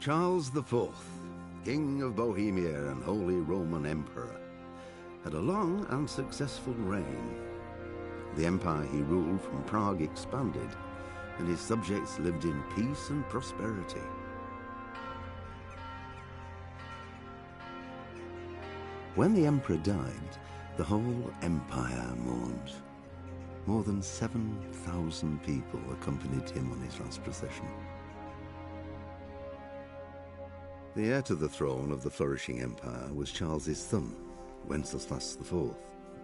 Charles IV, King of Bohemia and Holy Roman Emperor, had a long and successful reign. The empire he ruled from Prague expanded, and his subjects lived in peace and prosperity. When the emperor died, the whole empire mourned. More than 7,000 people accompanied him on his last procession. The heir to the throne of the flourishing empire was Charles's son, Wenceslas IV,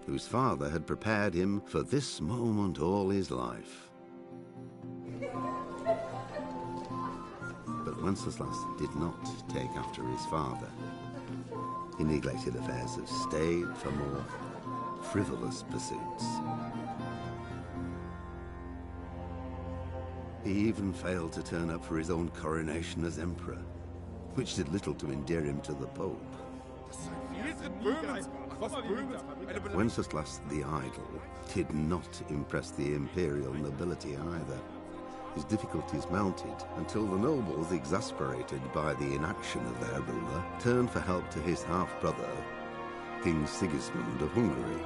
whose father had prepared him for this moment all his life. But Wenceslas did not take after his father. He neglected affairs of state for more frivolous pursuits. He even failed to turn up for his own coronation as emperor, which did little to endear him to the Pope. Wenceslas the Idle did not impress the imperial nobility either. His difficulties mounted until the nobles, exasperated by the inaction of their ruler, turned for help to his half-brother, King Sigismund of Hungary.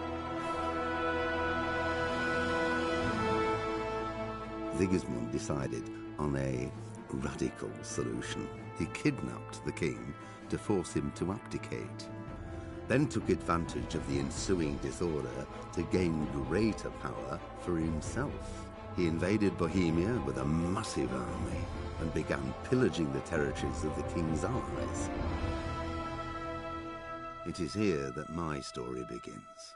Sigismund decided on a radical solution. He kidnapped the king to force him to abdicate, then took advantage of the ensuing disorder to gain greater power for himself. He invaded Bohemia with a massive army and began pillaging the territories of the king's allies. It is here that my story begins.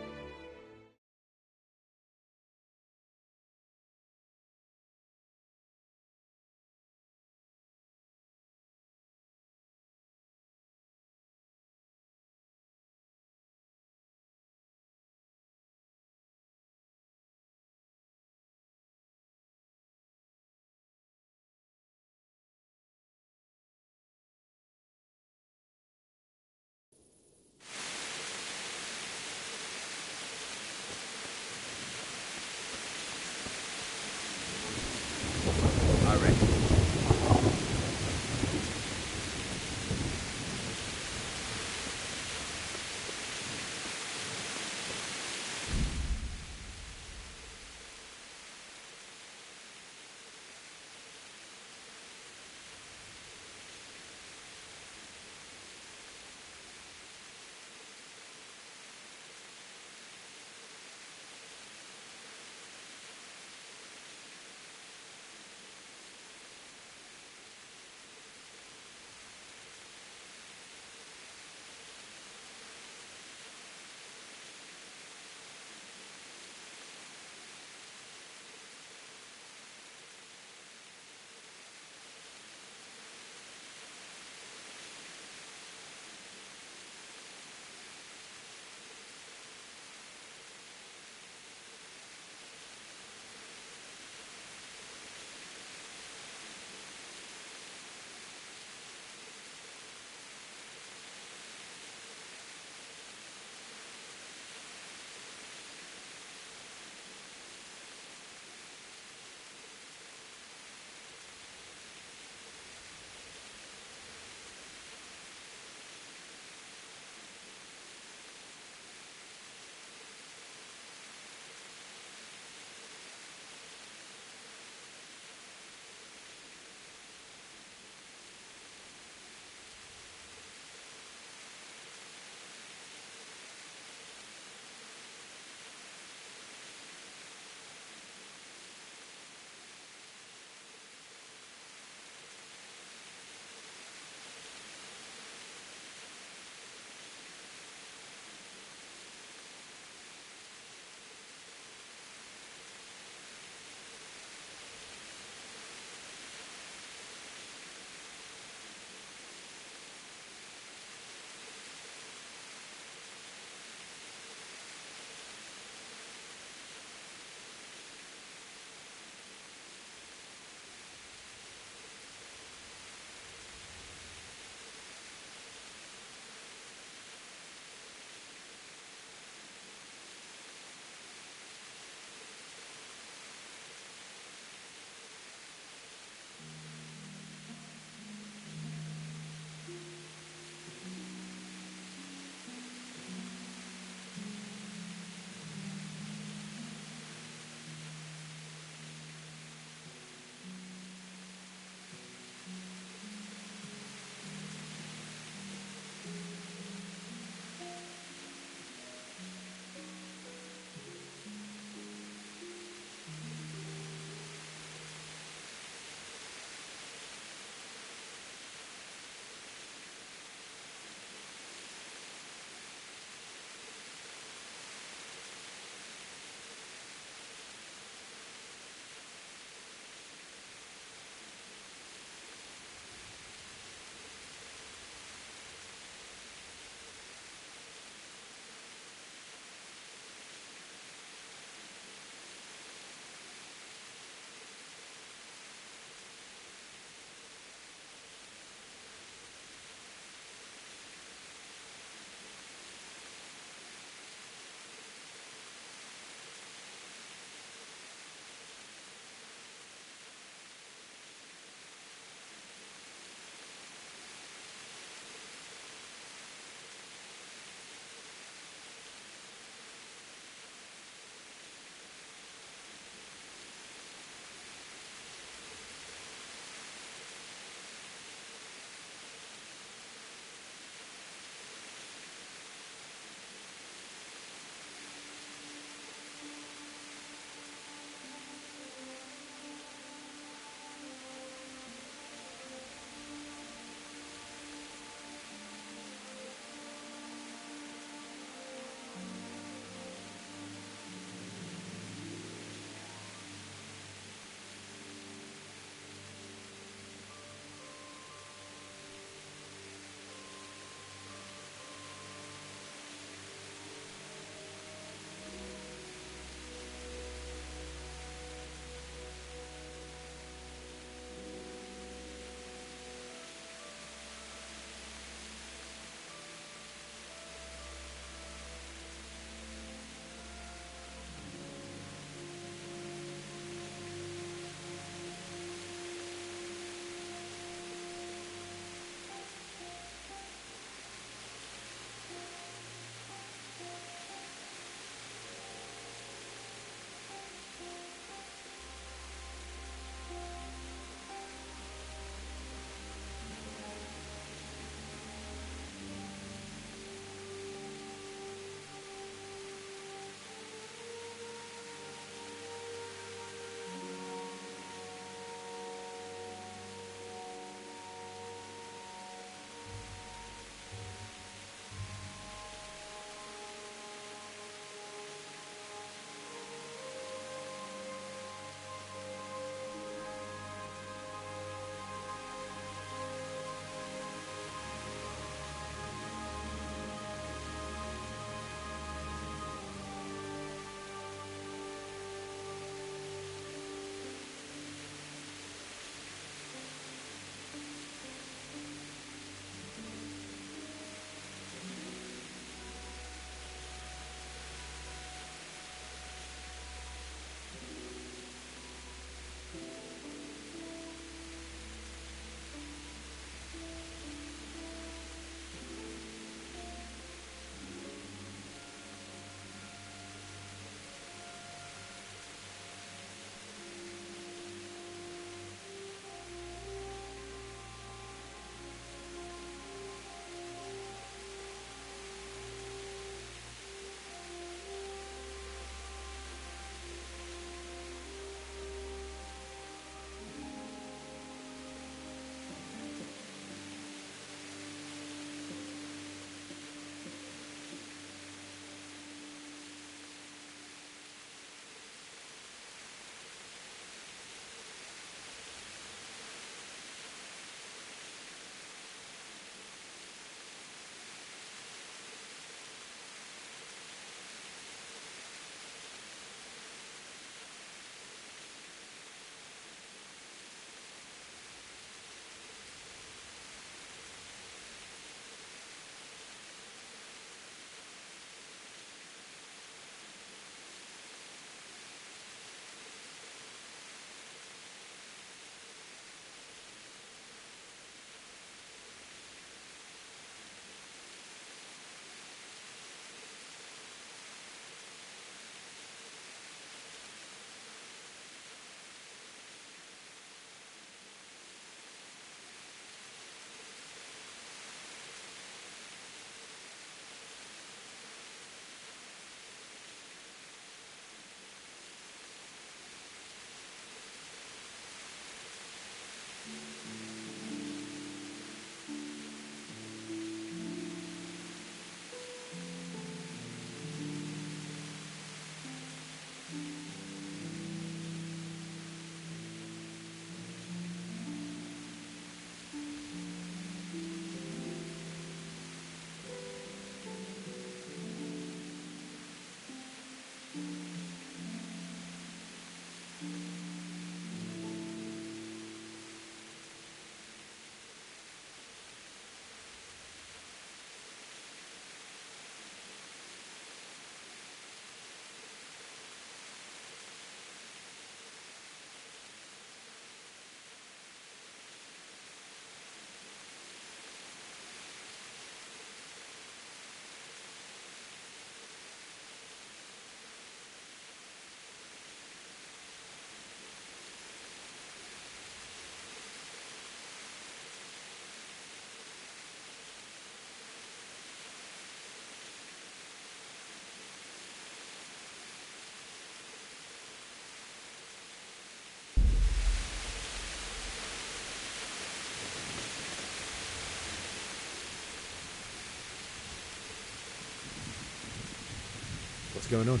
going on?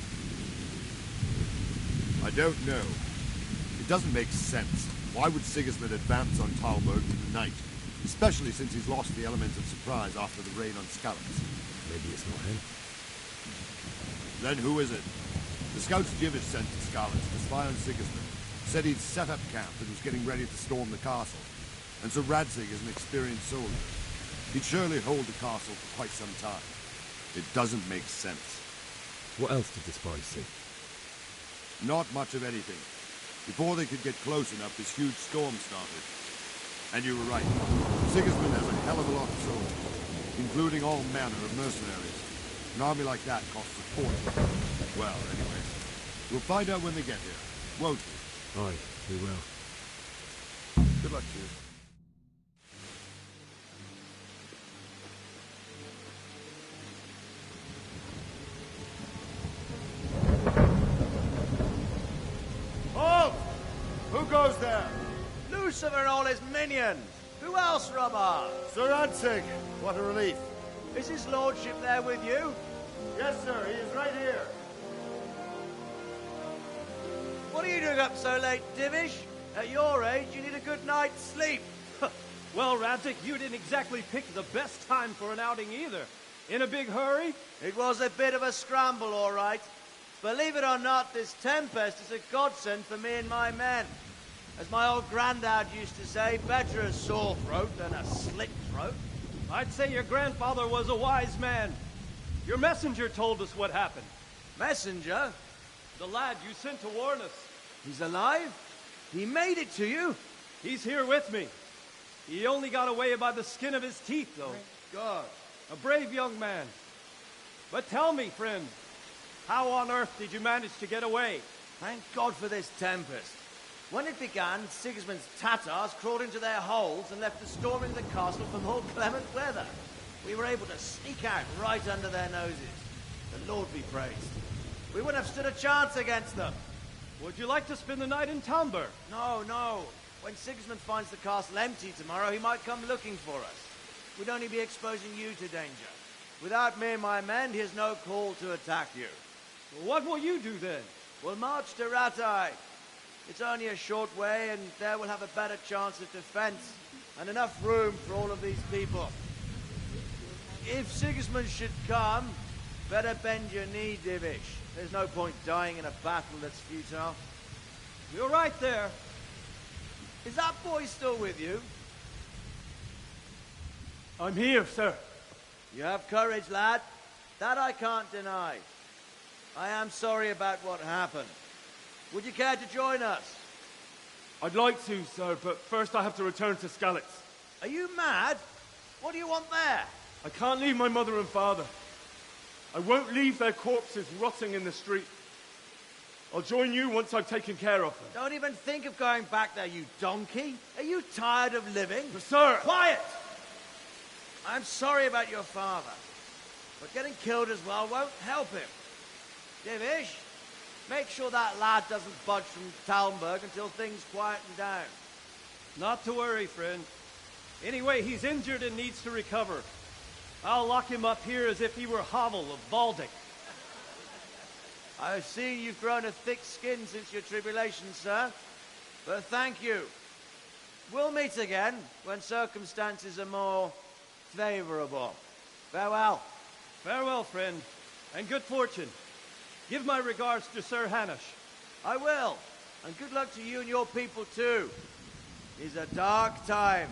I don't know. It doesn't make sense. Why would Sigismund advance on Talmberg in the night? Especially since he's lost the element of surprise after the raid on Skalitz. Maybe it's not him. Then who is it? The scouts Jivish sent to Skalitz to spy on Sigismund said he'd set up camp and was getting ready to storm the castle. And so Radzig is an experienced soldier. He'd surely hold the castle for quite some time. It doesn't make sense. What else did the spies see? Not much of anything. Before they could get close enough, this huge storm started. And you were right. Sigismund has a hell of a lot of soldiers, including all manner of mercenaries. An army like that costs a fortune. Well, anyway, we'll find out when they get here, won't we? Aye, we will. Good luck to you. Halt! Who goes there? Lucifer and all his minions. Who else, Robert? Sir Radzig. What a relief. Is his lordship there with you? Yes, sir. He is right here. What are you doing up so late, Divish? At your age, you need a good night's sleep. Well, Radzig, you didn't exactly pick the best time for an outing either. In a big hurry? It was a bit of a scramble, all right. Believe it or not, this tempest is a godsend for me and my men. As my old granddad used to say, better a sore throat than a slit throat. I'd say your grandfather was a wise man. Your messenger told us what happened. Messenger? The lad you sent to warn us. He's alive? He made it to you? He's here with me. He only got away by the skin of his teeth, though. Thank God. A brave young man. But tell me, friend, how on earth did you manage to get away? Thank God for this tempest. When it began, Sigismund's Tatars crawled into their holes and left us storming the castle for more clement weather. We were able to sneak out right under their noses. The Lord be praised. We wouldn't have stood a chance against them. Would you like to spend the night in Talmberg? No, no. When Sigismund finds the castle empty tomorrow, he might come looking for us. We'd only be exposing you to danger. Without me and my men, he has no call to attack you. What will you do then? We'll march to Ratai. It's only a short way, and there we'll have a better chance of defense and enough room for all of these people. If Sigismund should come, better bend your knee, Divish. There's no point dying in a battle that's futile. You're right there. Is that boy still with you? I'm here, sir. You have courage, lad. That I can't deny. I am sorry about what happened. Would you care to join us? I'd like to, sir, but first I have to return to Skalitz. Are you mad? What do you want there? I can't leave my mother and father. I won't leave their corpses rotting in the street. I'll join you once I've taken care of them. Don't even think of going back there, you donkey. Are you tired of living? But sir! Quiet! I'm sorry about your father, but getting killed as well won't help him. Divish, make sure that lad doesn't budge from Talmberg until things quieten down. Not to worry, friend. Anyway, he's injured and needs to recover. I'll lock him up here as if he were Havel of Baldic. I've seen you've grown a thick skin since your tribulation, sir. But thank you. We'll meet again when circumstances are more favorable. Farewell. Farewell, friend, and good fortune. Give my regards to Sir Hanush. I will. And good luck to you and your people, too. These are dark times.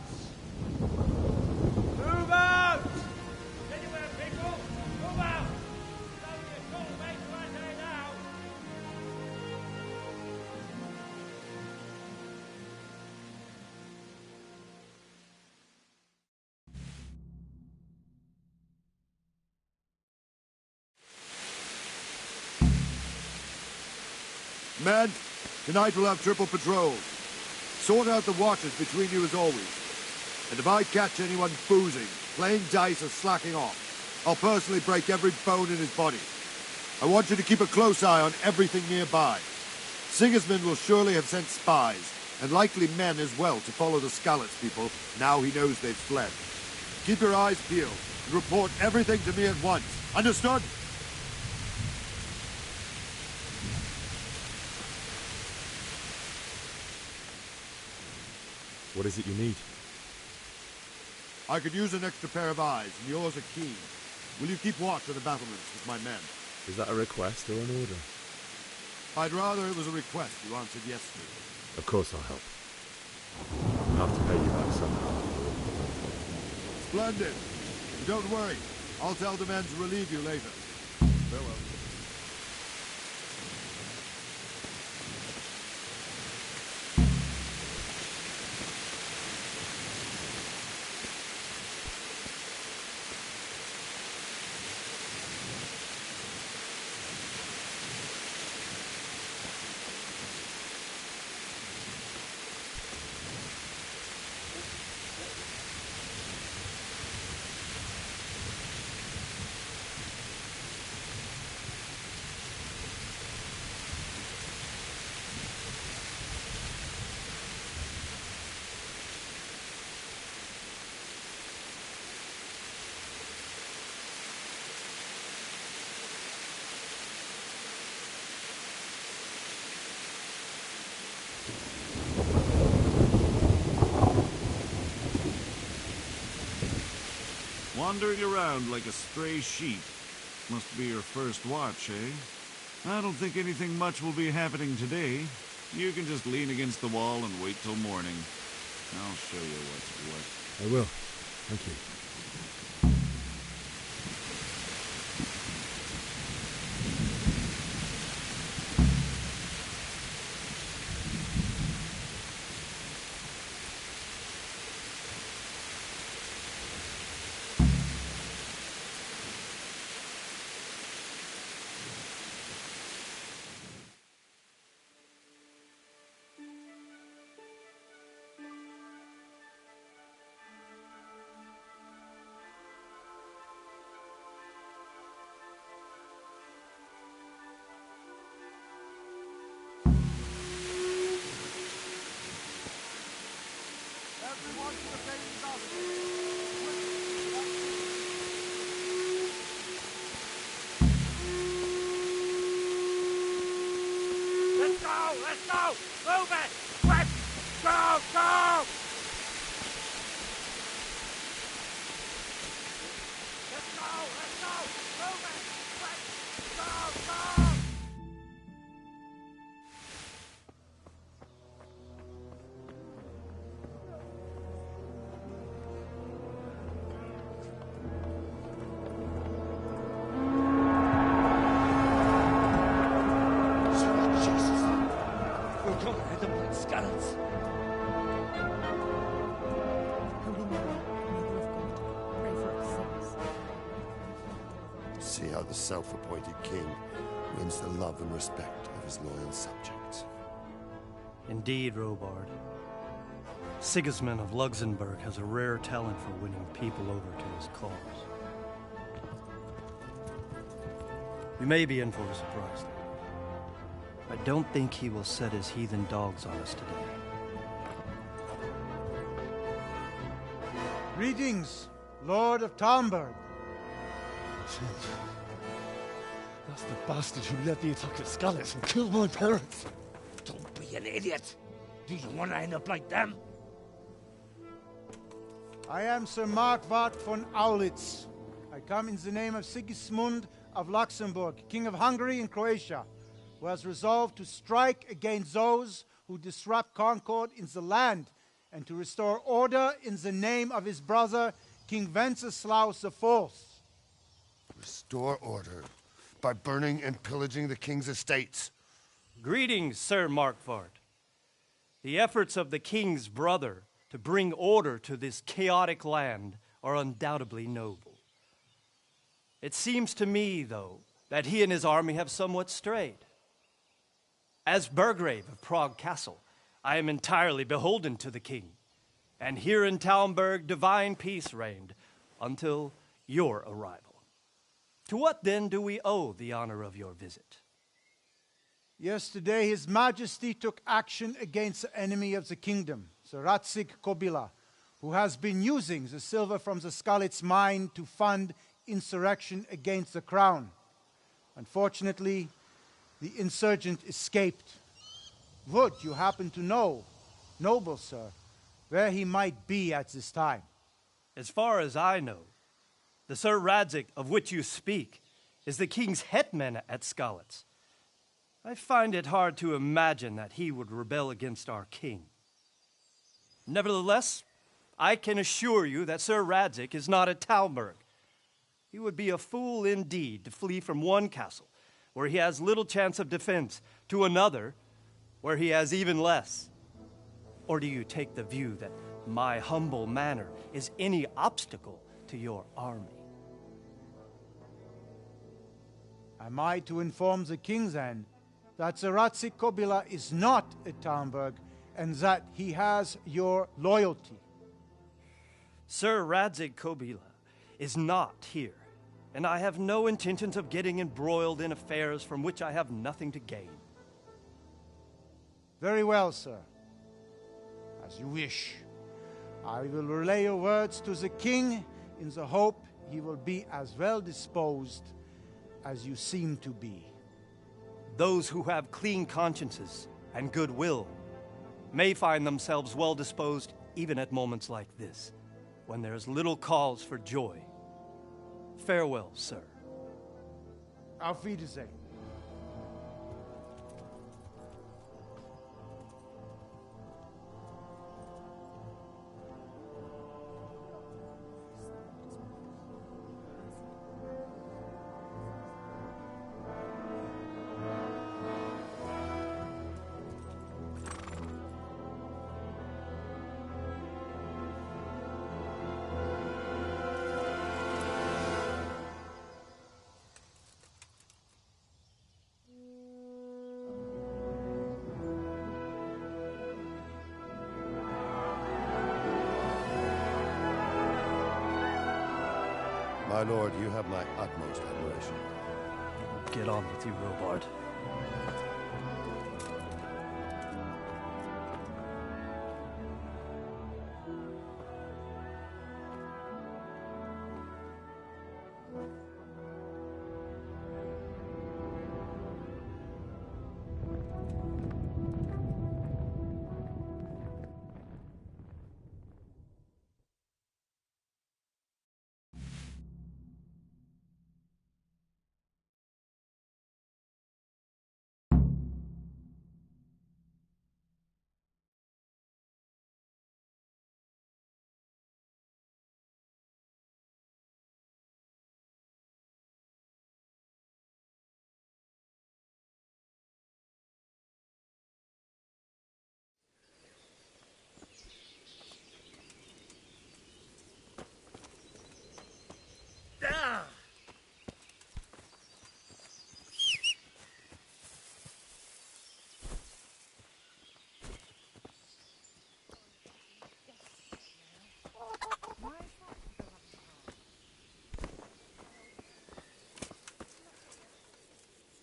Move out! Anywhere, people! Move out! Don't make right now! Men, tonight we'll have triple patrols. Sort out the watches between you as always. And if I catch anyone boozing, playing dice or slacking off, I'll personally break every bone in his body. I want you to keep a close eye on everything nearby. Sigismund will surely have sent spies, and likely men as well, to follow the Skalitz people now he knows they've fled. Keep your eyes peeled and report everything to me at once. Understood? What is it you need? I could use an extra pair of eyes, and yours are keen. Will you keep watch of the battlements with my men? Is that a request or an order? I'd rather it was a request you answered yes to. Of course I'll help. I'll have to pay you back somehow. Splendid. But don't worry. I'll tell the men to relieve you later. Farewell. Wandering around like a stray sheep. Must be your first watch, eh? I don't think anything much will be happening today. You can just lean against the wall and wait till morning. I'll show you what's what. I will. Thank you. Everyone to the bathing basket. Let's go! Let's go! Move it! Quick! Go! Go! Let's go! Let's go! Move it! Quick! Go! Go! See how the self-appointed king wins the love and respect of his loyal subjects. Indeed, Robard. Sigismund of Luxembourg has a rare talent for winning people over to his cause. We may be in for a surprise, though. I don't think he will set his heathen dogs on us today. Greetings, Lord of Talmberg. That's the bastard who led the attack at Scarlet and killed my parents. Don't be an idiot! Do you want to end up like them? I am Sir Markwart von Aulitz. I come in the name of Sigismund of Luxembourg, King of Hungary and Croatia, who has resolved to strike against those who disrupt concord in the land and to restore order in the name of his brother, King Wenceslaus IV. Restore order by burning and pillaging the king's estates. Greetings, Sir Markwart. The efforts of the king's brother to bring order to this chaotic land are undoubtedly noble. It seems to me, though, that he and his army have somewhat strayed. As Burgrave of Prague Castle, I am entirely beholden to the king, and here in Talmberg divine peace reigned until your arrival. To what then do we owe the honor of your visit? Yesterday, His Majesty took action against the enemy of the kingdom, Sir Ratsig Kobila, who has been using the silver from the Skalitz mine to fund insurrection against the crown. Unfortunately, the insurgent escaped. Would you happen to know, noble sir, where he might be at this time. As far as I know, the Sir Radzig of which you speak is the king's hetman at Skalitz. I find it hard to imagine that he would rebel against our king. Nevertheless, I can assure you that Sir Radzig is not at Talmberg. He would be a fool indeed to flee from one castle, where he has little chance of defense, to another, where he has even less. Or do you take the view that my humble manner is any obstacle to your army? Am I to inform the king then that Sir Radzig Kobyla is not at Talmberg and that he has your loyalty? Sir Radzig Kobyla is not here, and I have no intentions of getting embroiled in affairs from which I have nothing to gain. Very well, sir. As you wish. I will relay your words to the king in the hope he will be as well disposed as you seem to be. Those who have clean consciences and goodwill may find themselves well disposed even at moments like this, when there is little cause for joy. Farewell, sir. Auf Wiedersehen. My lord, you have my utmost admiration. Get on with you, Robard.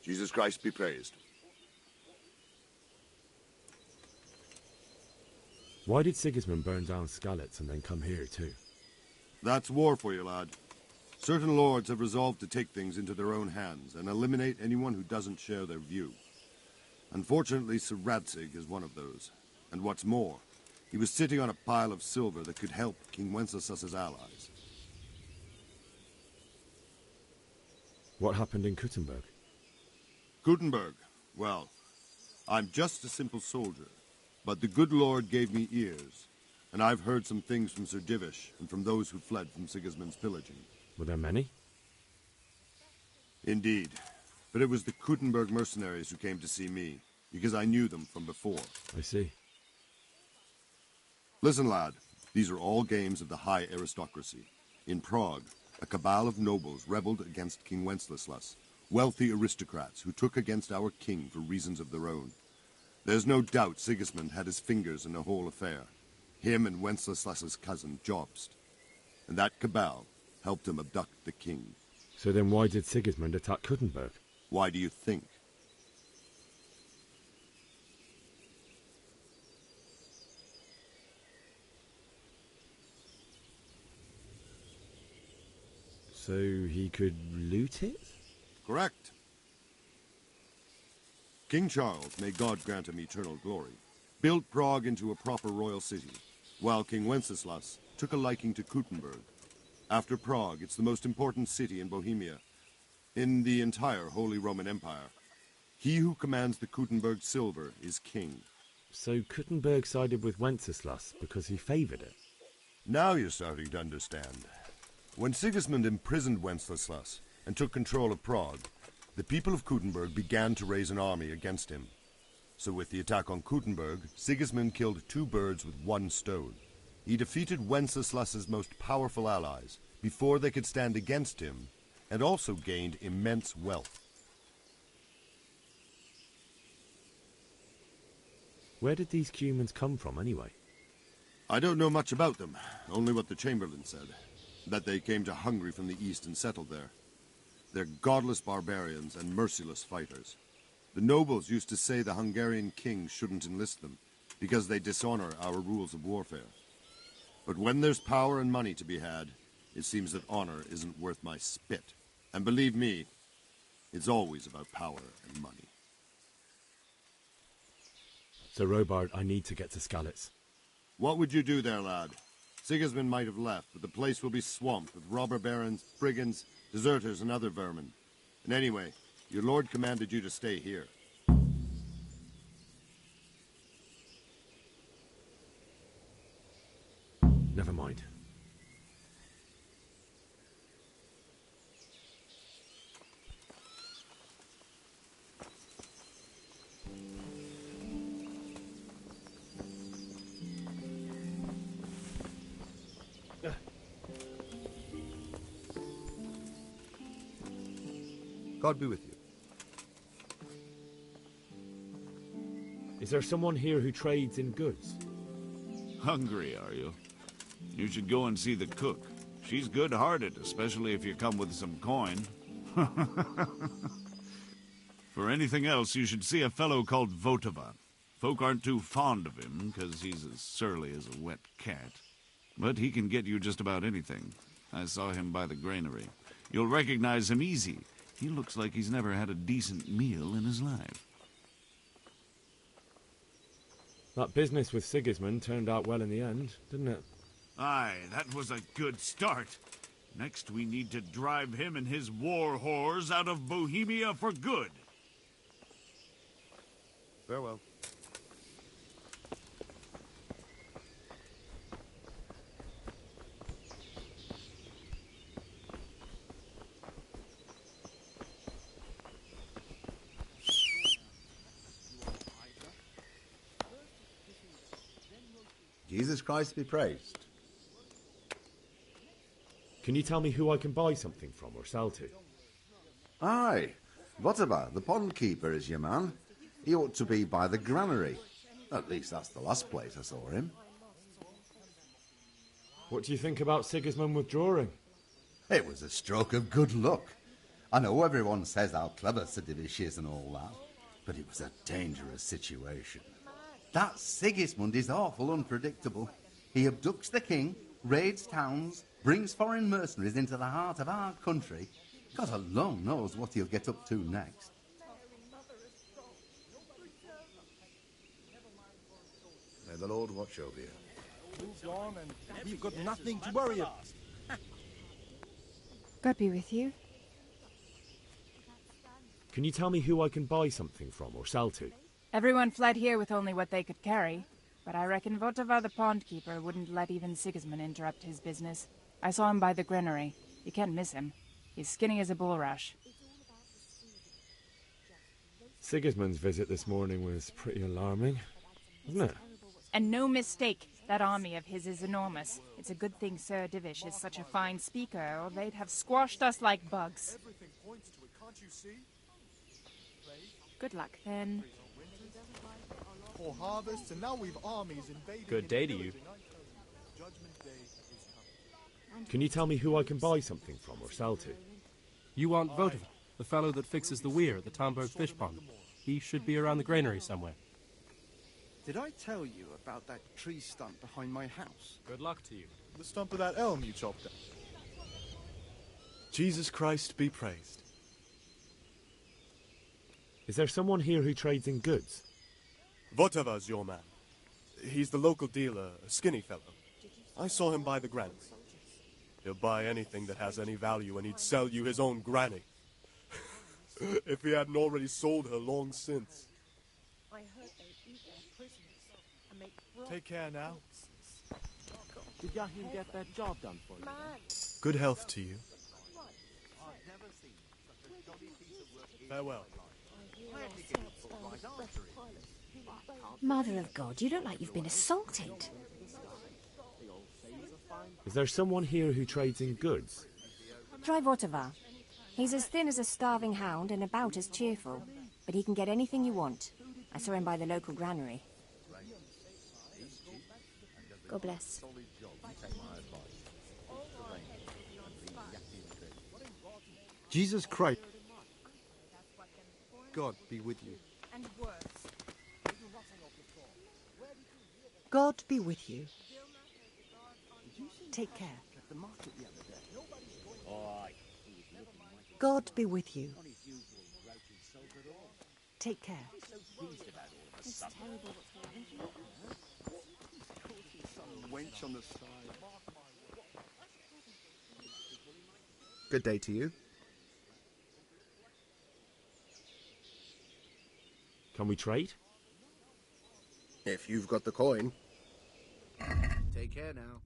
Jesus Christ be praised. Why did Sigismund burn down Skalitz and then come here too? That's war for you, lad. Certain lords have resolved to take things into their own hands and eliminate anyone who doesn't share their view. Unfortunately, Sir Radzig is one of those. And what's more, he was sitting on a pile of silver that could help King Wenceslas's allies. What happened in Kuttenberg? Gutenberg, well, I'm just a simple soldier, but the good Lord gave me ears, and I've heard some things from Sir Divish and from those who fled from Sigismund's pillaging. Were there many? Indeed, but it was the Kuttenberg mercenaries who came to see me, because I knew them from before. I see. Listen, lad, these are all games of the high aristocracy. In Prague, a cabal of nobles rebelled against King Wenceslas, wealthy aristocrats who took against our king for reasons of their own. There's no doubt Sigismund had his fingers in the whole affair. Him and Wenceslas's cousin, Jobst. And that cabal helped him abduct the king. So then why did Sigismund attack Kuttenberg? Why do you think? So he could loot it? Correct. King Charles, may God grant him eternal glory, built Prague into a proper royal city, while King Wenceslas took a liking to Kuttenberg. After Prague, it's the most important city in Bohemia, in the entire Holy Roman Empire. He who commands the Kuttenberg silver is king. So Kuttenberg sided with Wenceslas because he favoured it? Now you're starting to understand. When Sigismund imprisoned Wenceslas and took control of Prague, the people of Kuttenberg began to raise an army against him. So with the attack on Kuttenberg, Sigismund killed 2 birds with 1 stone. He defeated Wenceslas's most powerful allies before they could stand against him, and also gained immense wealth. Where did these humans come from, anyway? I don't know much about them, only what the Chamberlain said. That they came to Hungary from the east and settled there. They're godless barbarians and merciless fighters. The nobles used to say the Hungarian king shouldn't enlist them, because they dishonor our rules of warfare. But when there's power and money to be had, it seems that honor isn't worth my spit. And believe me, it's always about power and money. So, Robard, I need to get to Skalitz. What would you do there, lad? Sigismund might have left, but the place will be swamped with robber barons, brigands, deserters, and other vermin. And anyway, your lord commanded you to stay here. Never mind. God be with you. Is there someone here who trades in goods? Hungry, are you? You should go and see the cook. She's good-hearted, especially if you come with some coin. For anything else, you should see a fellow called Votava. Folk aren't too fond of him, because he's as surly as a wet cat. But he can get you just about anything. I saw him by the granary. You'll recognize him easy. He looks like he's never had a decent meal in his life. That business with Sigismund turned out well in the end, didn't it? Aye, that was a good start. Next we need to drive him and his war whores out of Bohemia for good. Farewell. Jesus Christ be praised. Can you tell me who I can buy something from or sell to? Aye, Votava, the pond keeper, is your man. He ought to be by the granary. At least that's the last place I saw him. What do you think about Sigismund withdrawing? It was a stroke of good luck. I know everyone says how clever Sidivish is and all that, but it was a dangerous situation. That Sigismund is awful unpredictable. He abducts the king, raids towns, brings foreign mercenaries into the heart of our country. God alone knows what he'll get up to next. May the Lord watch over you. Moved on and we've got nothing to worry about. God be with you. Can you tell me who I can buy something from or sell to? Everyone fled here with only what they could carry, but I reckon Votava the pond keeper wouldn't let even Sigismund interrupt his business. I saw him by the granary. You can't miss him. He's skinny as a bulrush. Sigismund's visit this morning was pretty alarming, wasn't it? And no mistake, that army of his is enormous. It's a good thing Sir Divish is such a fine speaker, or they'd have squashed us like bugs. Good luck, then. For harvest, and now we've armies invading. Good day to you. Can you tell me who I can buy something from or sell to? You want Votava, the fellow that fixes the weir at the Tomberg fish pond. He should be around the granary somewhere. Did I tell you about that tree stump behind my house? Good luck to you. The stump of that elm you chopped down. Jesus Christ be praised. Is there someone here who trades in goods? Votava's your man. He's the local dealer, a skinny fellow. I saw him buy the granny. He'll buy anything that has any value, and he'd sell you his own granny. If he hadn't already sold her long since. I heard they eat their prisoners and make Take care now. Did Yahim get that job done for you? Good health to you. Farewell. Mother of God, you look like you've been assaulted. Is there someone here who trades in goods? Try Votava. He's as thin as a starving hound and about as cheerful, but he can get anything you want. I saw him by the local granary. God bless. Jesus Christ. God be with you. God be with you. Take care. God be with you. Take care. It's terrible what's Wench on the side. Good day to you. Can we trade? If you've got the coin. Take care now.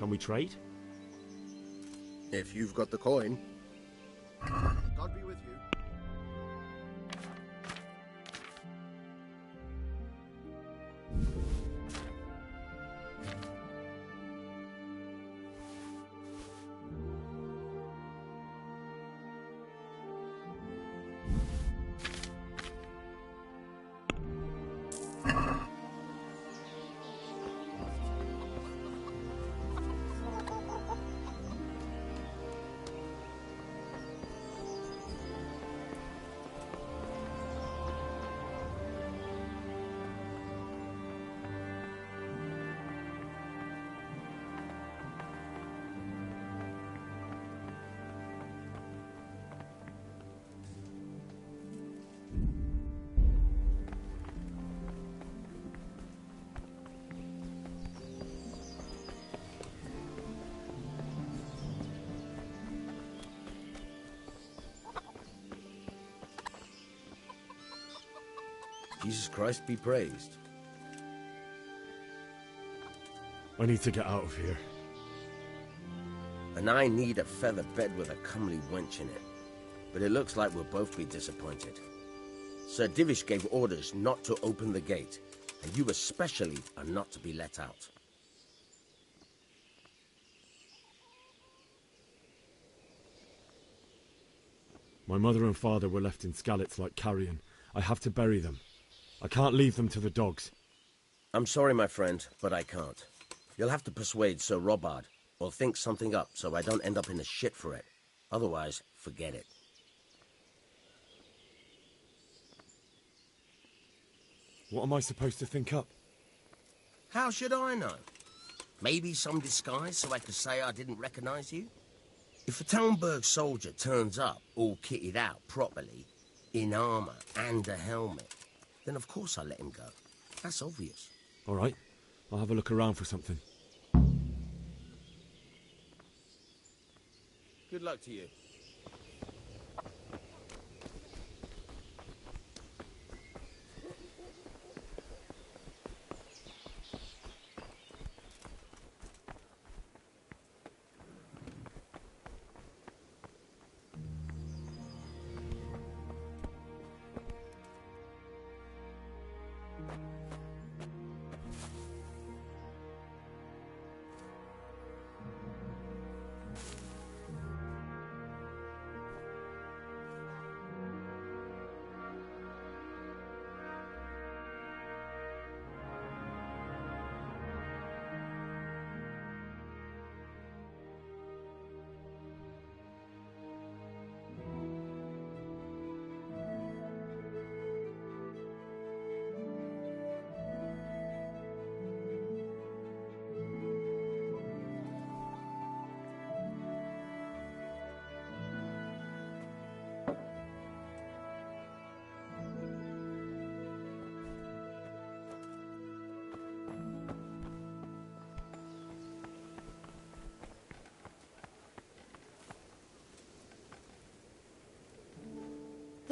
Can we trade? If you've got the coin. God be with you. Jesus Christ be praised. I need to get out of here. And I need a feather bed with a comely wench in it. But it looks like we'll both be disappointed. Sir Divish gave orders not to open the gate, and you especially are not to be let out. My mother and father were left in Skalitz like carrion. I have to bury them. I can't leave them to the dogs. I'm sorry, my friend, but I can't. You'll have to persuade Sir Robard, or think something up so I don't end up in the shit for it. Otherwise, forget it. What am I supposed to think up? How should I know? Maybe some disguise so I could say I didn't recognize you? If a Talmberg soldier turns up all kitted out properly, in armor and a helmet, then of course I'll let him go. That's obvious. All right, I'll have a look around for something. Good luck to you.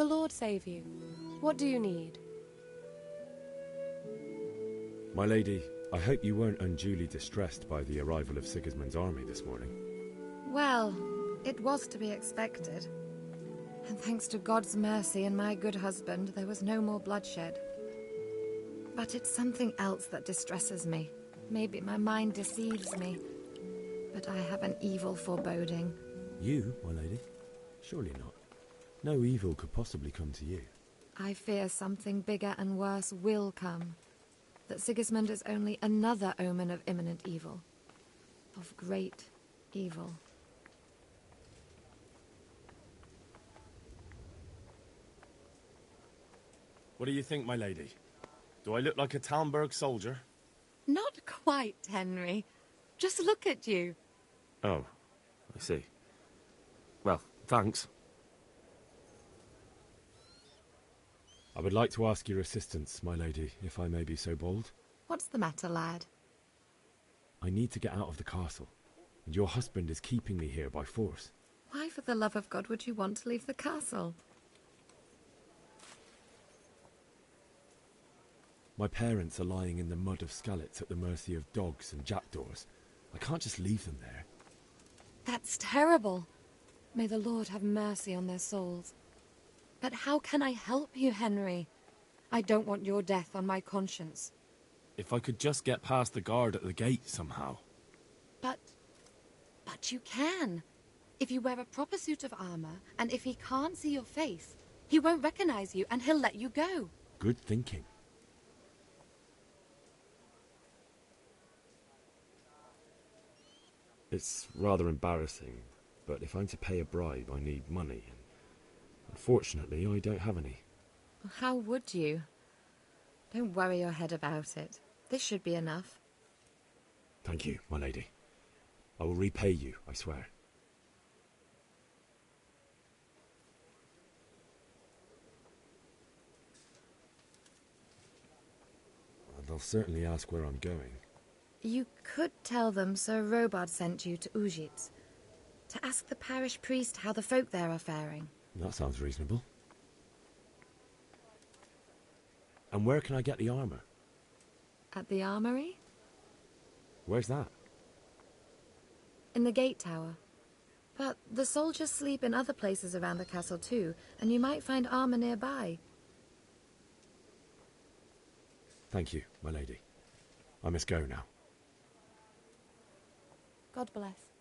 the Lord save you. What do you need? My lady, I hope you weren't unduly distressed by the arrival of Sigismund's army this morning. Well, it was to be expected. And thanks to God's mercy and my good husband, there was no more bloodshed. But it's something else that distresses me. Maybe my mind deceives me. But I have an evil foreboding. You, my lady? Surely not. No evil could possibly come to you. I fear something bigger and worse will come. That Sigismund is only another omen of imminent evil. Of great evil. What do you think, my lady? Do I look like a Talmberg soldier? Not quite, Henry. Just look at you. Oh, I see. Well, thanks. I would like to ask your assistance, my lady, if I may be so bold. What's the matter, lad? I need to get out of the castle, and your husband is keeping me here by force. Why, for the love of God, would you want to leave the castle? My parents are lying in the mud of Skalitz at the mercy of dogs and jackdaws. I can't just leave them there. That's terrible. May the Lord have mercy on their souls. But how can I help you, Henry? I don't want your death on my conscience. If I could just get past the guard at the gate somehow. But you can. If you wear a proper suit of armor, and if he can't see your face, he won't recognize you and he'll let you go. Good thinking. It's rather embarrassing, but if I'm to pay a bribe, I need money. And unfortunately, I don't have any. How would you? Don't worry your head about it. This should be enough. Thank you, my lady. I will repay you, I swear. They'll certainly ask where I'm going. You could tell them Sir Robard sent you to Ujitz, to ask the parish priest how the folk there are faring. That sounds reasonable. And where can I get the armour? At the armory? Where's that? In the gate tower. But the soldiers sleep in other places around the castle too, and you might find armour nearby. Thank you, my lady. I must go now. God bless.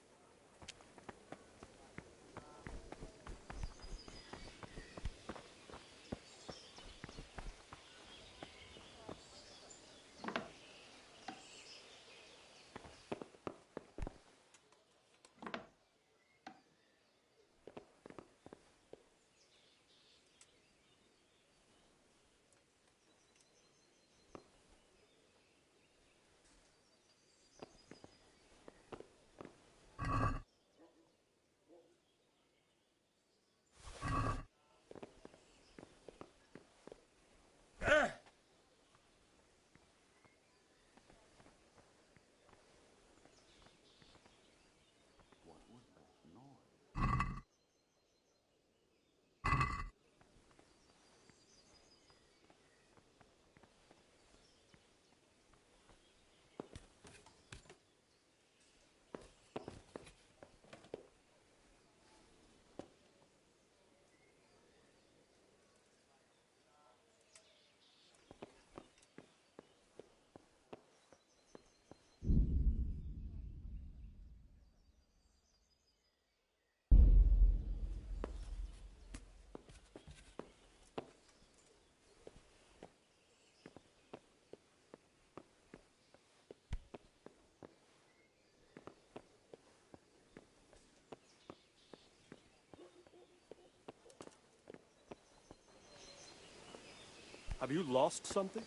Have you lost something?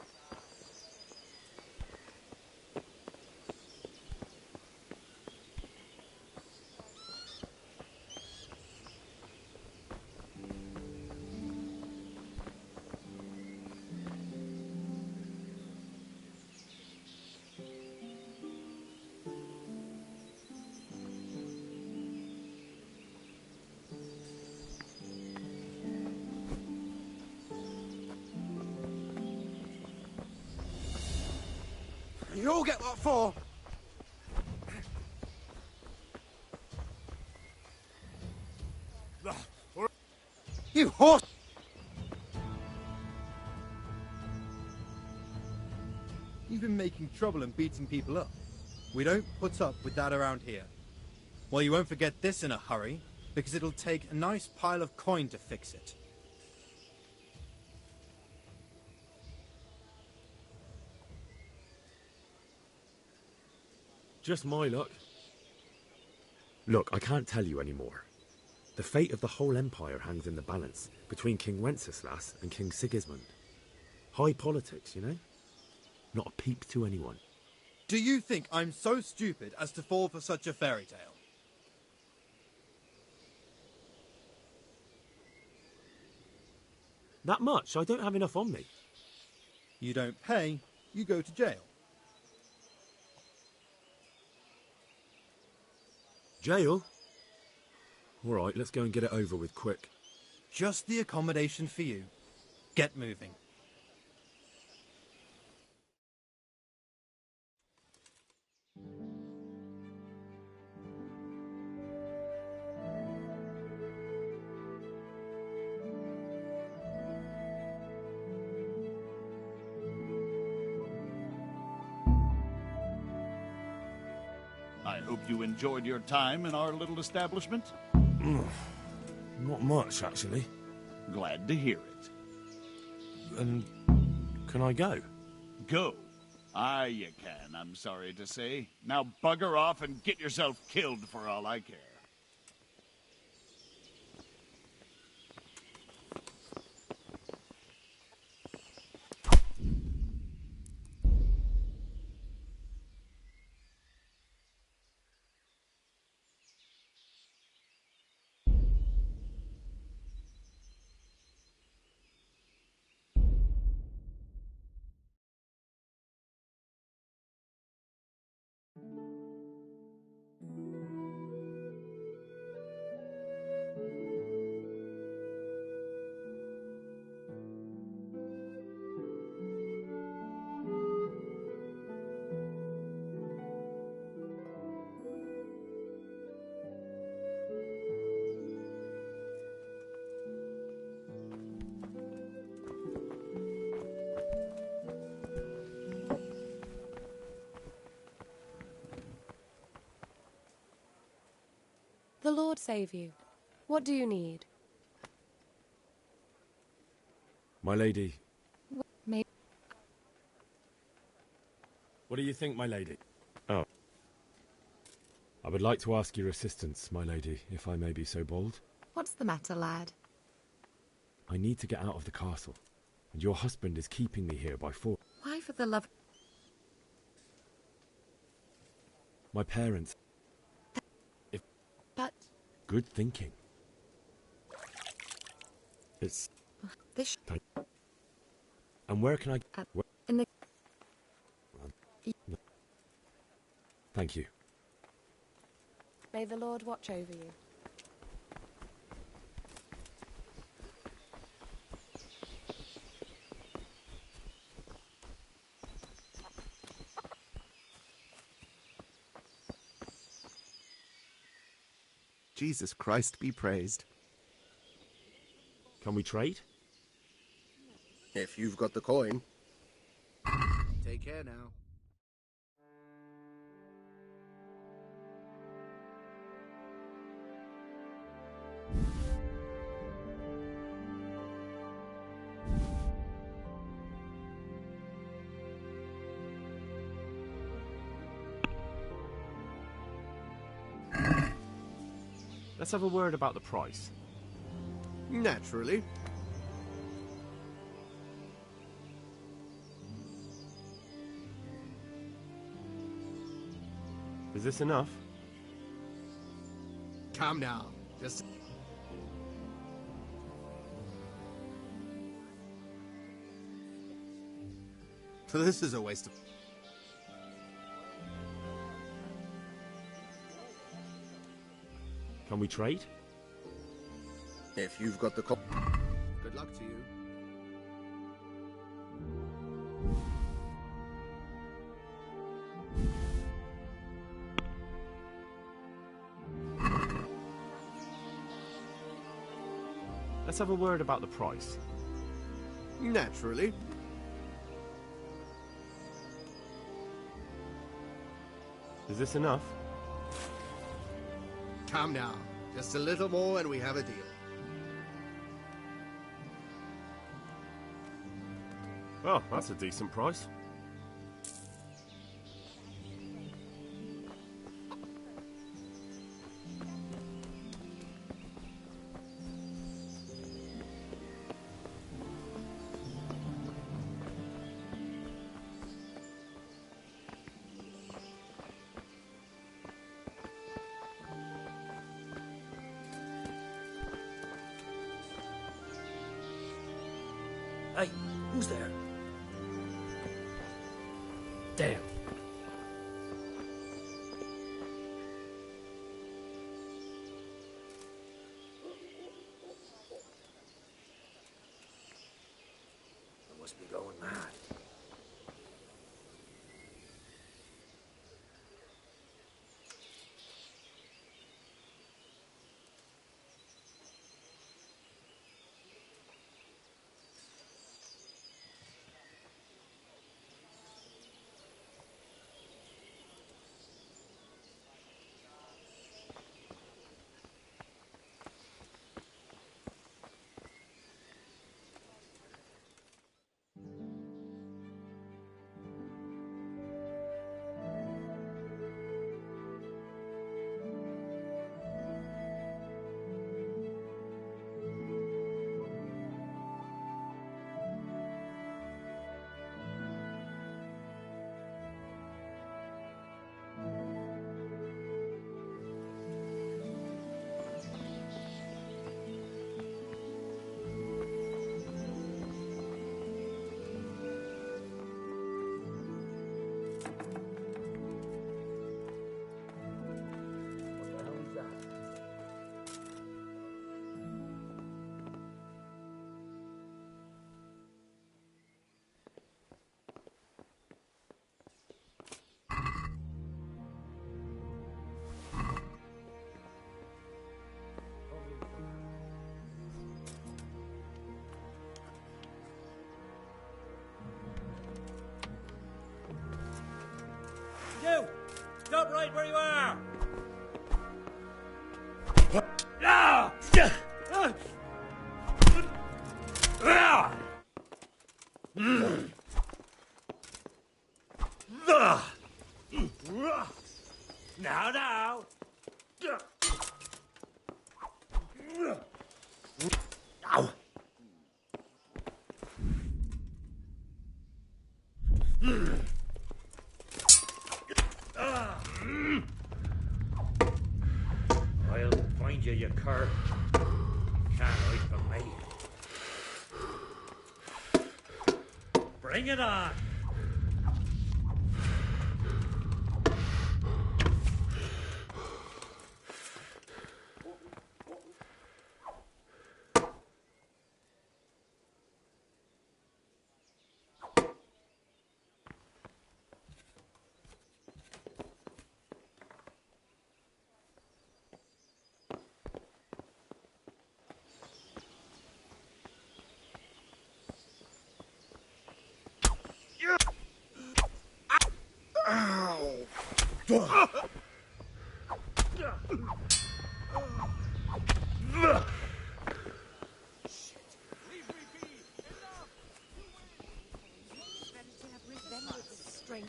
You all get what for? You horse! You've been making trouble and beating people up. We don't put up with that around here. Well, you won't forget this in a hurry, because it'll take a nice pile of coin to fix it. Just my luck. Look, I can't tell you anymore. The fate of the whole empire hangs in the balance between King Wenceslas and King Sigismund. High politics, you know? Not a peep to anyone. Do you think I'm so stupid as to fall for such a fairy tale? That much? I don't have enough on me. You don't pay, you go to jail. Jail? All right, let's go and get it over with quick. Just the accommodation for you. Get moving. I hope you enjoyed your time in our little establishment. Not much, actually. Glad to hear it. And can I go? Go? Aye, you can, I'm sorry to say. Now bugger off and get yourself killed for all I care. The Lord save you. What do you need? My lady. Maybe. What do you think, my lady? Oh. I would like to ask your assistance, my lady, if I may be so bold. What's the matter, lad? I need to get out of the castle, and your husband is keeping me here by force. Why, for the love... My parents... But... Good thinking. It's... This... And where can I... in the... Thank you. May the Lord watch over you. Jesus Christ be praised. Can we trade? If you've got the coin. Take care now. Let's have a word about the price. Naturally. Is this enough? Calm down. Just... This is a waste of... Can we trade? If you've got the coin. Good luck to you. Let's have a word about the price. Naturally. Is this enough? Come now. Just a little more and we have a deal. Well, that's a decent price. Hey, who's there? Damn. I must be going mad. You! Stop right where you are! Now. Ow. I'll find you, you cur. Can't hide from me. Bring it on.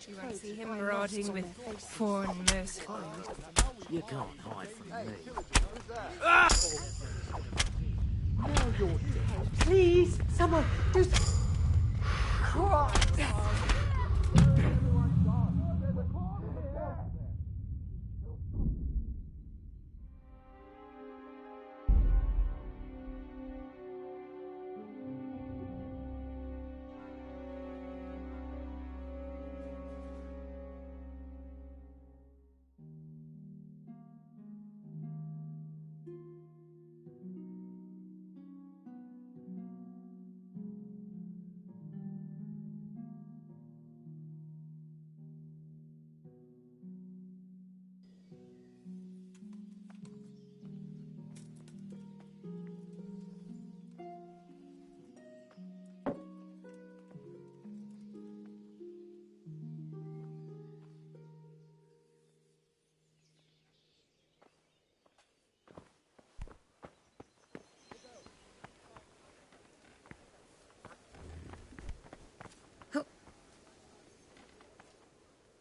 You won't see him marauding with foreign mercenaries. You can't hide from me. Now you're dead. Please, someone, do... Christ!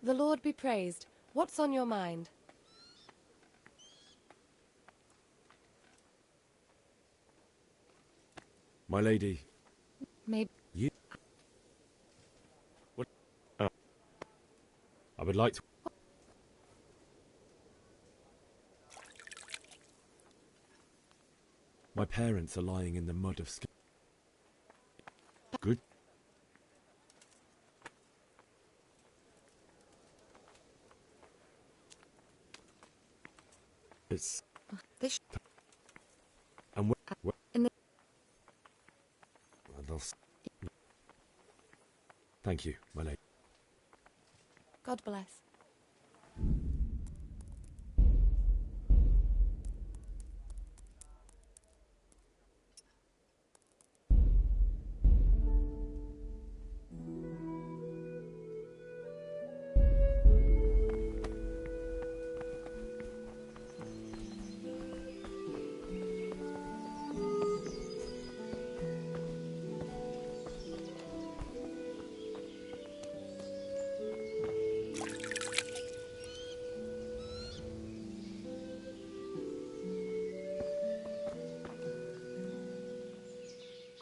The Lord be praised. What's on your mind? My lady, Maybe. you... What? Oh. I would like to... My parents are lying in the mud of... Good. It's... This. And where... In the. Thank you, my lady. God bless.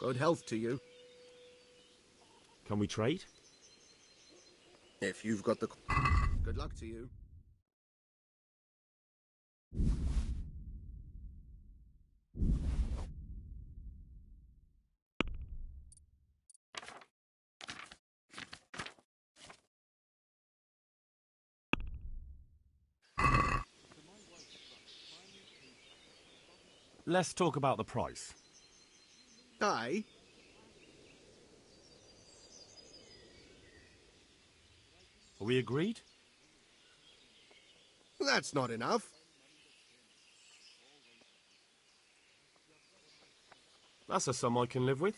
Good health to you. Can we trade? If you've got the... Good luck to you. Let's talk about the price. Aye. Are we agreed? That's not enough. That's a sum I can live with.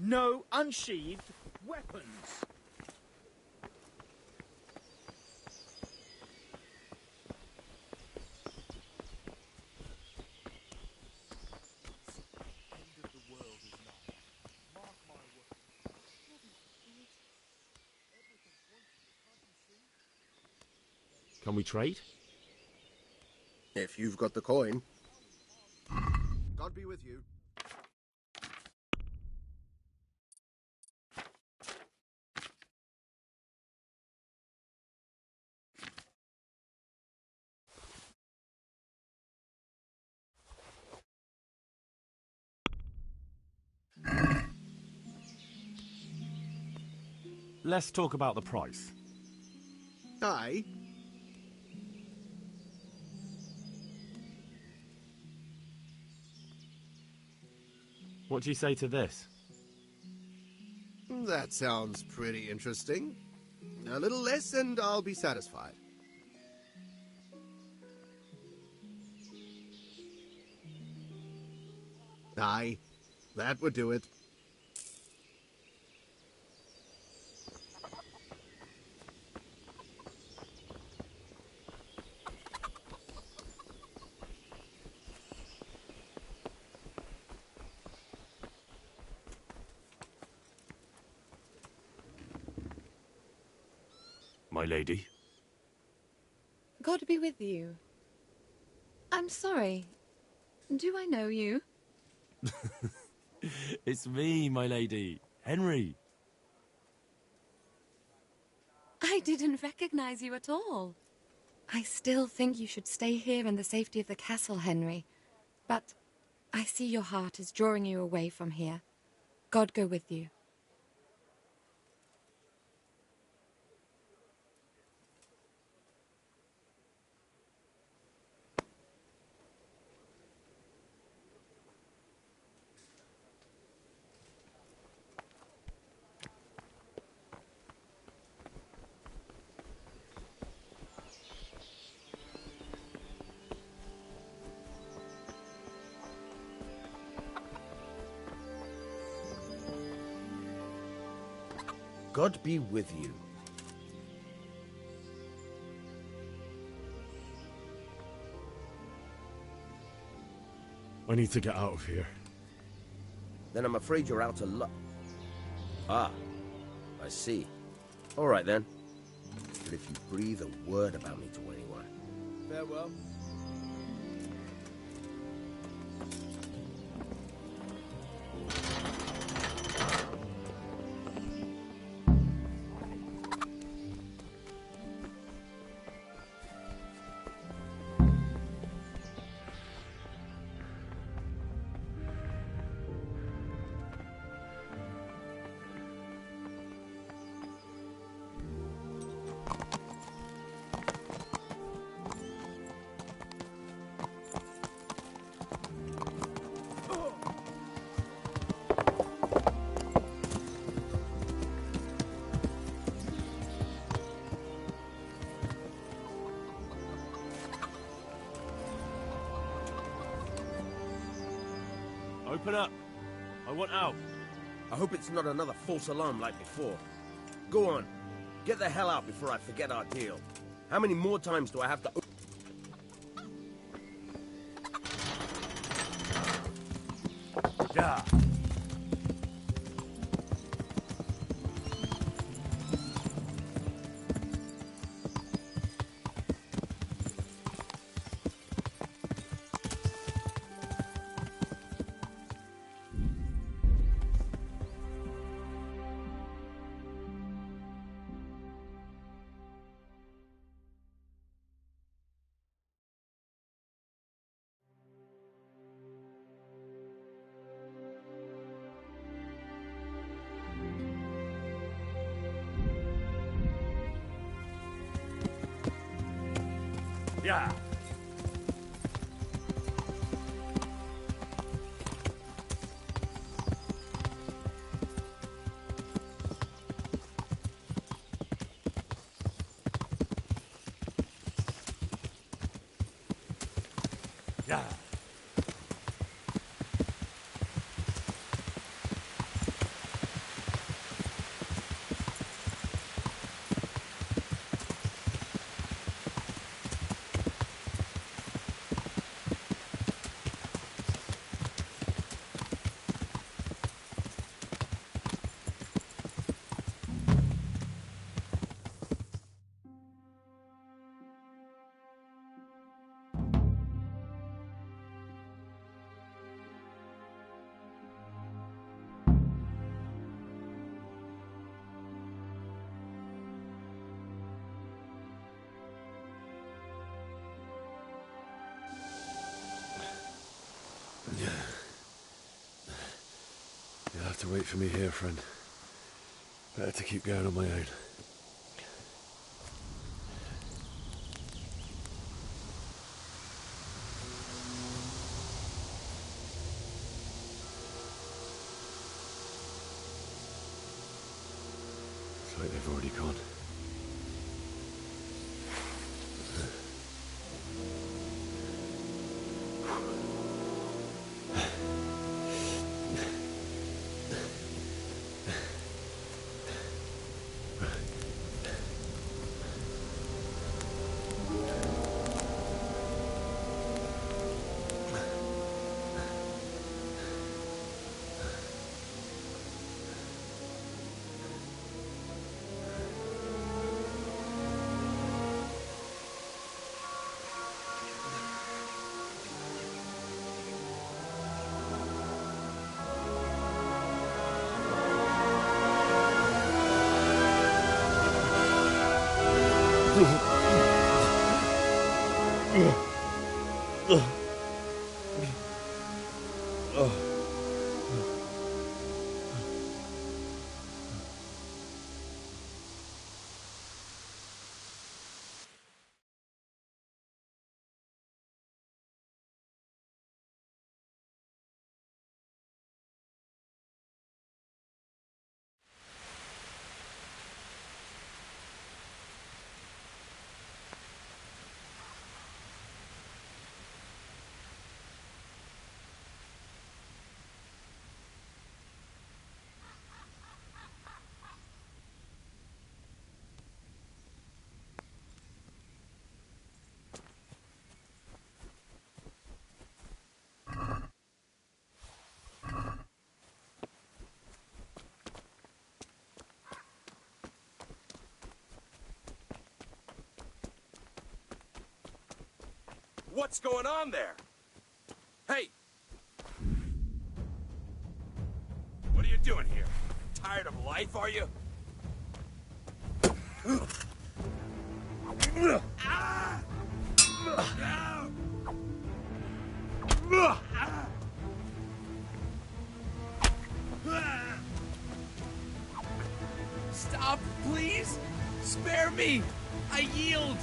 No unsheathed weapons. Can we trade? If you've got the coin. God be with you. Let's talk about the price. Aye. What do you say to this? That sounds pretty interesting. A little less and I'll be satisfied. Aye, that would do it. My lady. God be with you. I'm sorry. Do I know you? It's me, my lady. Henry. I didn't recognize you at all. I still think you should stay here in the safety of the castle, Henry. But I see your heart is drawing you away from here. God go with you. God be with you. I need to get out of here. Then I'm afraid you're out of luck. Ah, I see. All right then. But if you breathe a word about me to anyone... Farewell. Open up. I want out. I hope it's not another false alarm like before. Go on. Get the hell out before I forget our deal. How many more times do I have to... Yeah. Yeah. Yeah. to wait for me here, friend. Better to keep going on my own. It's like they've already gone. What's going on there? Hey! What are you doing here? Tired of life, are you? Stop, please! Spare me! I yield!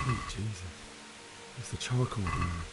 Sweet Jesus. It's the charcoal burner.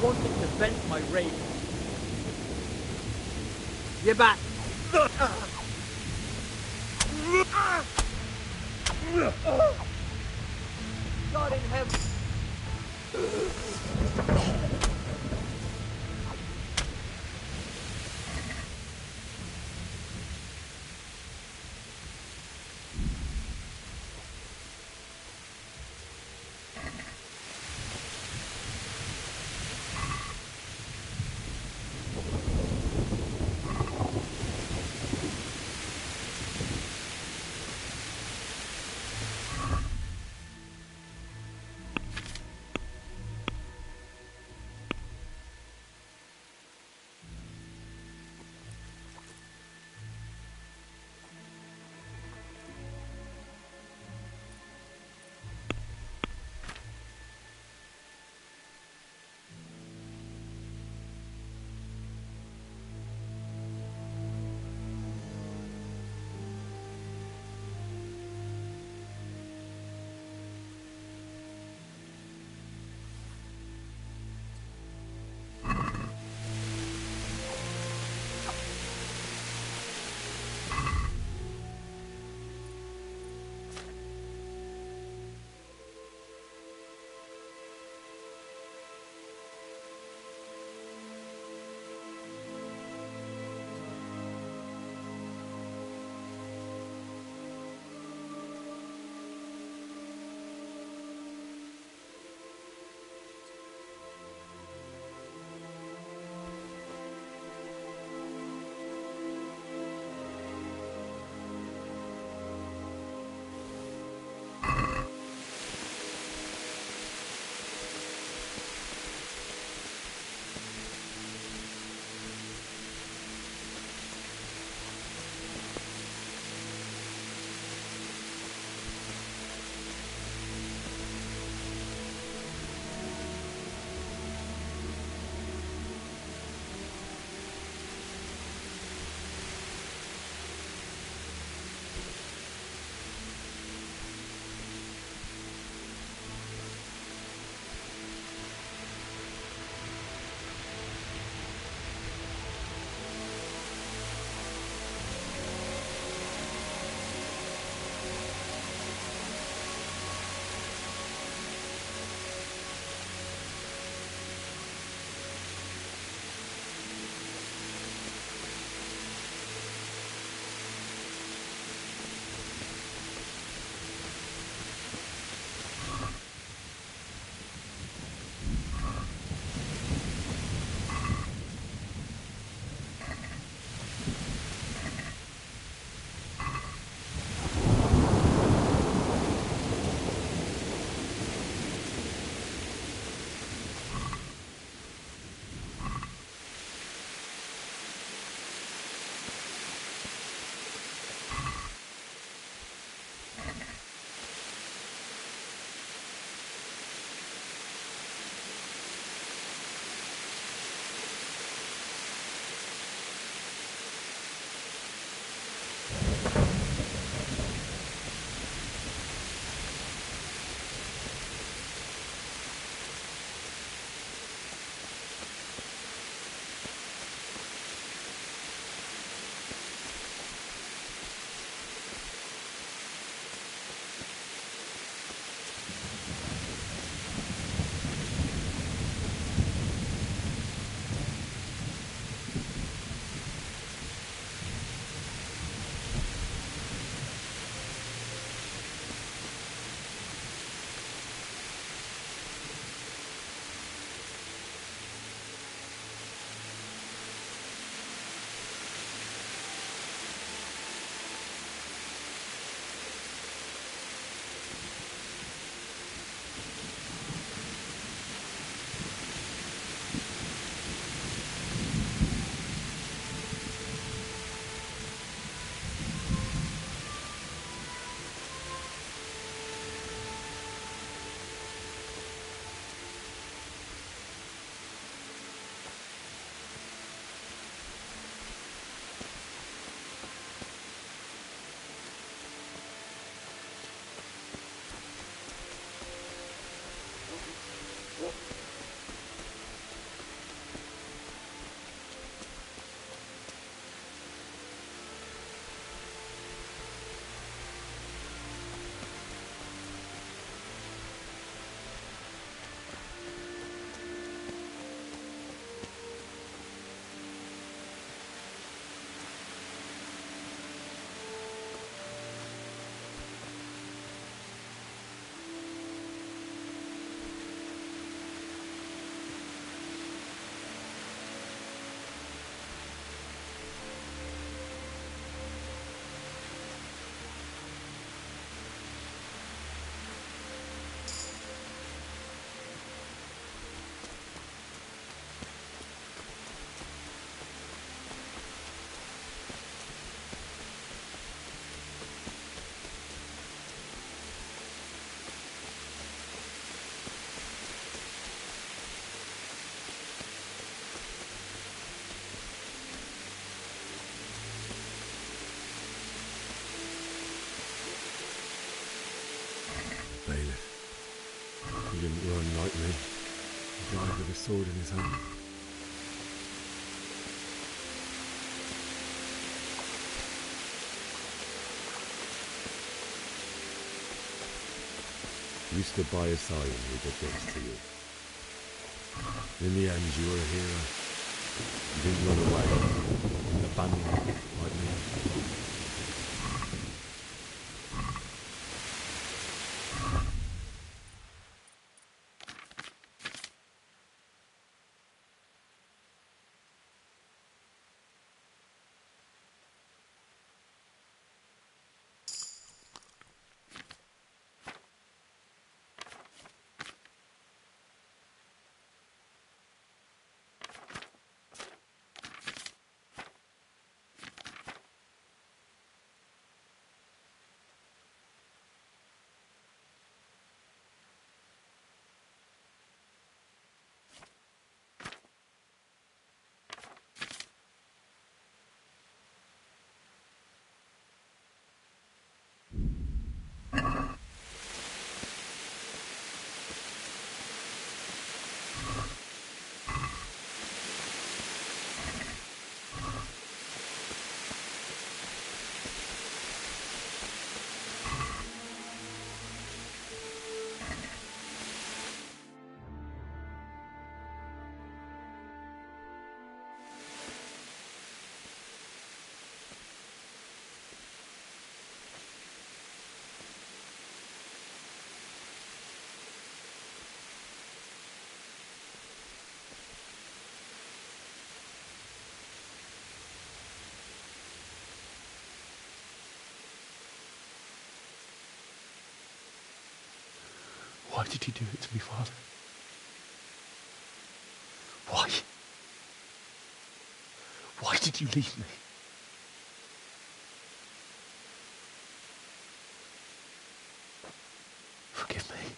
wanted to vent my rage. You're back. God in heaven. He didn't run like me. He died with a sword in his hand. You stood by his side when he did this to you. In the end, you were a hero. You didn't run away. You didn't abandon him like me. Why did you do it to me, Father? Why? Why did you leave me? Forgive me.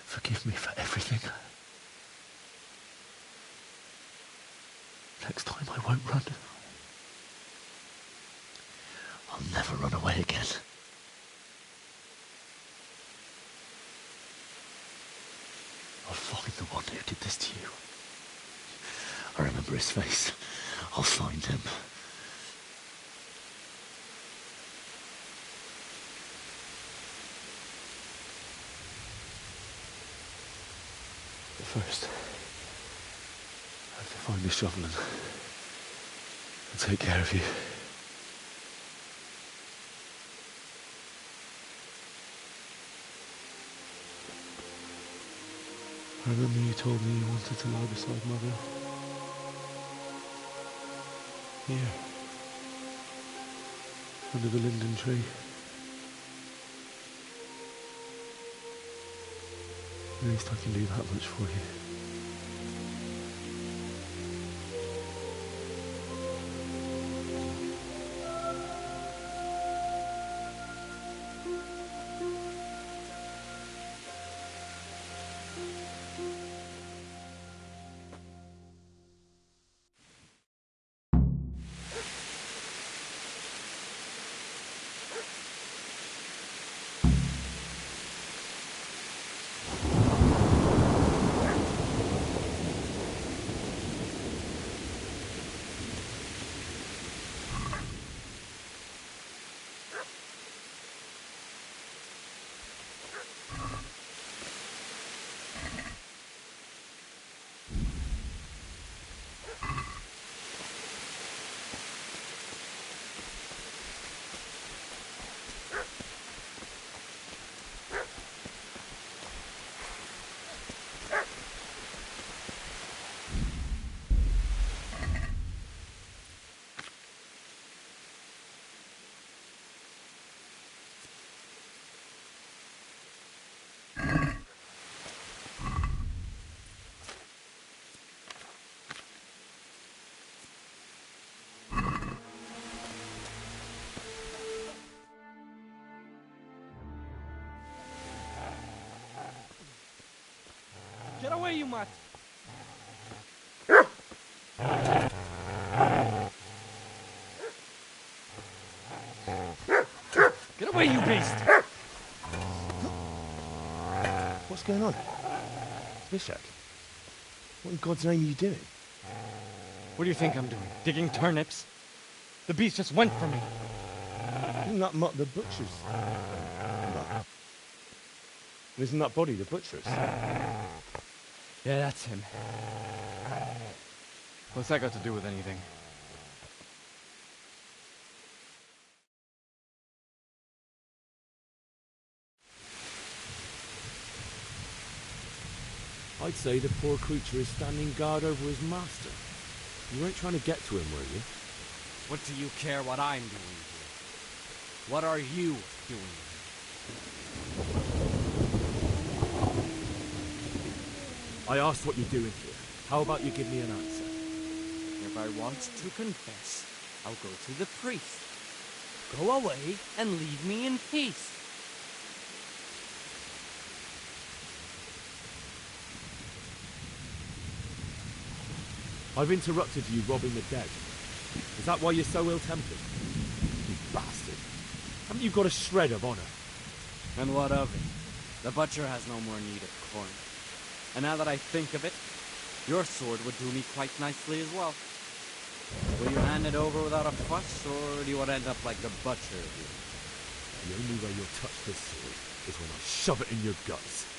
Forgive me for everything. Next time I won't run. I'll never run away again. I'll find the one who did this to you. I remember his face. I'll find him. But first, I have to find this shovel and take care of you. I remember you told me you wanted to lie beside Mother. Here. Under the linden tree. At least I can do that much for you. Get away, you mutt! Get away, you beast! What's going on? Bishak, what in God's name are you doing? What do you think I'm doing? Digging turnips? The beast just went for me. Isn't that Mutt the butcher's? No. Isn't that body the butcher's? Yeah, that's him. What's that got to do with anything? I'd say the poor creature is standing guard over his master. You weren't trying to get to him, were you? What do you care what I'm doing here? What are you doing here? I asked what you're doing here. How about you give me an answer? If I want to confess, I'll go to the priest. Go away and leave me in peace. I've interrupted you robbing the dead. Is that why you're so ill-tempered? You bastard. Haven't you got a shred of honor? And what of it? The butcher has no more need of coin. And now that I think of it, your sword would do me quite nicely as well. Will you hand it over without a fuss, or do you want to end up like the butcher did? The only way you'll touch this sword is when I shove it in your guts.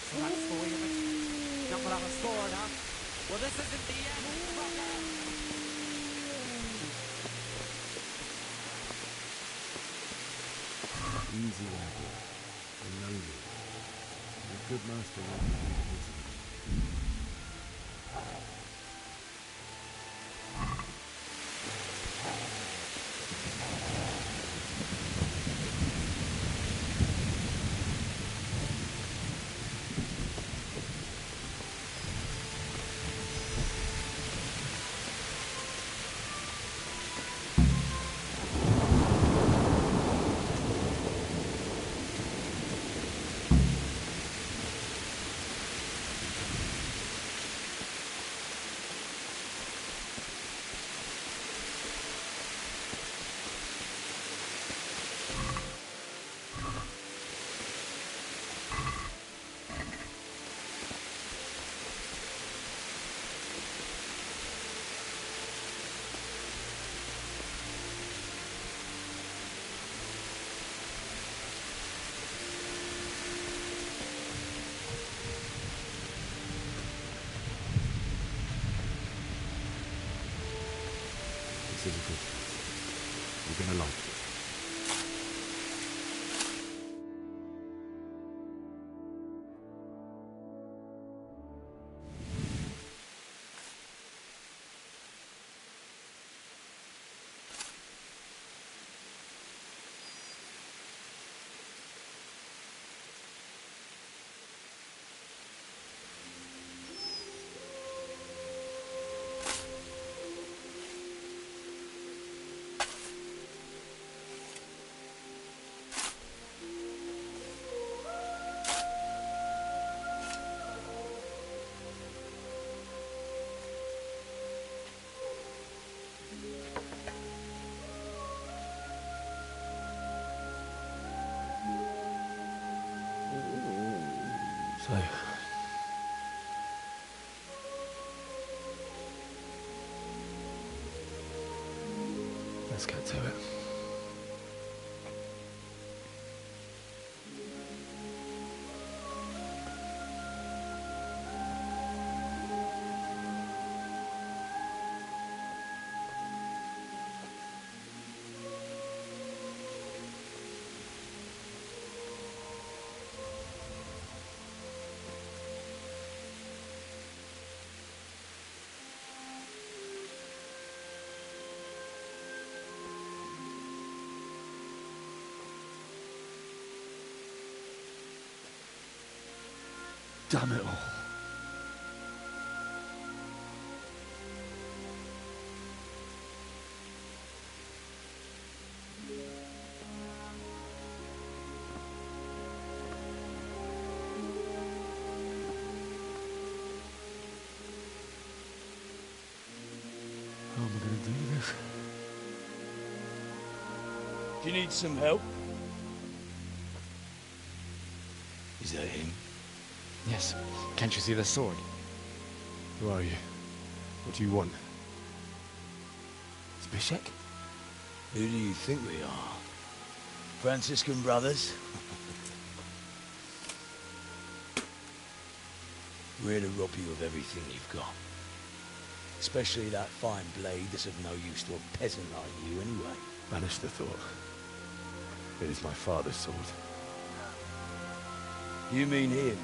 So that's the way of it. Not without a sword, huh? Well, this isn't the end, fucker! Easy there, boy. And know me. Your good master won't give you the easy. This is a good place. You're gonna like it. So, let's get to it. Damn it all. How am I going to do this? Do you need some help? Is that him? Yes. Can't you see the sword? Who are you? What do you want? Zbyszek? Who do you think we are? Franciscan brothers? We're here to rob you of everything you've got. Especially that fine blade that's of no use to a peasant like you anyway. Banish the thought. It is my father's sword. You mean him?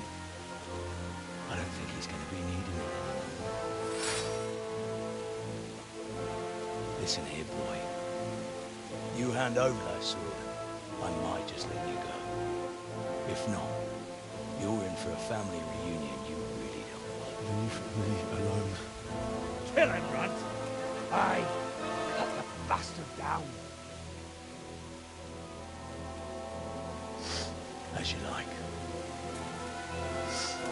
I don't think he's going to be needing it. Listen here, boy. You hand over that sword, I might just let you go. If not, you're in for a family reunion you really don't want. Leave me alone. Kill him, Runt! Aye! Cut the bastard down! As you like.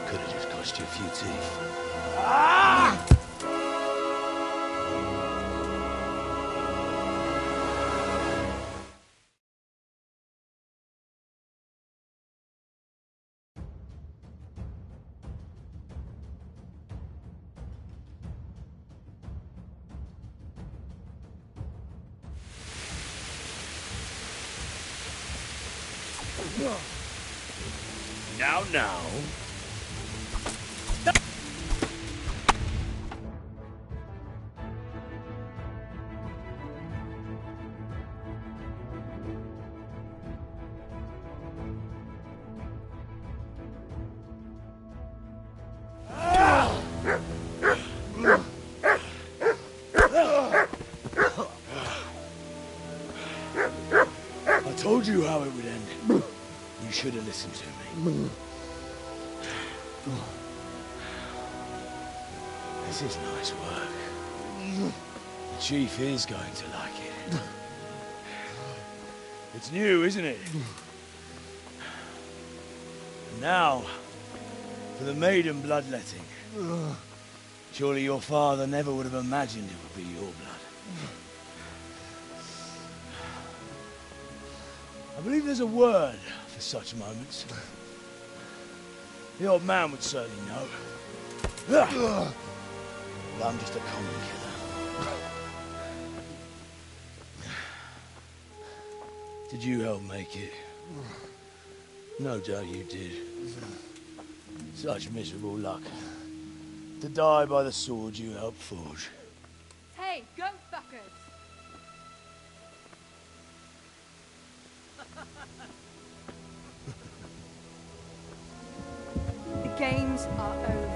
Could have just cost you a few teeth. Ah! Now. I told you how it would end. You should have listened to me. This is nice work. The chief is going to like it. It's new, isn't it? And now, for the maiden bloodletting. Surely your father never would have imagined it would be your blood. I believe there's a word for such moments. The old man would certainly know. But I'm just a common killer. Did you help make it? No doubt you did. Such miserable luck. To die by the sword you helped forge. Hey, go fuckers! The games are over.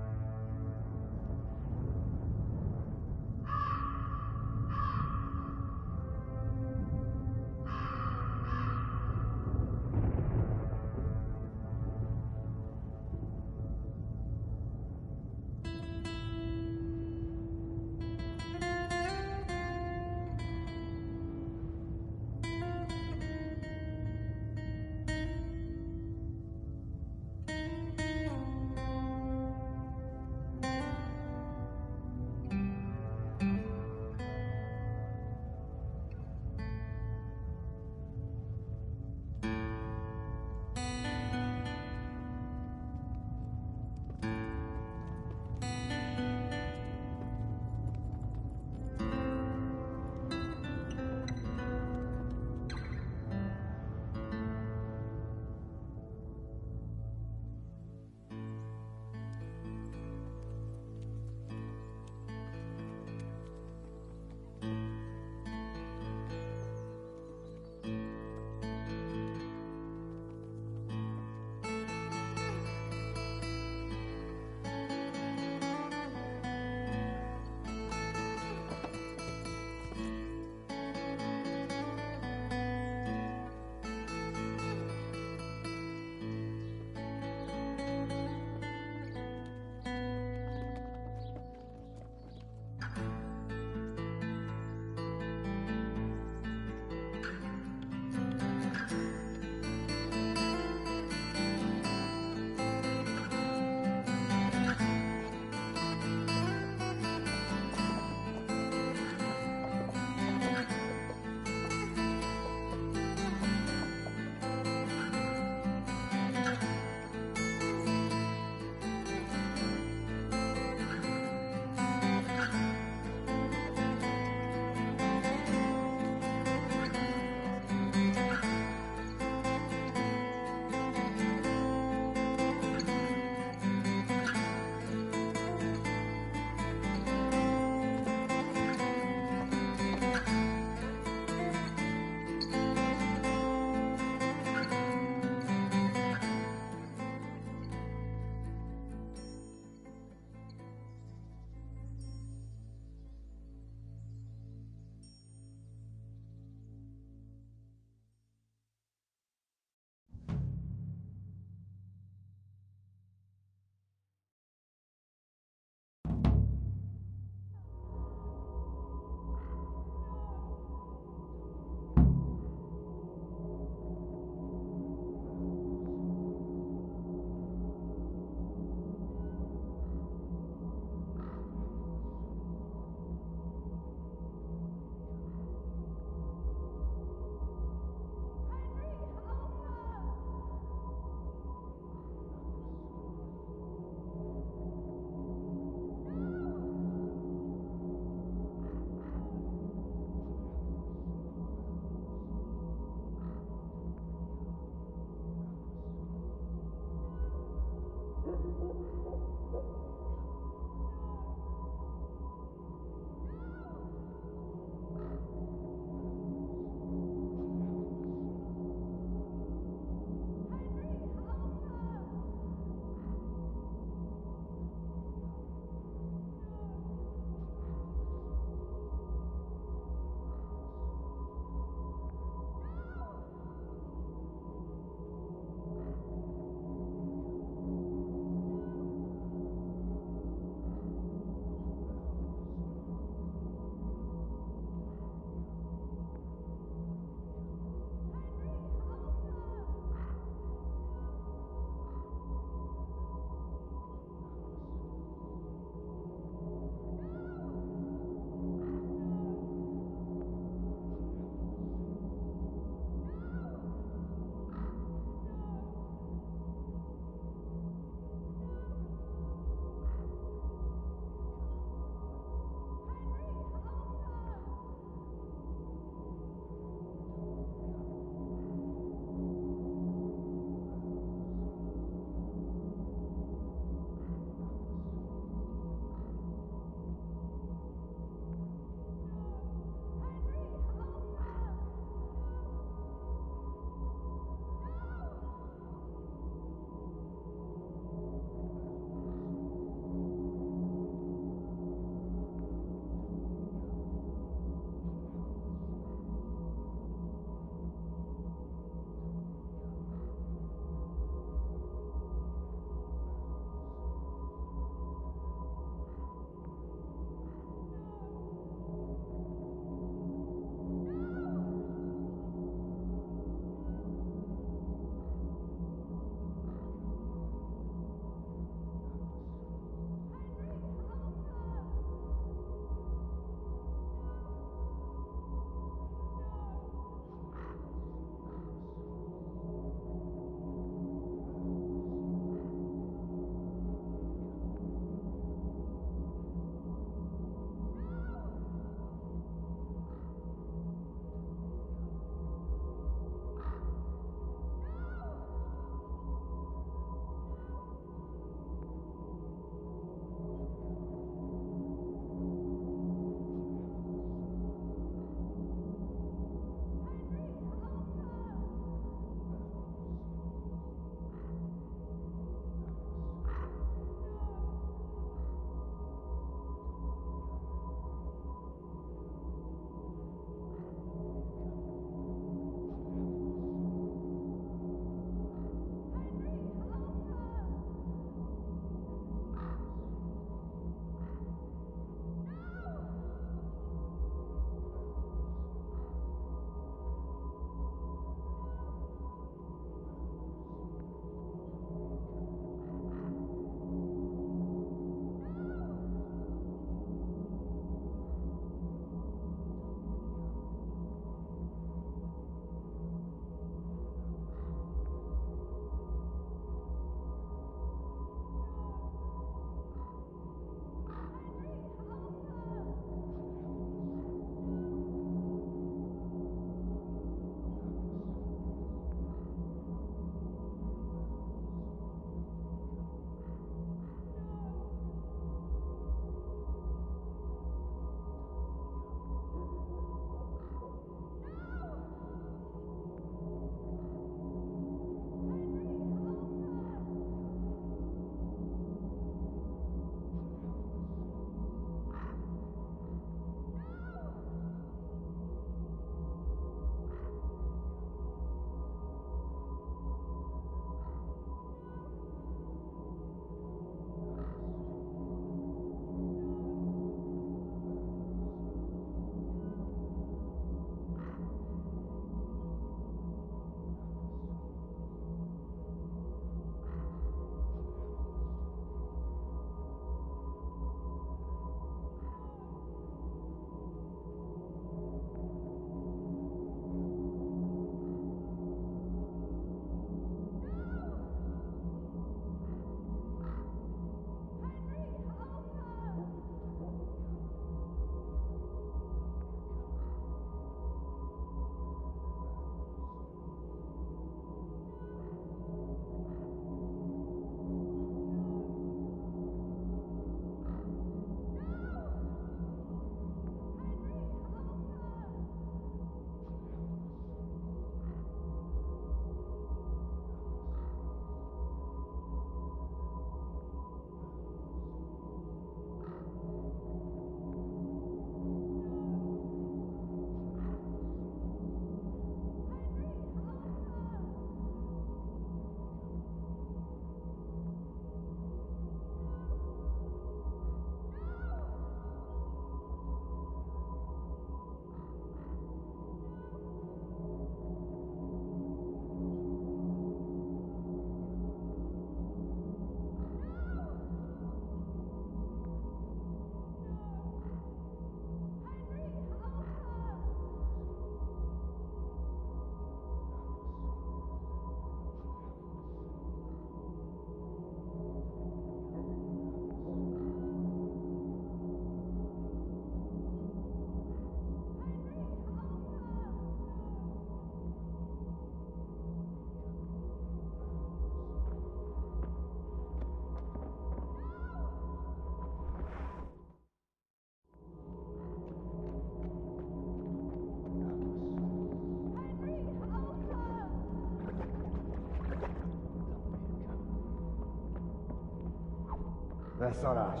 Personage.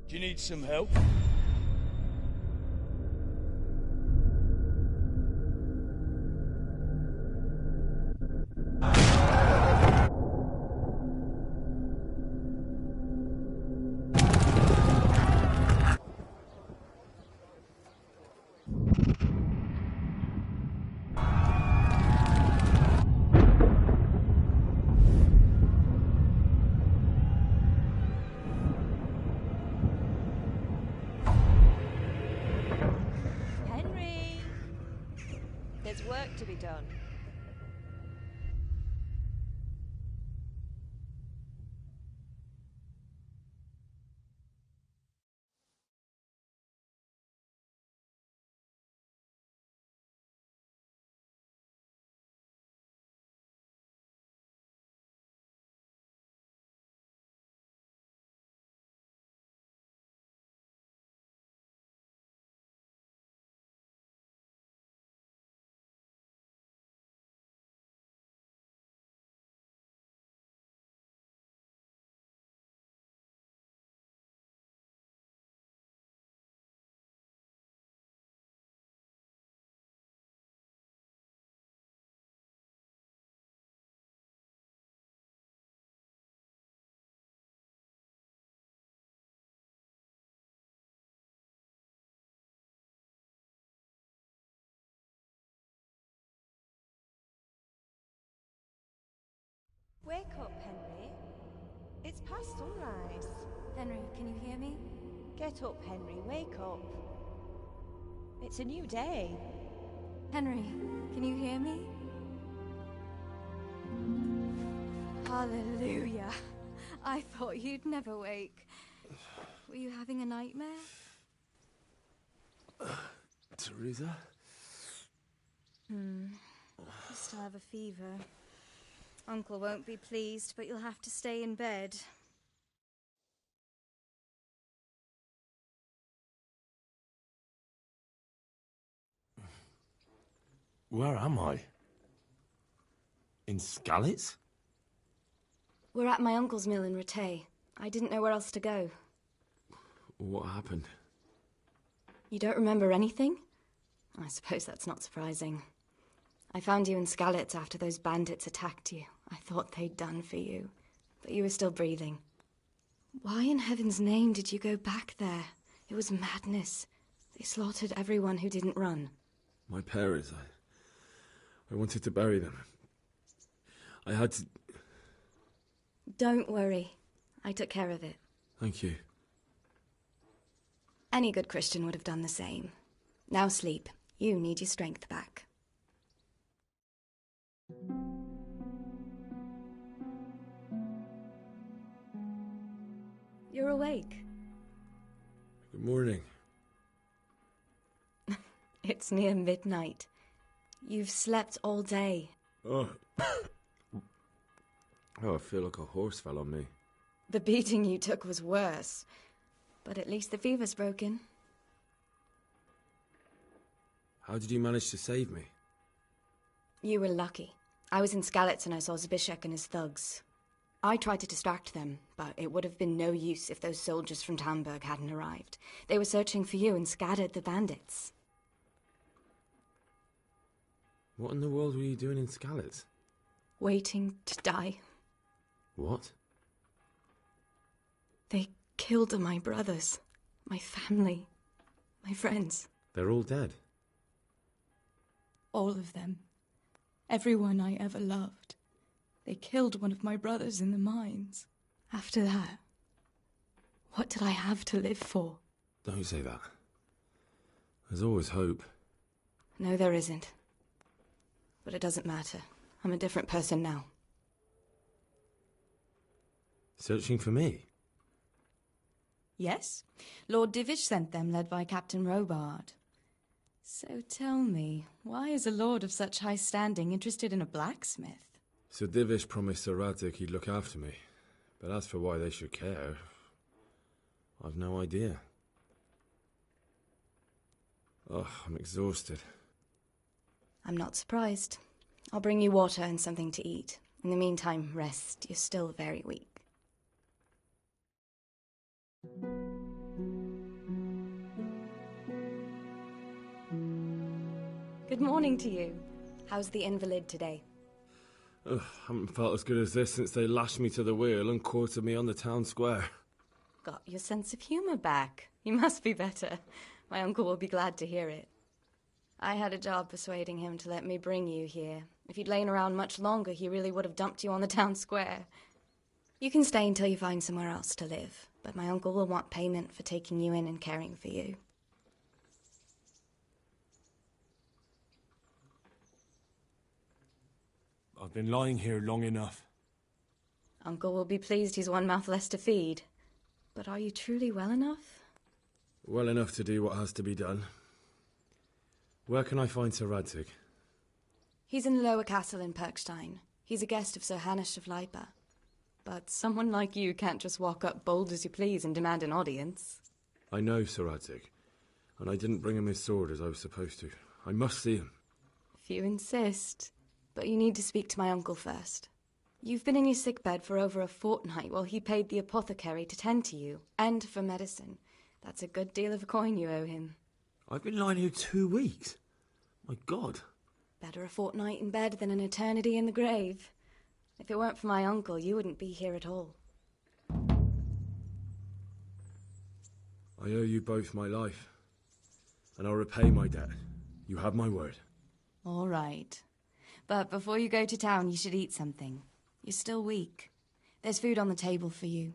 Do you need some help? There's work to be done. Wake up, Henry. It's past sunrise. Henry, can you hear me? Get up, Henry. Wake up. It's a new day. Henry, can you hear me? Hallelujah. I thought you'd never wake. Were you having a nightmare? Teresa? You still have a fever. Uncle won't be pleased, but you'll have to stay in bed. Where am I? In Skalitz? We're at my uncle's mill in Rattay. I didn't know where else to go. What happened? You don't remember anything? I suppose that's not surprising. I found you in Skalitz after those bandits attacked you. I thought they'd done for you, but you were still breathing. Why in heaven's name did you go back there? It was madness. They slaughtered everyone who didn't run. My parents, I wanted to bury them. I had to... Don't worry. I took care of it. Thank you. Any good Christian would have done the same. Now sleep. You need your strength back. You're awake. Good morning. It's near midnight. You've slept all day. Oh. Oh, I feel like a horse fell on me. The beating you took was worse. But at least the fever's broken. How did you manage to save me? You were lucky. I was in Skalitz and I saw Zbyszek and his thugs. I tried to distract them, but it would have been no use if those soldiers from Talmberg hadn't arrived. They were searching for you and scattered the bandits. What in the world were you doing in Skalitz? Waiting to die. What? They killed my brothers, my family, my friends. They're all dead? All of them. Everyone I ever loved. They killed one of my brothers in the mines. After that, what did I have to live for? Don't say that. There's always hope. No, there isn't. But it doesn't matter. I'm a different person now. Searching for me? Yes. Lord Divish sent them, led by Captain Robard. So tell me, why is a lord of such high standing interested in a blacksmith? Sir Divish promised Sir Radzig he'd look after me. But as for why they should care, I've no idea. Oh, I'm exhausted. I'm not surprised. I'll bring you water and something to eat. In the meantime, rest. You're still very weak. Good morning to you. How's the invalid today? Ugh, haven't felt as good as this since they lashed me to the wheel and quartered me on the town square. Got your sense of humour back. You must be better. My uncle will be glad to hear it. I had a job persuading him to let me bring you here. If you'd lain around much longer, he really would have dumped you on the town square. You can stay until you find somewhere else to live, but my uncle will want payment for taking you in and caring for you. I've been lying here long enough. Uncle will be pleased he's one mouth less to feed. But are you truly well enough? Well enough to do what has to be done. Where can I find Sir Radzig? He's in the lower castle in Perkstein. He's a guest of Sir Hanush of Leipa. But someone like you can't just walk up bold as you please and demand an audience. I know Sir Radzig, and I didn't bring him his sword as I was supposed to. I must see him. If you insist. But you need to speak to my uncle first. You've been in your sickbed for over a fortnight while he paid the apothecary to tend to you, and for medicine. That's a good deal of coin you owe him. I've been lying here 2 weeks. My God. Better a fortnight in bed than an eternity in the grave. If it weren't for my uncle, you wouldn't be here at all. I owe you both my life, and I'll repay my debt. You have my word. All right. But before you go to town, you should eat something. You're still weak. There's food on the table for you.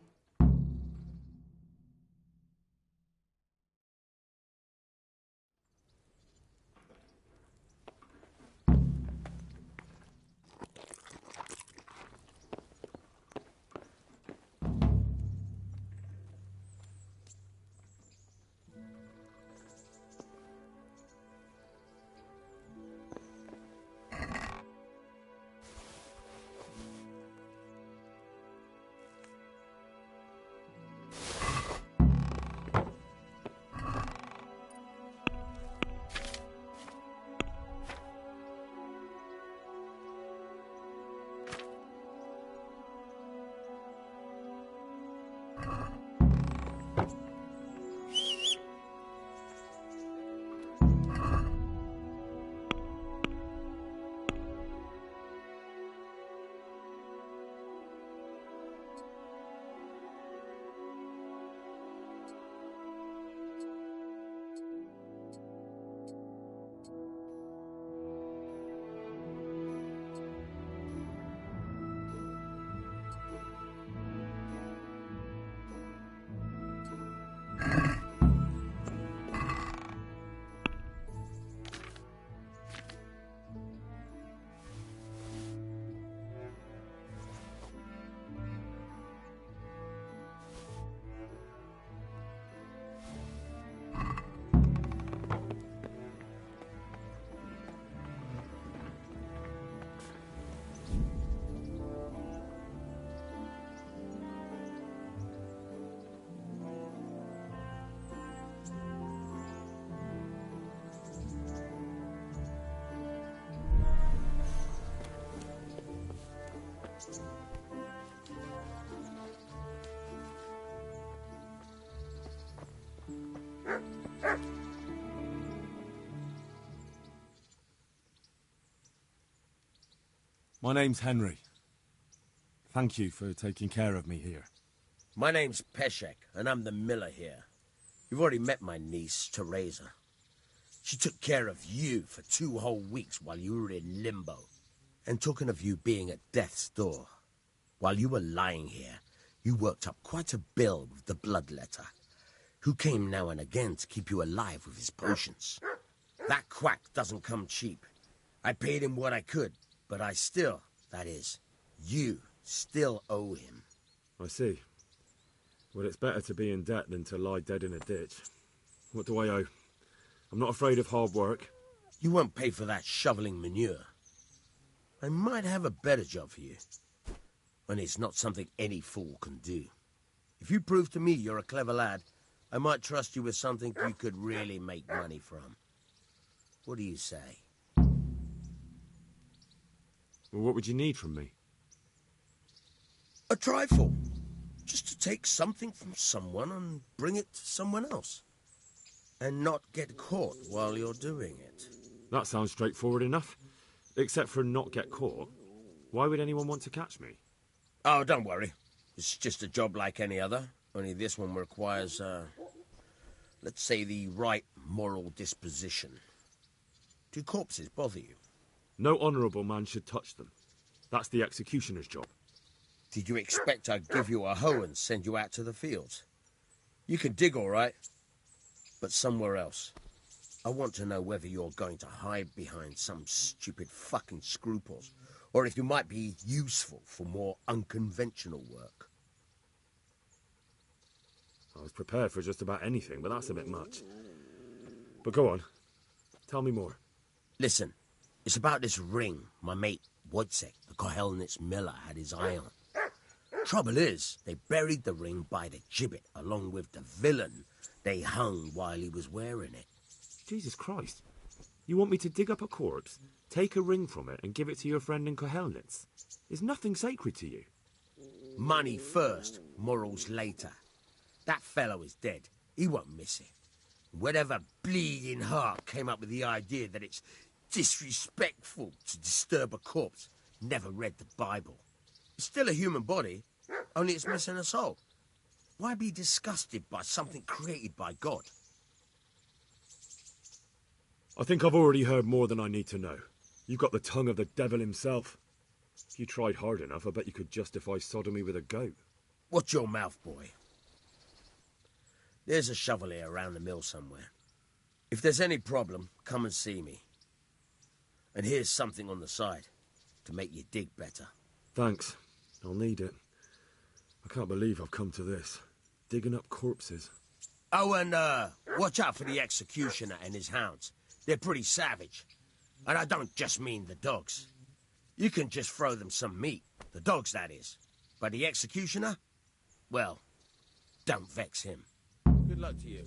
My name's Henry. Thank you for taking care of me here. My name's Peshek, and I'm the miller here. You've already met my niece, Teresa. She took care of you for 2 whole weeks while you were in limbo. And talking of you being at death's door, while you were lying here, you worked up quite a bill with the bloodletter, who came now and again to keep you alive with his potions. That quack doesn't come cheap. I paid him what I could, but I still, that is, you still owe him. I see. Well, it's better to be in debt than to lie dead in a ditch. What do I owe? I'm not afraid of hard work. You won't pay for that shoveling manure. I might have a better job for you. And it's not something any fool can do. If you prove to me you're a clever lad, I might trust you with something you could really make money from. What do you say? Well, what would you need from me? A trifle. Just to take something from someone and bring it to someone else. And not get caught while you're doing it. That sounds straightforward enough. Except for not get caught. Why would anyone want to catch me? Oh, don't worry. It's just a job like any other. Only this one requires, let's say, the right moral disposition. Do corpses bother you? No honourable man should touch them. That's the executioner's job. Did you expect I'd give you a hoe and send you out to the fields? You can dig all right, but somewhere else. I want to know whether you're going to hide behind some stupid fucking scruples, or if you might be useful for more unconventional work. I was prepared for just about anything, but that's a bit much. But go on. Tell me more. Listen, it's about this ring my mate Wojciech, the Kohelnitz miller, had his eye on. Trouble is, they buried the ring by the gibbet, along with the villain they hung while he was wearing it. Jesus Christ. You want me to dig up a corpse, take a ring from it, and give it to your friend in Kohelnitz? Is nothing sacred to you? Money first, morals later. That fellow is dead. He won't miss it. Whatever bleeding heart came up with the idea that it's disrespectful to disturb a corpse never read the Bible. It's still a human body, only it's missing a soul. Why be disgusted by something created by God? I think I've already heard more than I need to know. You've got the tongue of the devil himself. If you tried hard enough, I bet you could justify sodomy with a goat. Watch your mouth, boy. There's a shovel here around the mill somewhere. If there's any problem, come and see me. And here's something on the side to make you dig better. Thanks. I'll need it. I can't believe I've come to this. Digging up corpses. Oh, and watch out for the executioner and his hounds. They're pretty savage. And I don't just mean the dogs. You can just throw them some meat. The dogs, that is. But the executioner? Well, don't vex him. Good luck to you.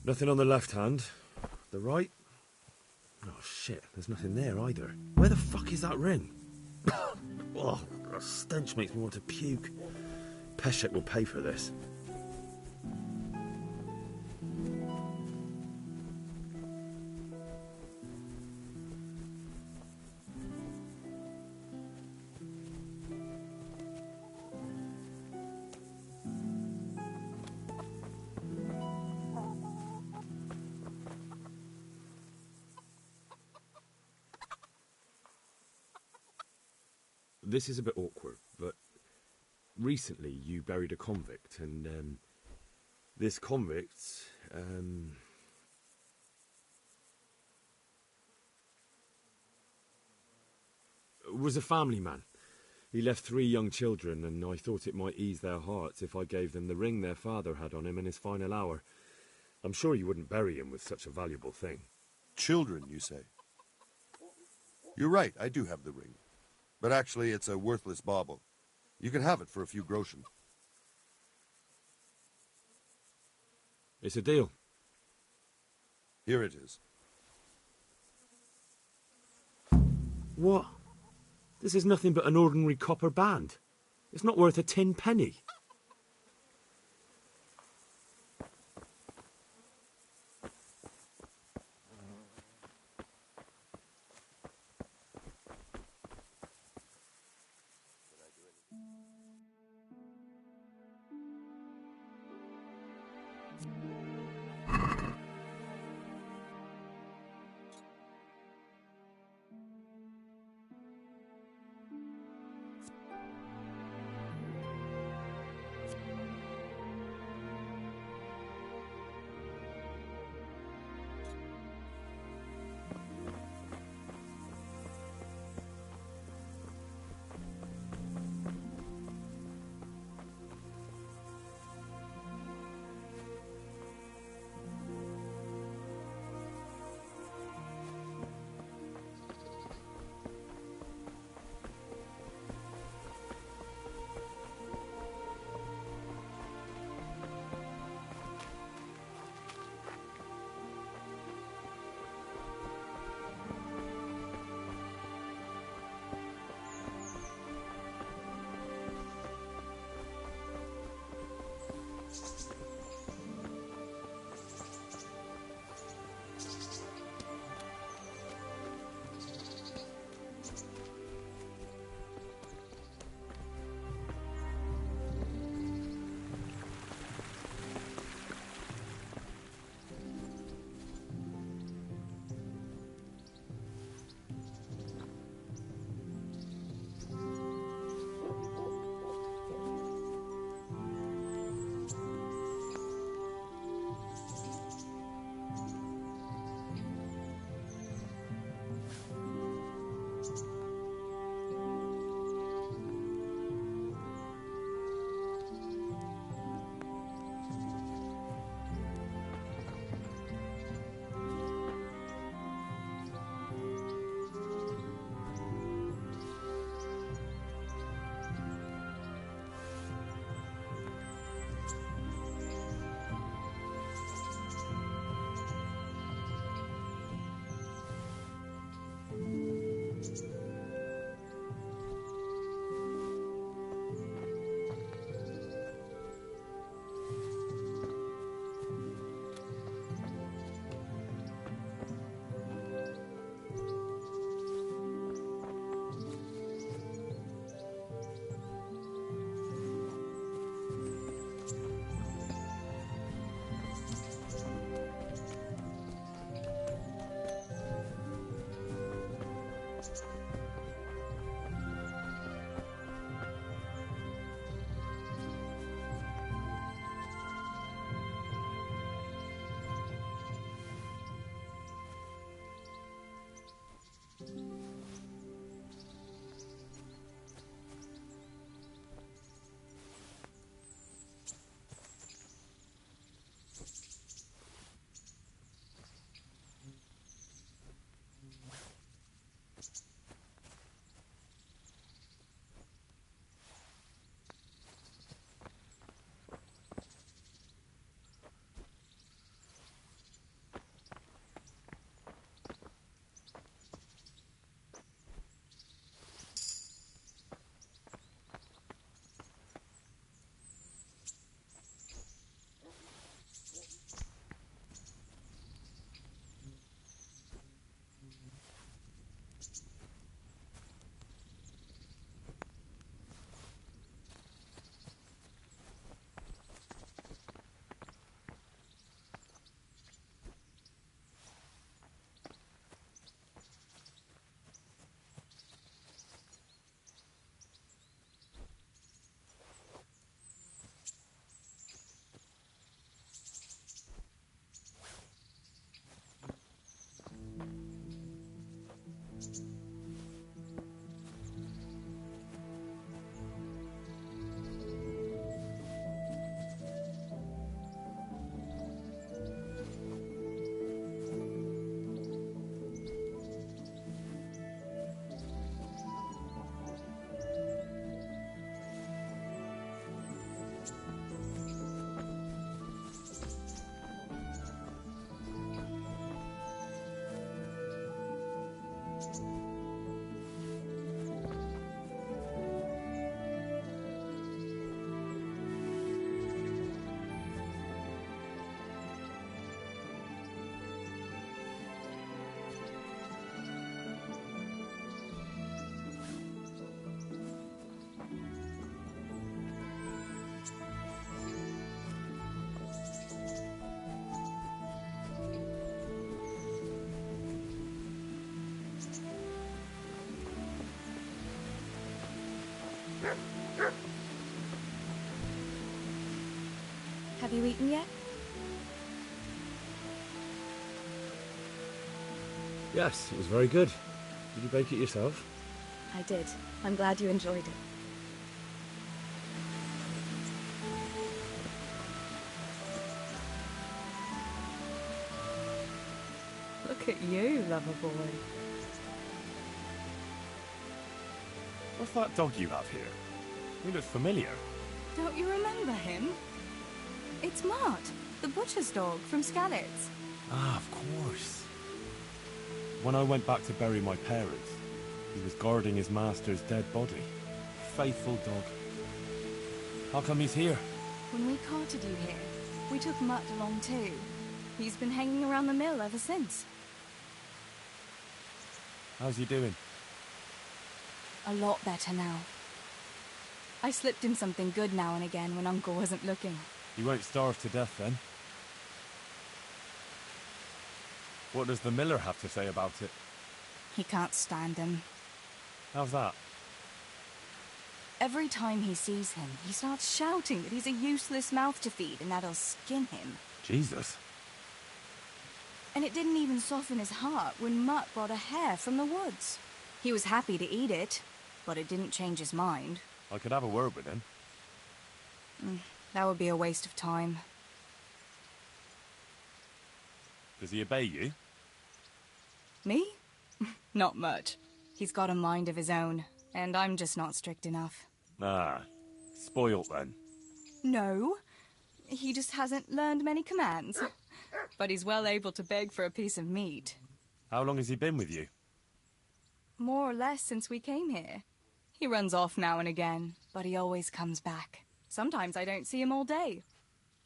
Nothing on the left hand. The right? Oh shit, there's nothing there either. Where the fuck is that ring? Oh, the stench makes me want to puke. Peshek will pay for this. This is a bit awkward, but recently you buried a convict, and this convict was a family man. He left 3 young children, and I thought it might ease their hearts if I gave them the ring their father had on him in his final hour. I'm sure you wouldn't bury him with such a valuable thing. Children, you say? You're right, I do have the ring. But actually, it's a worthless bauble. You can have it for a few groschen. It's a deal. Here it is. What? This is nothing but an ordinary copper band. It's not worth a 10 penny. Have you eaten yet? Yes, it was very good. Did you bake it yourself? I did. I'm glad you enjoyed it. Look at you, lover boy. What's that dog you have here? He looks familiar. Don't you remember him? It's Mart, the butcher's dog from Skalitz. Ah, of course. When I went back to bury my parents, he was guarding his master's dead body. Faithful dog. How come he's here? When we carted you here, we took Mutt along too. He's been hanging around the mill ever since. How's he doing? A lot better now. I slipped him something good now and again when Uncle wasn't looking. He won't starve to death then? What does the miller have to say about it? He can't stand him. How's that? Every time he sees him, he starts shouting that he's a useless mouth to feed and that'll skin him. Jesus. And it didn't even soften his heart when Mutt brought a hare from the woods. He was happy to eat it, but it didn't change his mind. I could have a word with him. That would be a waste of time. Does he obey you? Me? Not much. He's got a mind of his own, and I'm just not strict enough. Ah, spoilt then. No, he just hasn't learned many commands. But he's well able to beg for a piece of meat. How long has he been with you? More or less since we came here. He runs off now and again, but he always comes back. Sometimes I don't see him all day.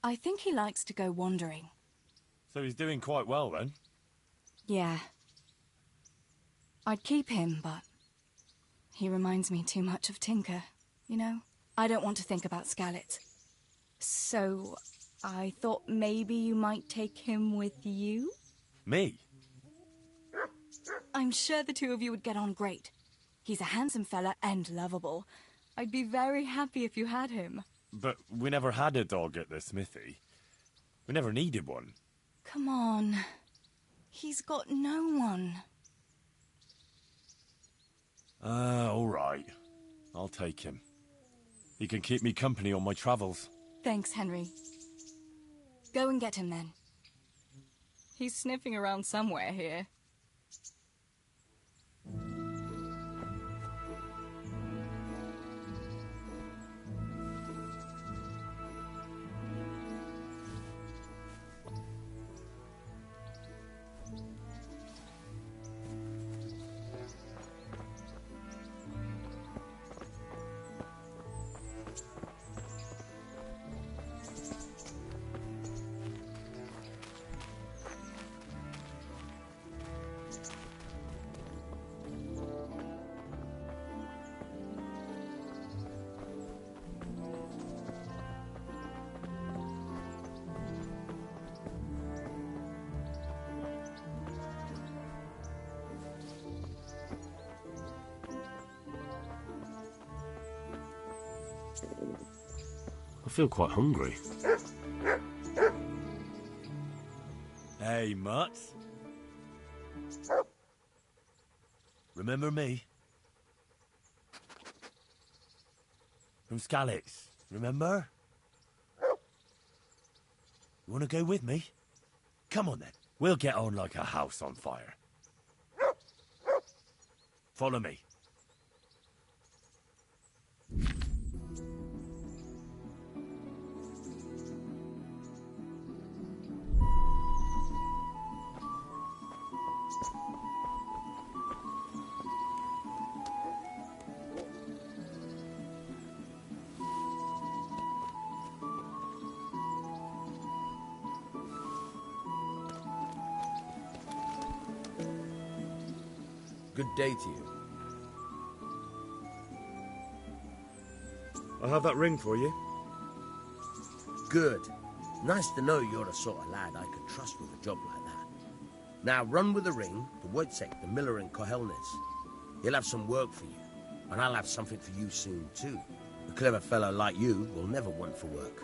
I think he likes to go wandering. So he's doing quite well then? Yeah. I'd keep him, but he reminds me too much of Tinker, you know? I don't want to think about Skalitz. So I thought maybe you might take him with you? Me? I'm sure the two of you would get on great. He's a handsome fella and lovable. I'd be very happy if you had him. But we never had a dog at the smithy. We never needed one. Come on. He's got no one. All right. I'll take him. He can keep me company on my travels. Thanks, Henry. Go and get him then. He's sniffing around somewhere here. I feel quite hungry. Hey, Mutt. Remember me? From Skalitz, remember? You want to go with me? Come on then. We'll get on like a house on fire. Follow me. Good day to you. I'll have that ring for you. Good. Nice to know you're the sort of lad I could trust with a job like that. Now run with the ring to Wojciech, the miller in Kohelnitz. He'll have some work for you, and I'll have something for you soon too. A clever fellow like you will never want for work.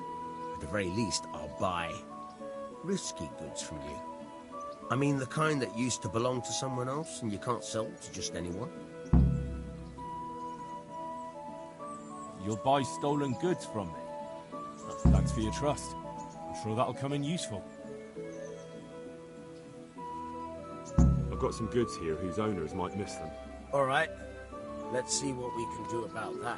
At the very least, I'll buy risky goods from you. I mean the kind that used to belong to someone else and you can't sell to just anyone. You'll buy stolen goods from me. Thanks for your trust. I'm sure that'll come in useful. I've got some goods here whose owners might miss them. All right. Let's see what we can do about that.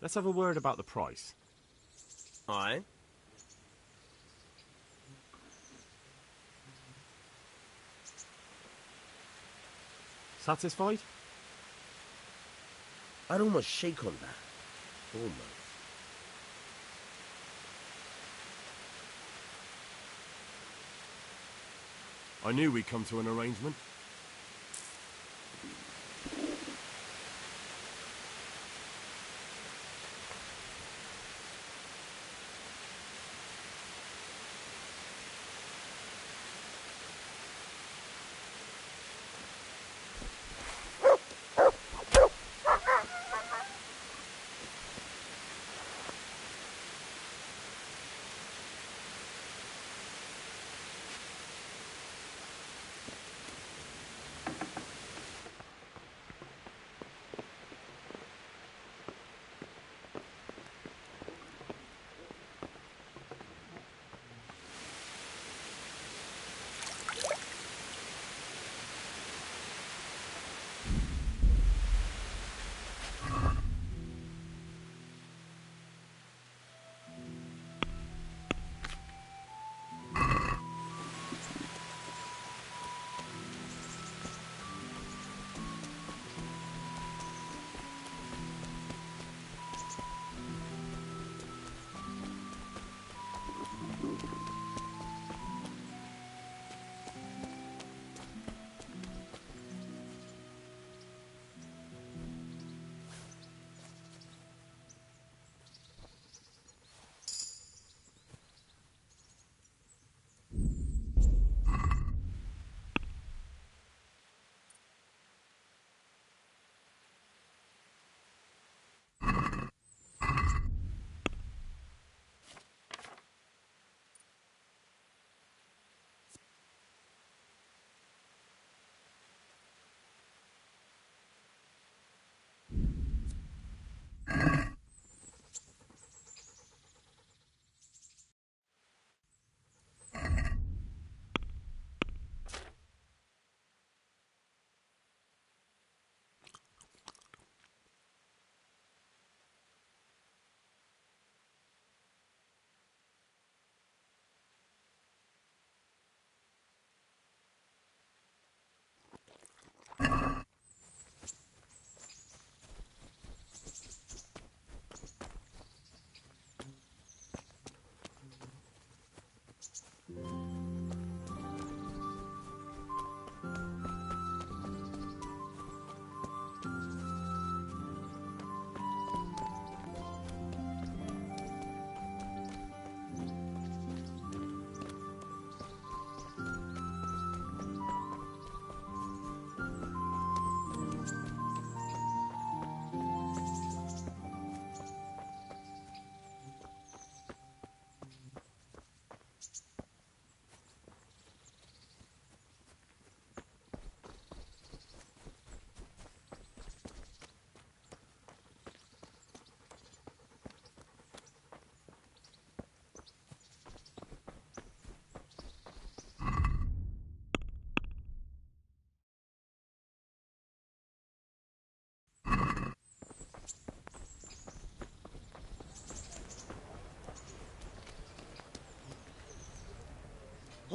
Let's have a word about the price. Aye. Satisfied? I'd almost shake on that. Almost. I knew we'd come to an arrangement.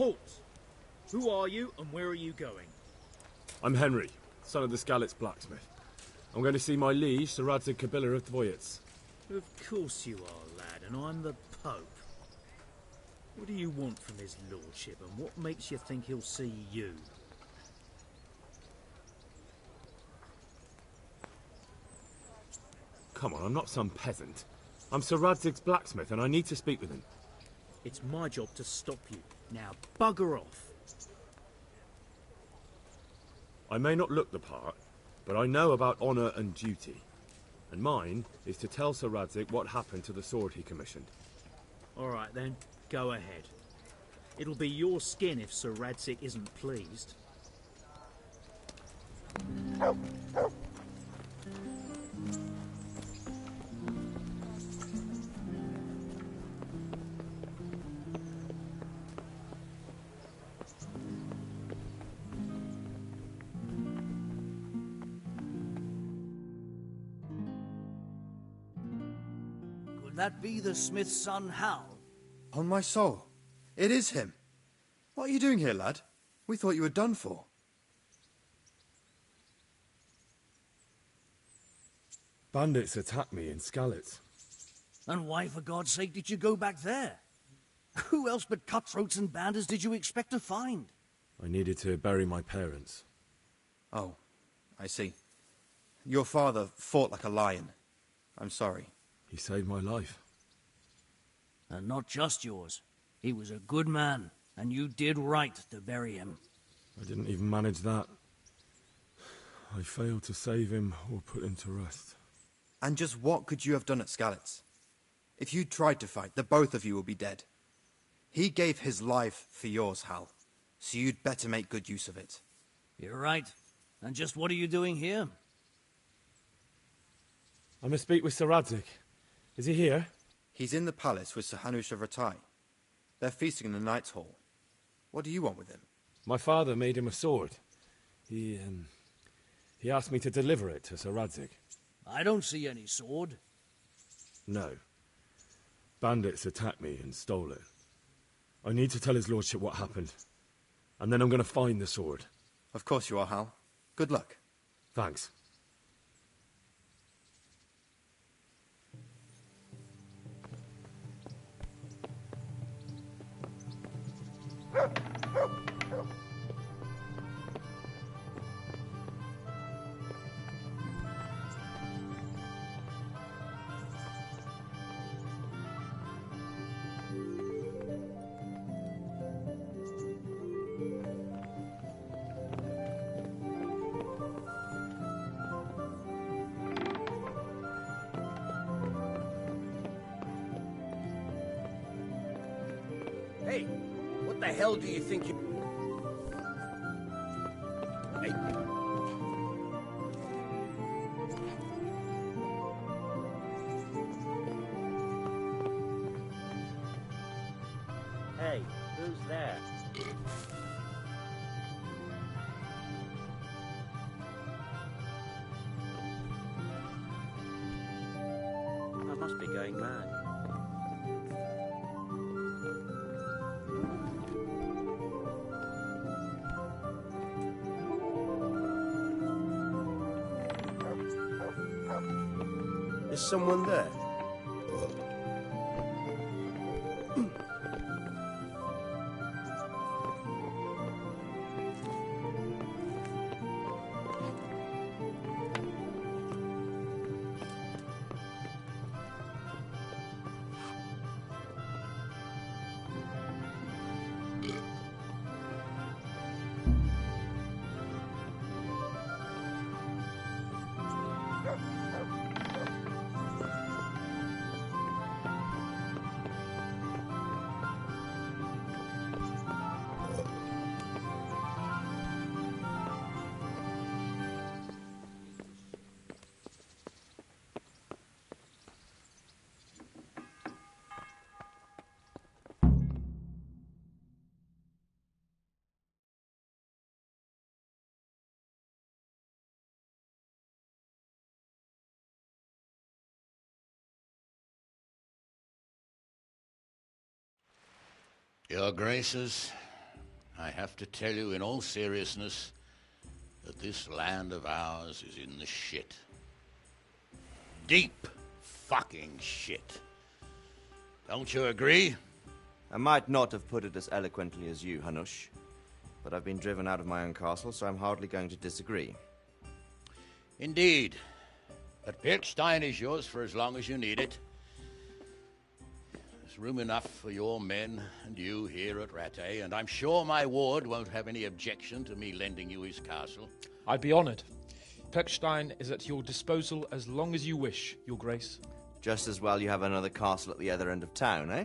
Halt! Who are you and where are you going? I'm Henry, son of the Skalitz blacksmith. I'm going to see my liege, Sir Radzig Kabila of Dvoyets. Of course you are, lad, and I'm the Pope. What do you want from his lordship, and what makes you think he'll see you? Come on, I'm not some peasant. I'm Sir Radzig's blacksmith, and I need to speak with him. It's my job to stop you. Now, bugger off. I may not look the part, but I know about honour and duty. And mine is to tell Sir Radzig what happened to the sword he commissioned. All right, then. Go ahead. It'll be your skin if Sir Radzig isn't pleased. Could that be the smith's son, Hal? On my soul, it is him. What are you doing here, lad? We thought you were done for. Bandits attacked me in Skalitz. And why, for God's sake, did you go back there? Who else but cutthroats and bandits did you expect to find? I needed to bury my parents. Oh, I see. Your father fought like a lion. I'm sorry. He saved my life. And not just yours. He was a good man, and you did right to bury him. I didn't even manage that. I failed to save him or put him to rest. And just what could you have done at Skalitz? If you tried to fight, the both of you will be dead. He gave his life for yours, Hal, so you'd better make good use of it. You're right. And just what are you doing here? I must speak with Sir Radzig. Is he here? He's in the palace with Sir Hanush of Ratai. They're feasting in the Knight's Hall. What do you want with him? My father made him a sword. He asked me to deliver it to Sir Radzig. I don't see any sword. No. Bandits attacked me and stole it. I need to tell his lordship what happened. And then I'm going to find the sword. Of course you are, Hal. Good luck. Thanks. Hey, what the hell do you think you... Hey. Hey, who's there? I must be going mad. Is someone there? Your Graces, I have to tell you in all seriousness that this land of ours is in the shit. Deep fucking shit. Don't you agree? I might not have put it as eloquently as you, Hanush, but I've been driven out of my own castle, so I'm hardly going to disagree. Indeed. But Pirkstein is yours for as long as you need it. There's room enough for your men and you here at Rattay, and I'm sure my ward won't have any objection to me lending you his castle. I'd be honoured. Pirkstein is at your disposal as long as you wish, Your Grace. Just as well you have another castle at the other end of town, eh?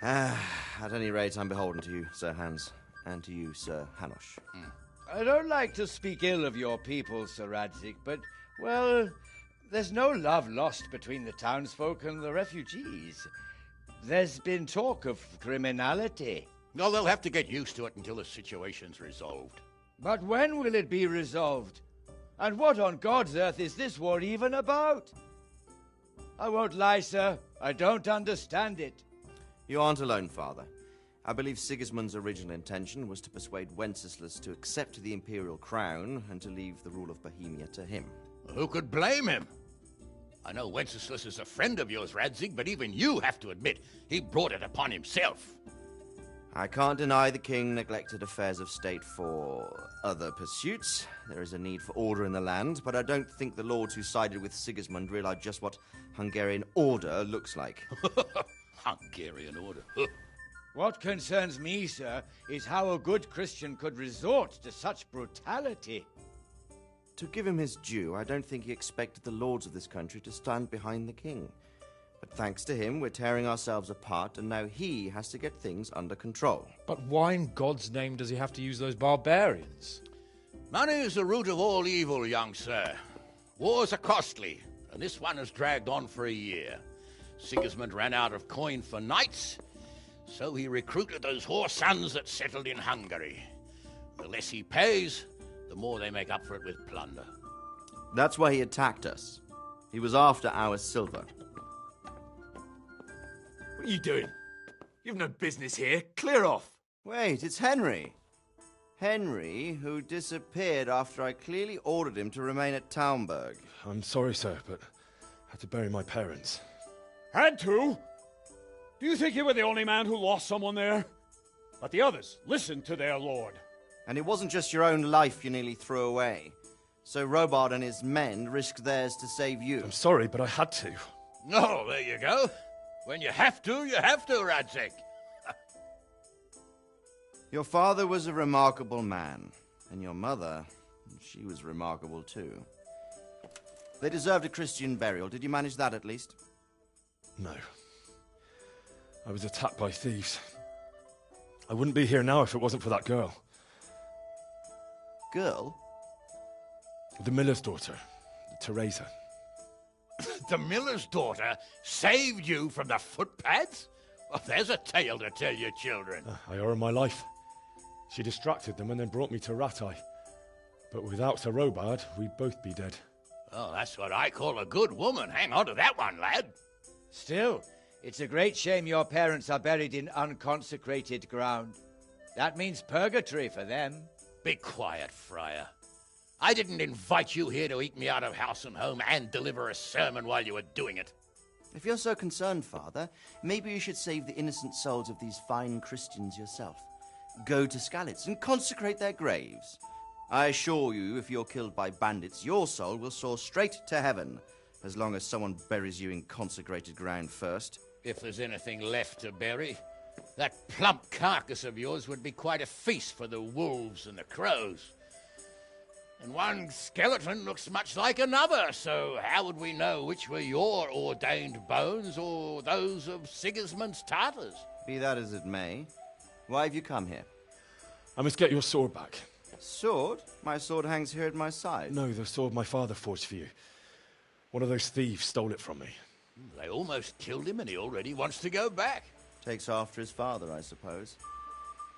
At any rate, I'm beholden to you, Sir Hans, and to you, Sir Hanush. I don't like to speak ill of your people, Sir Radzig, but, well, there's no love lost between the townsfolk and the refugees. There's been talk of criminality. Well, they'll have to get used to it until the situation's resolved. But when will it be resolved? And what on God's earth is this war even about? I won't lie, sir. I don't understand it. You aren't alone, Father. I believe Sigismund's original intention was to persuade Wenceslas to accept the imperial crown and to leave the rule of Bohemia to him. Who could blame him? I know Wenceslas is a friend of yours, Radzig, but even you have to admit he brought it upon himself. I can't deny the king neglected affairs of state for other pursuits. There is a need for order in the land, but I don't think the lords who sided with Sigismund realized just what Hungarian order looks like. Hungarian order? What concerns me, sir, is how a good Christian could resort to such brutality. To give him his due, I don't think he expected the lords of this country to stand behind the king. But thanks to him, we're tearing ourselves apart, and now he has to get things under control. But why in God's name does he have to use those barbarians? Money is the root of all evil, young sir. Wars are costly, and this one has dragged on for a year. Sigismund ran out of coin for knights, so he recruited those whore sons that settled in Hungary. The less he pays, the more they make up for it with plunder. That's why he attacked us. He was after our silver. What are you doing? You've no business here. Clear off. Wait, it's Henry. Henry, who disappeared after I clearly ordered him to remain at Taunberg. I'm sorry, sir, but I had to bury my parents. Had to? Do you think you were the only man who lost someone there? But the others listened to their lord. And it wasn't just your own life you nearly threw away. So Robard and his men risked theirs to save you. I'm sorry, but I had to. Oh, there you go. When you have to, Radzig. Your father was a remarkable man, and your mother, she was remarkable too. They deserved a Christian burial. Did you manage that at least? No. I was attacked by thieves. I wouldn't be here now if it wasn't for that girl. Girl? The miller's daughter, Teresa. The miller's daughter saved you from the footpads? Well, there's a tale to tell your children. I owe her my life. She distracted them and then brought me to Rattay. But without Sir Robard, we'd both be dead. Oh, that's what I call a good woman. Hang on to that one, lad. Still, it's a great shame your parents are buried in unconsecrated ground. That means purgatory for them. Be quiet, Friar. I didn't invite you here to eat me out of house and home and deliver a sermon while you were doing it. If you're so concerned, Father, maybe you should save the innocent souls of these fine Christians yourself. Go to Skalitz and consecrate their graves. I assure you, if you're killed by bandits, your soul will soar straight to heaven, as long as someone buries you in consecrated ground first. If there's anything left to bury, that plump carcass of yours would be quite a feast for the wolves and the crows. And one skeleton looks much like another, so how would we know which were your ordained bones or those of Sigismund's Tartars? Be that as it may, why have you come here? I must get your sword back. Sword? My sword hangs here at my side. No, the sword my father forged for you. One of those thieves stole it from me. They almost killed him and he already wants to go back. Takes after his father, I suppose.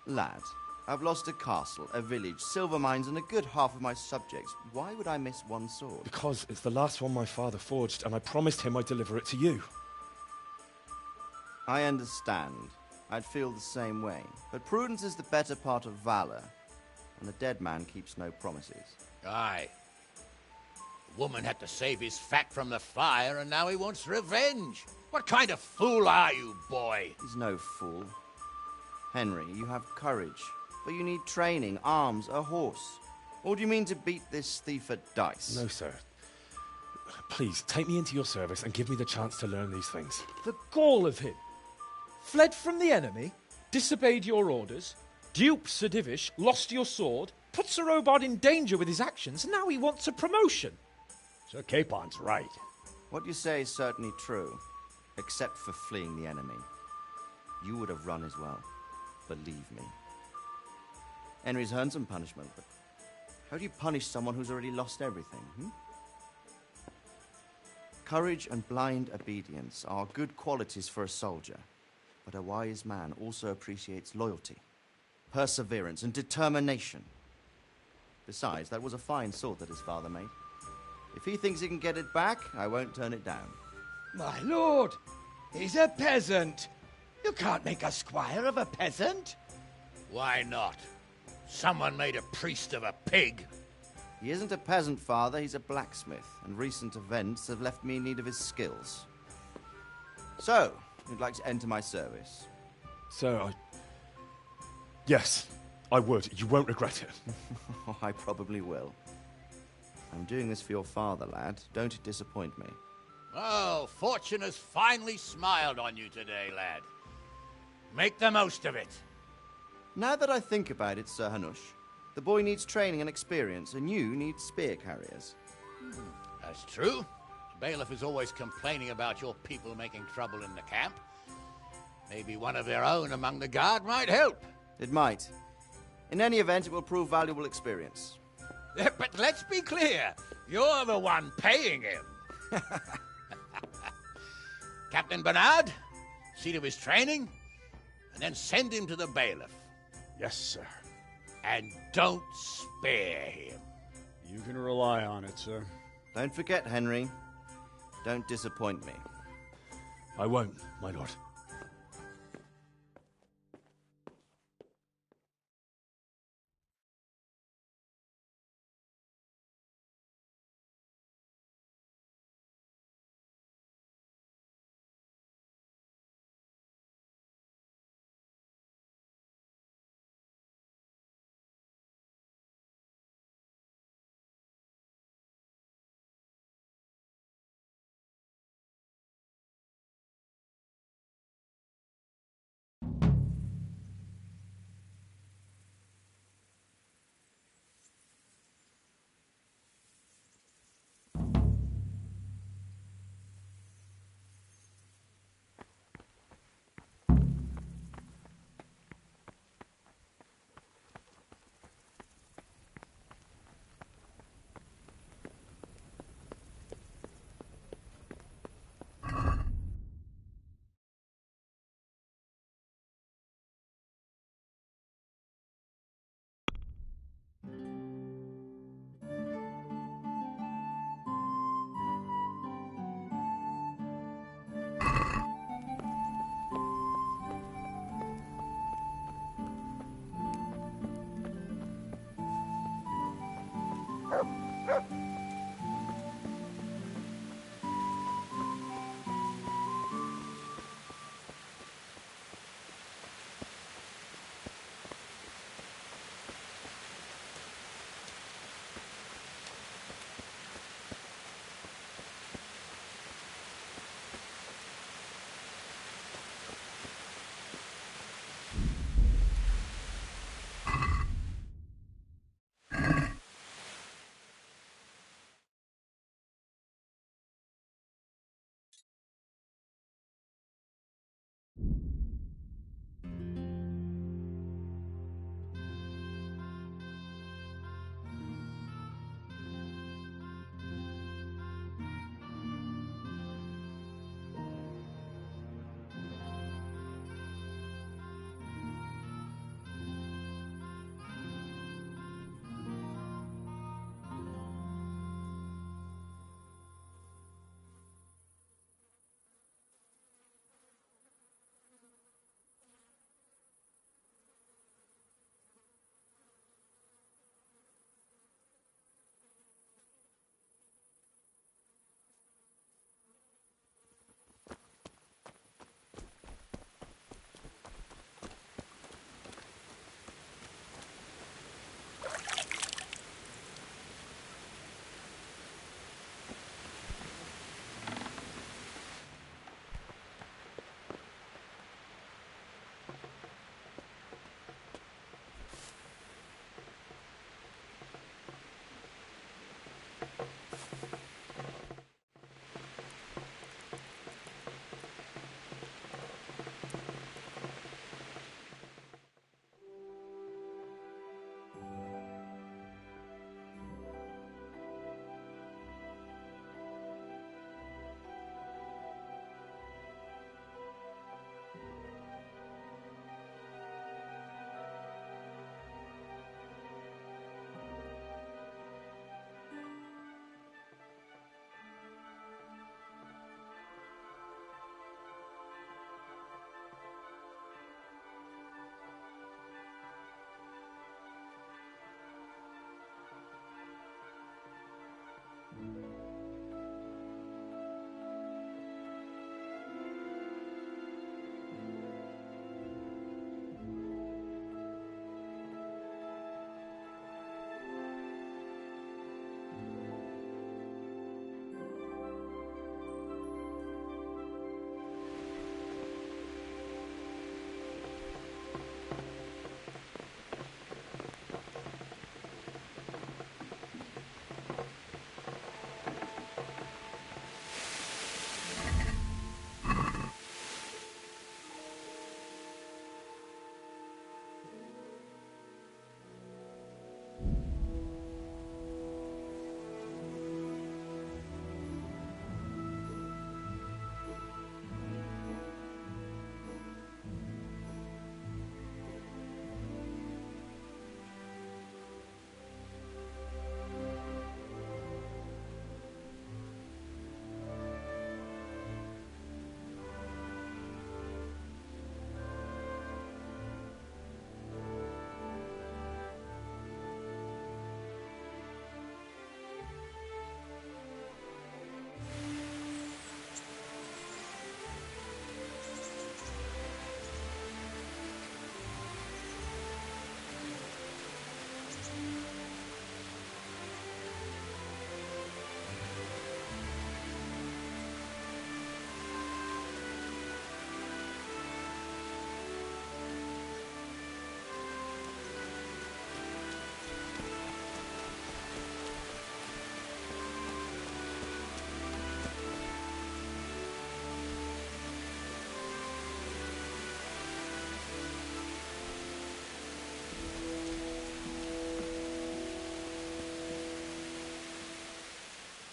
Lad, I've lost a castle, a village, silver mines, and a good half of my subjects. Why would I miss one sword? Because it's the last one my father forged, and I promised him I'd deliver it to you. I understand. I'd feel the same way. But prudence is the better part of valor, and the dead man keeps no promises. Aye. The woman had to save his fat from the fire, and now he wants revenge. What kind of fool are you, boy? He's no fool. Henry, you have courage, but you need training, arms, a horse. Or do you mean to beat this thief at dice? No, sir. Please, take me into your service and give me the chance to learn these things. The gall of him. Fled from the enemy, disobeyed your orders, duped Sir Divish, lost your sword, put Sir Robard in danger with his actions, and now he wants a promotion. Sir Capon's right. What you say is certainly true, except for fleeing the enemy. You would have run as well. Believe me. Henry's earned some punishment, but how do you punish someone who's already lost everything, Courage and blind obedience are good qualities for a soldier, but a wise man also appreciates loyalty, perseverance, and determination. Besides, that was a fine sword that his father made. If he thinks he can get it back, I won't turn it down. My lord, he's a peasant. You can't make a squire of a peasant. Why not? Someone made a priest of a pig. He isn't a peasant, father, he's a blacksmith, and recent events have left me in need of his skills. So, you'd like to enter my service? Sir, Yes, I would. You won't regret it. I probably will. I'm doing this for your father, lad. Don't disappoint me. Oh, fortune has finally smiled on you today, lad. Make the most of it. Now that I think about it, Sir Hanush, the boy needs training and experience, and you need spear carriers. That's true. The bailiff is always complaining about your people making trouble in the camp. Maybe one of their own among the guard might help. It might. In any event, it will prove valuable experience. But let's be clear. You're the one paying him. Captain Bernard, see to his training, and then send him to the bailiff. Yes, sir. And don't spare him. You can rely on it, sir. Don't forget, Henry. Don't disappoint me. I won't, my lord.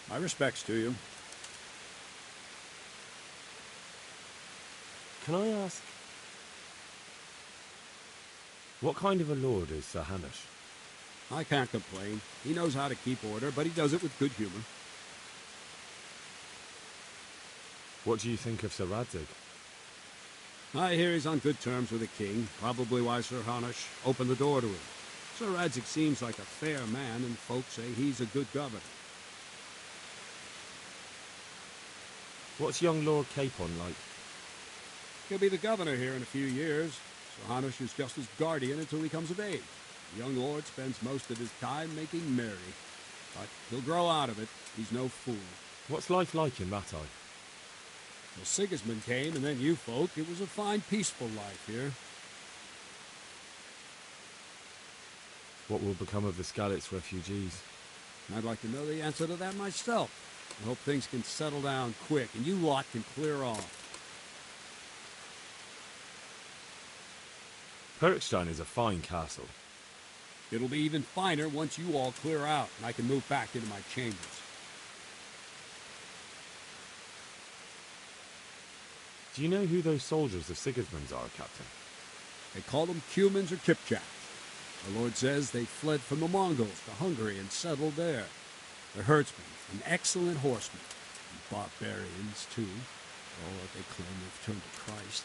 My respects to you. Can I ask, what kind of a lord is Sir Hamish? I can't complain. He knows how to keep order, but he does it with good humor. What do you think of Sir Radzig? I hear he's on good terms with the king, probably why Sir Hamish opened the door to him. Sir Radzig seems like a fair man, and folks say he's a good governor. What's young Lord Capon like? He'll be the governor here in a few years. Sir Hamish is just his guardian until he comes of age. The young lord spends most of his time making merry. But he'll grow out of it. He's no fool. What's life like in Rattay? Well, Sigismund came, and then you folk. It was a fine, peaceful life here. What will become of the Skalitz refugees? I'd like to know the answer to that myself. I hope things can settle down quick, and you lot can clear off. Perkstein is a fine castle. It'll be even finer once you all clear out, and I can move back into my chambers. Do you know who those soldiers of Sigismund's are, Captain? They call them Cumans or Kipchaks. The Lord says they fled from the Mongols to Hungary and settled there. They're herdsmen and excellent horsemen. And barbarians, too. For all that they claim they've turned to Christ.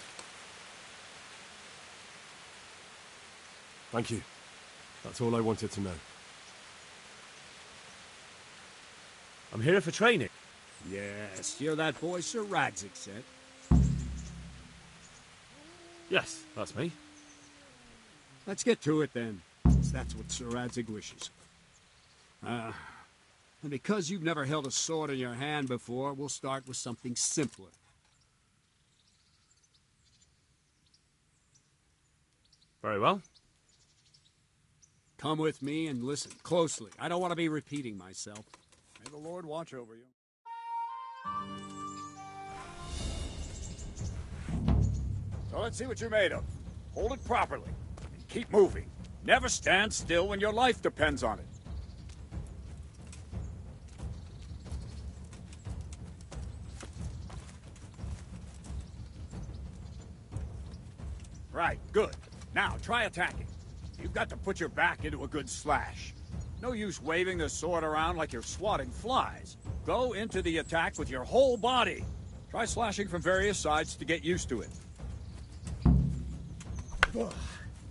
Thank you. That's all I wanted to know. I'm here for training. Yes, you're that boy Sir Radzig said. Yes, that's me. Let's get to it then, since that's what Sir Radzig wishes. And because you've never held a sword in your hand before, we'll start with something simpler. Very well. Come with me and listen closely. I don't want to be repeating myself. May the Lord watch over you. So let's see what you're made of. Hold it properly. And keep moving. Never stand still when your life depends on it. Right, good. Now, try attacking. You've got to put your back into a good slash. No use waving the sword around like you're swatting flies. Go into the attack with your whole body. Try slashing from various sides to get used to it.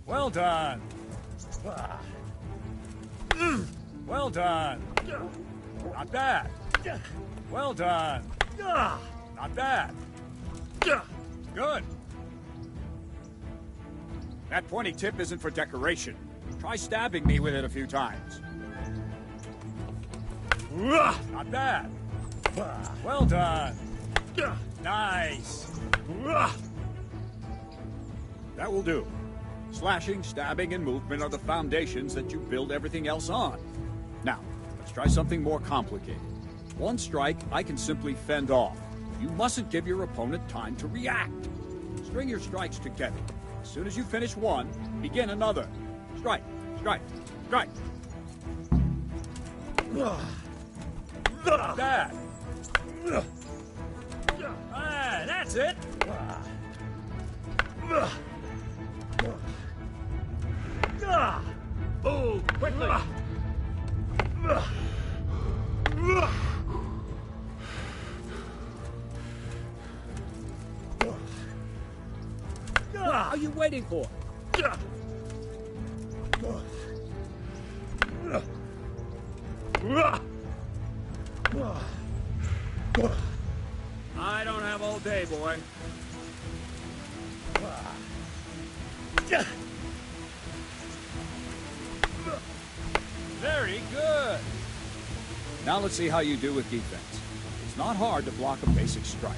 Well done. Well done. Not bad. Well done. Not bad. Good. That pointy tip isn't for decoration. Try stabbing me with it a few times. Not bad. Well done. Nice. That will do. Slashing, stabbing, and movement are the foundations that you build everything else on. Now, let's try something more complicated. One strike, I can simply fend off. You mustn't give your opponent time to react. String your strikes together. As soon as you finish one, begin another. Strike, strike, strike. That. Ah, that's it. Boom, quickly. What are you waiting for? I don't have all day, boy. Very good. Now let's see how you do with defense. It's not hard to block a basic strike.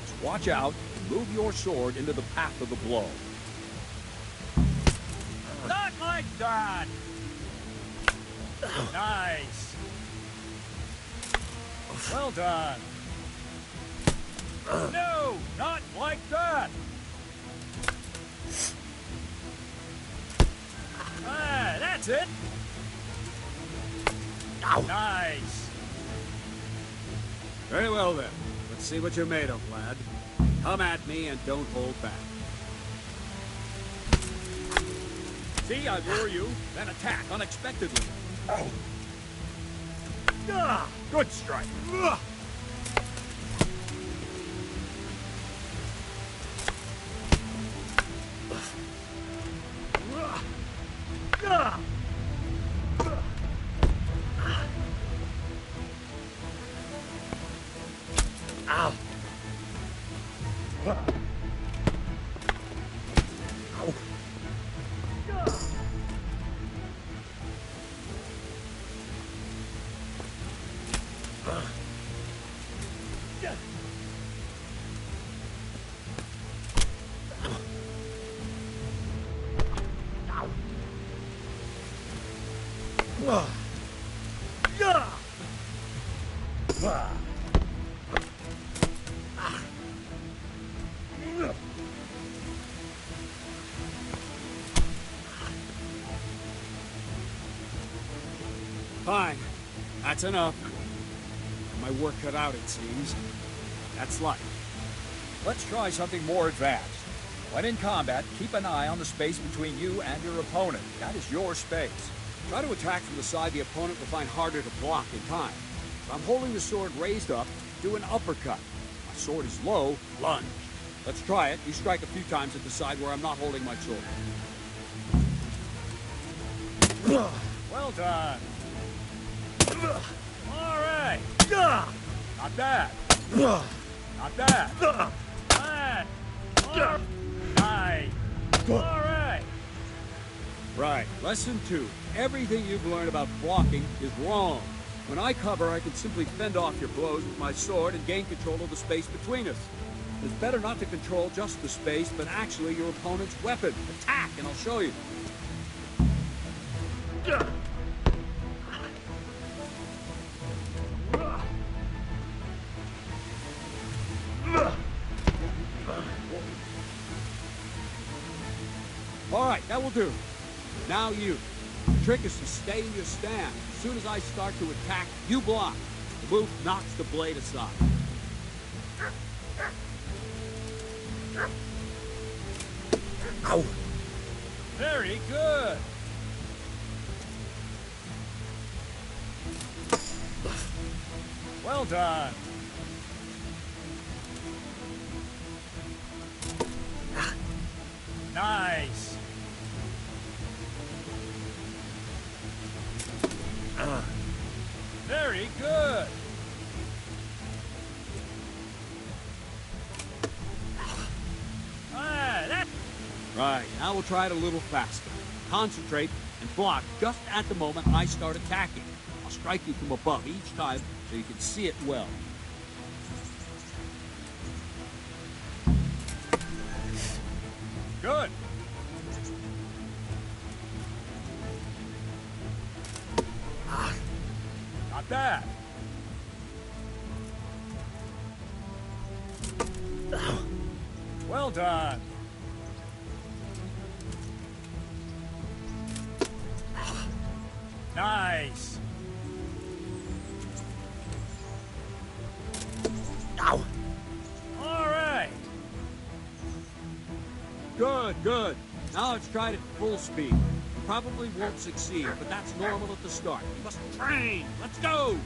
Just watch out and move your sword into the path of the blow. Not like that! Nice. Well done. No, not like that. Ah, that's it. Ow. Nice. Very well, then. Let's see what you're made of, lad. Come at me and don't hold back. See, I lure you, then attack unexpectedly. Good strike. Ow. Fine. That's enough. My work cut out, it seems. That's life. Let's try something more advanced. When in combat, keep an eye on the space between you and your opponent. That is your space. Try to attack from the side the opponent will find harder to block in time. If I'm holding the sword raised up, do an uppercut. My sword is low, lunge. Let's try it. You strike a few times at the side where I'm not holding my sword. Well done. All right. Not bad. Not bad. Bad. Nice. All right. Right. Lesson 2. Everything you've learned about blocking is wrong. When I cover, I can simply fend off your blows with my sword and gain control of the space between us. It's better not to control just the space, but actually your opponent's weapon. Attack, and I'll show you. All right, that will do. Now you. The trick is to stay in your stand. As soon as I start to attack, you block. The move knocks the blade aside. Ow. Very good. Well done. Nice. Very good. Right, now we'll try it a little faster. Concentrate and block just at the moment I start attacking. I'll strike you from above each time so you can see it well. Good. Not bad. Well done. Nice. Ow. All right. Good, good. Now let's try it at full speed. You probably won't succeed, but that's normal at the start. You must train. Let's go!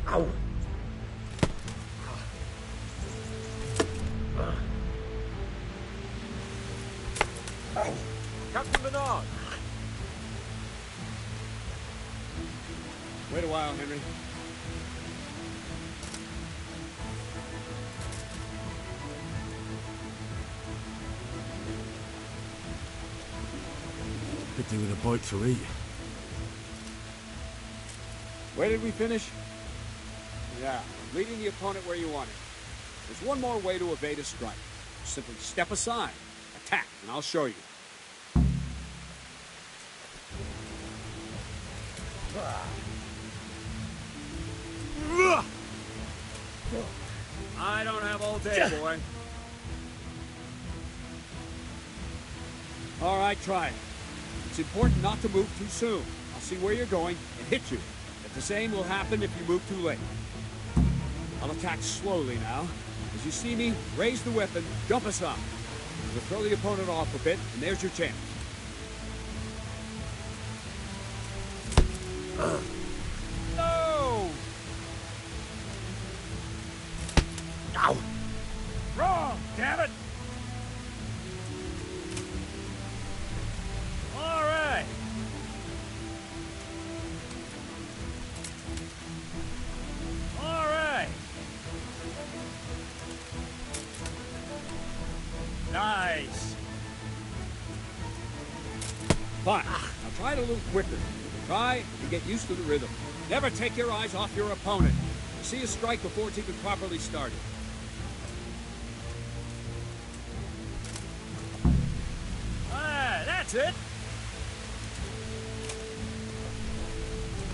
Ow. Captain Bernard! Wait a while, Henry. Could do with a bite to eat. Where did we finish? Yeah, leading the opponent where you want it. There's one more way to evade a strike. Simply step aside, attack, and I'll show you. I don't have all day, boy. All right, try it. It's important not to move too soon. I'll see where you're going and hit you. But the same will happen if you move too late. I'll attack slowly now. As you see me, raise the weapon, jump aside. We'll throw the opponent off a bit, and there's your chance. No! Ow! Wrong, damn it! All right. All right. Nice. Fine. Now try it a little quicker. Try to get used to the rhythm. Never take your eyes off your opponent. See a strike before it's even properly started. Ah, that's it.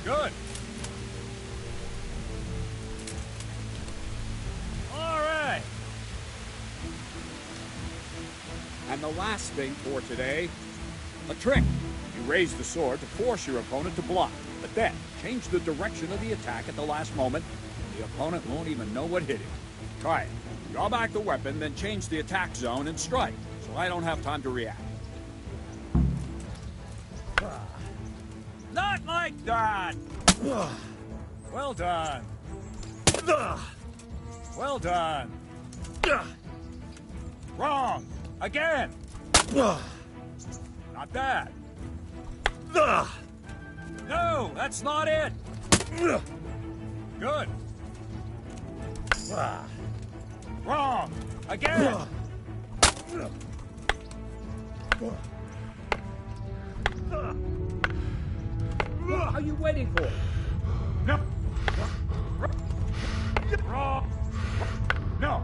Good. All right. And the last thing for today, a trick. You raise the sword to force your opponent to block, but then change the direction of the attack at the last moment. The opponent won't even know what hit him. Try it. Draw back the weapon, then change the attack zone and strike, so I don't have time to react. Not like that. Well done. Well done. Wrong. Again. Not that. No, that's not it. Good. Wrong. Again. What are you waiting for? No. Wrong. No.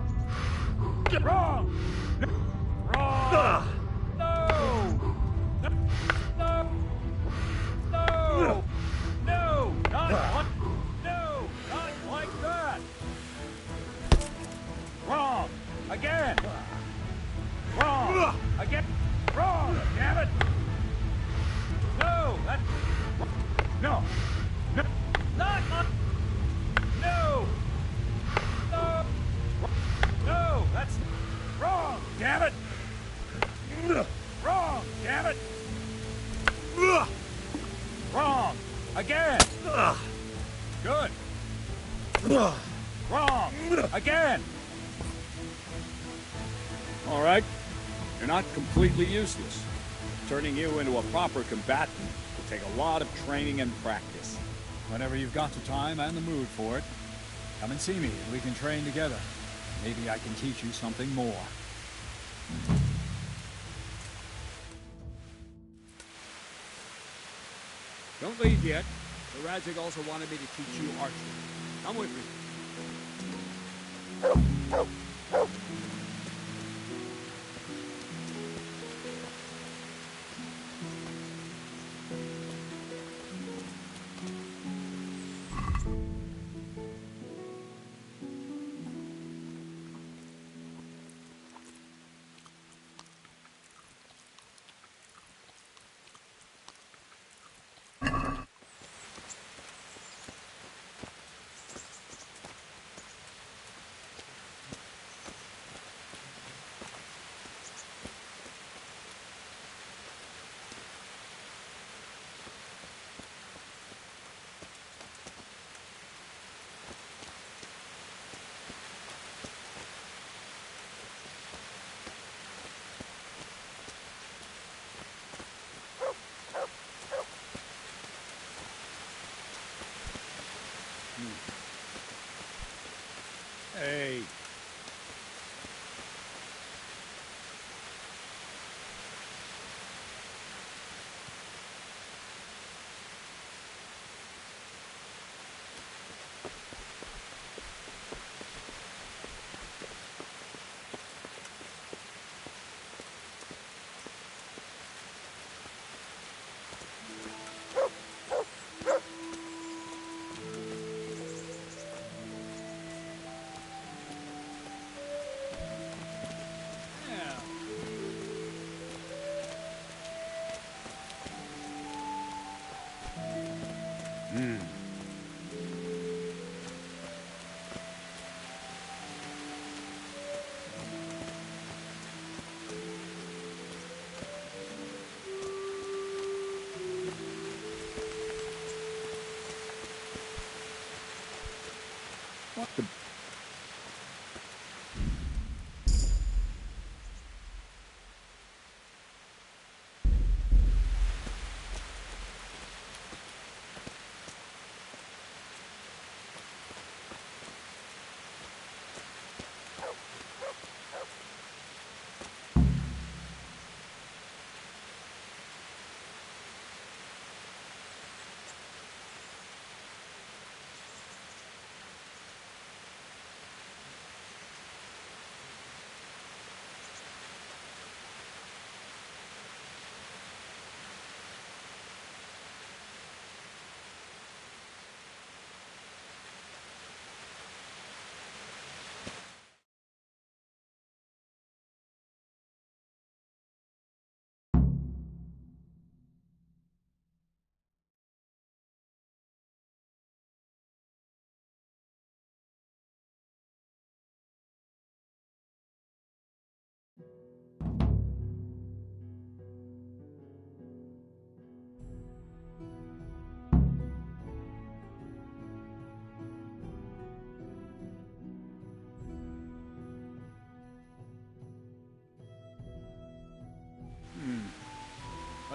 Wrong. No. Wrong. No. No. No. No. Not like. No. Not like that. Wrong. Again. Wrong. Again. Wrong. Damn it. No. That's. No. No. Not like. No. No. No. That's wrong. Damn it. Wrong. Damn it. Wrong. Again. Good. Wrong. Again. All right. You're not completely useless. Turning you into a proper combatant will take a lot of training and practice. Whenever you've got the time and the mood for it, come and see me. We can train together. Maybe I can teach you something more. Don't leave yet. The Radzik also wanted me to teach you archery. Come with me.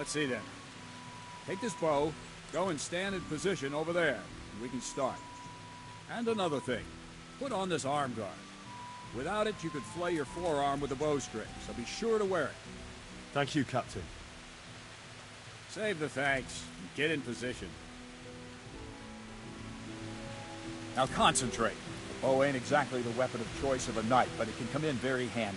Let's see then. Take this bow, go and stand in position over there, and we can start. And another thing, put on this arm guard. Without it, you could flay your forearm with a bowstring, so be sure to wear it. Thank you, Captain. Save the thanks, and get in position. Now concentrate. The bow ain't exactly the weapon of choice of a knight, but it can come in very handy.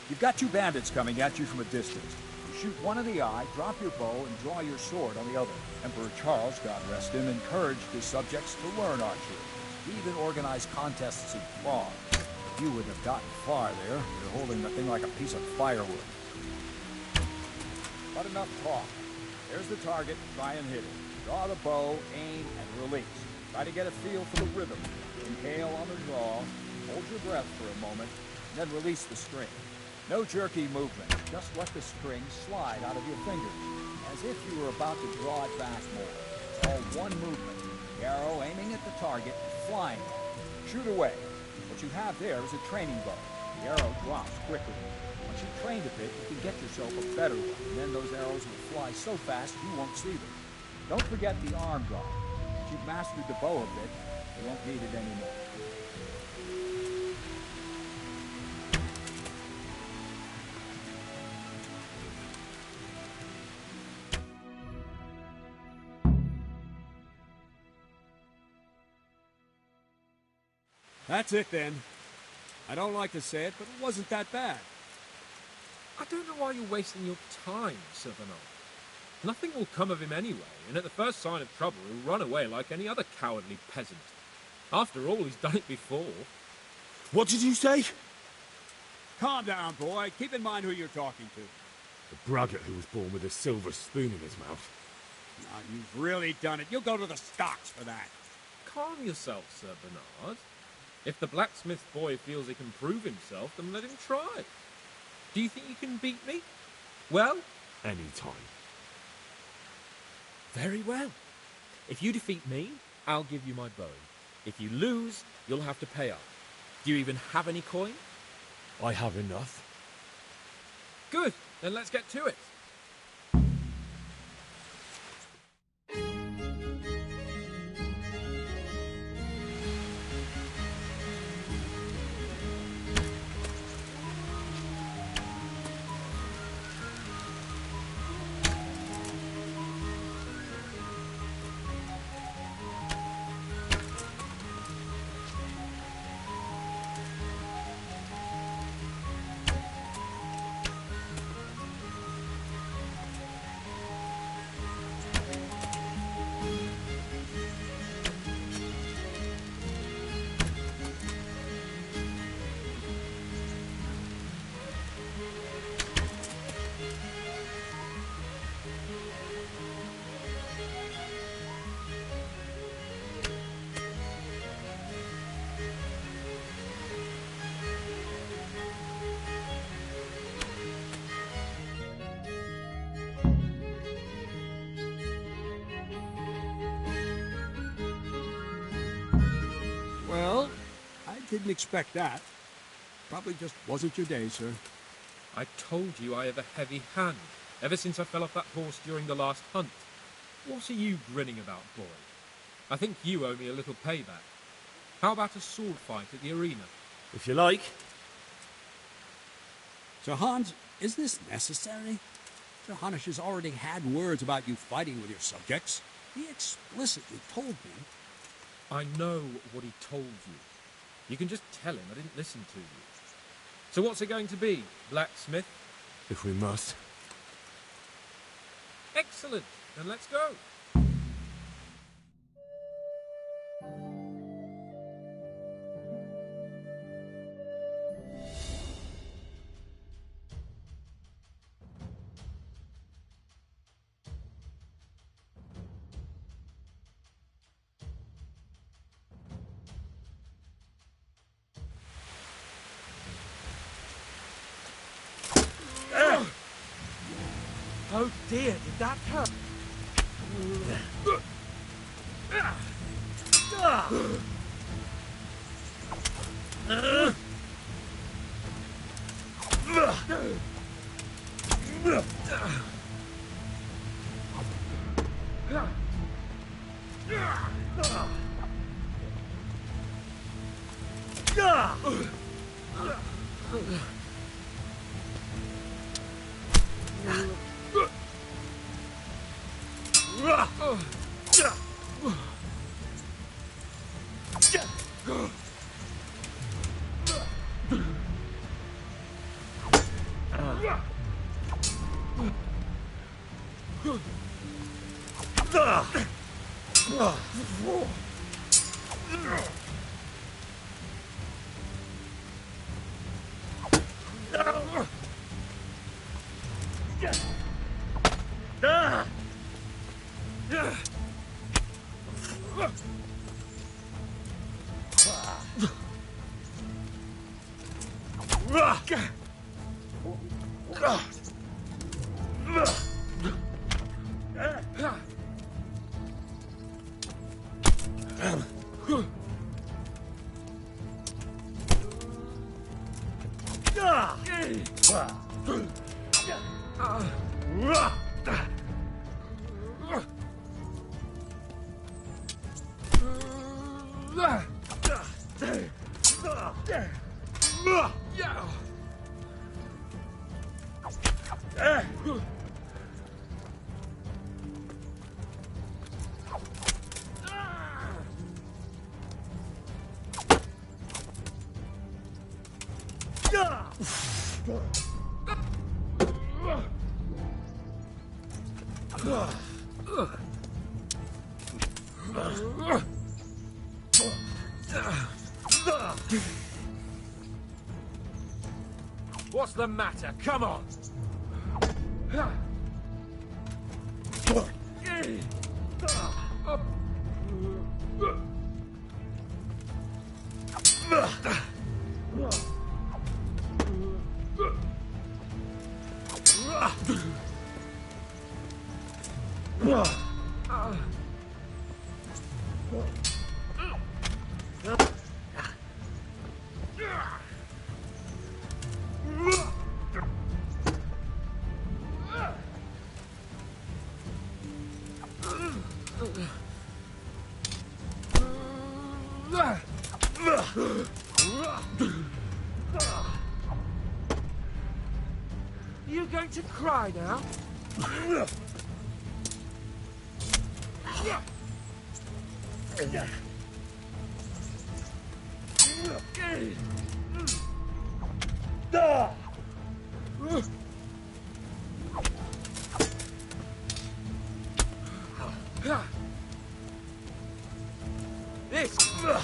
You've got two bandits coming at you from a distance. You shoot one in the eye, drop your bow, and draw your sword on the other. Emperor Charles, God rest him, encouraged his subjects to learn archery. He even organized contests in Prague. You wouldn't have gotten far there. You're holding the thing like a piece of firewood. But enough talk. There's the target. Try and hit it. Draw the bow, aim, and release. Try to get a feel for the rhythm. Inhale on the draw, hold your breath for a moment, and then release the string. No jerky movement. Just let the string slide out of your fingers, as if you were about to draw it back more. It's all one movement. The arrow aiming at the target and flying at it. Shoot away. What you have there is a training bow. The arrow drops quickly. Once you've trained a bit, you can get yourself a better one, and then those arrows will fly so fast you won't see them. Don't forget the arm guard. Once you've mastered the bow a bit, you won't need it anymore. That's it then. I don't like to say it, but it wasn't that bad. I don't know why you're wasting your time, Sir Bernard. Nothing will come of him anyway, and at the first sign of trouble he'll run away like any other cowardly peasant. After all, he's done it before. What did you say? Calm down, boy. Keep in mind who you're talking to. The braggart who was born with a silver spoon in his mouth. Now, you've really done it. You'll go to the stocks for that. Calm yourself, Sir Bernard. If the blacksmith boy feels he can prove himself, then let him try. Do you think you can beat me? Well? Any time. Very well. If you defeat me, I'll give you my bow. If you lose, you'll have to pay up. Do you even have any coin? I have enough. Good. Then let's get to it. Well, I didn't expect that. Probably just wasn't your day, sir. I told you I have a heavy hand, ever since I fell off that horse during the last hunt. What are you grinning about, boy? I think you owe me a little payback. How about a sword fight at the arena? If you like. Sir Hans, is this necessary? Sir Hanush has already had words about you fighting with your subjects. He explicitly told me. I know what he told you. You can just tell him I didn't listen to you. So what's it going to be, blacksmith? If we must. Excellent. Then let's go. Oh dear, did that hurt? What's the matter? Come on! You going to cry now? This. Well,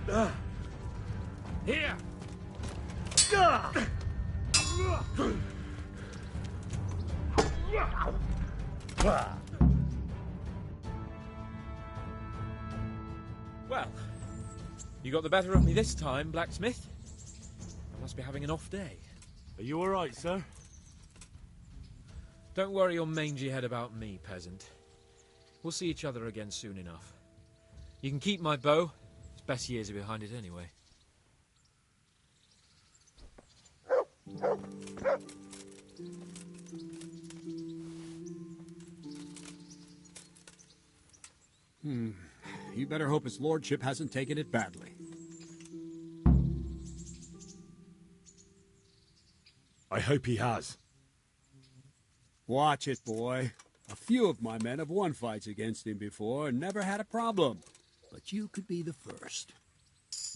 Well. Here. Well, you got the better of me this time, blacksmith. I must be having an off day. Are you all right, sir? Don't worry your mangy head about me, peasant. We'll see each other again soon enough. You can keep my bow, Its best years are behind it anyway. You better hope his lordship hasn't taken it badly. I hope he has. Watch it, boy. A few of my men have won fights against him before and never had a problem. But you could be the first.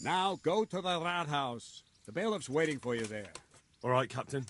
Now go to the rat house. The bailiff's waiting for you there. All right, Captain.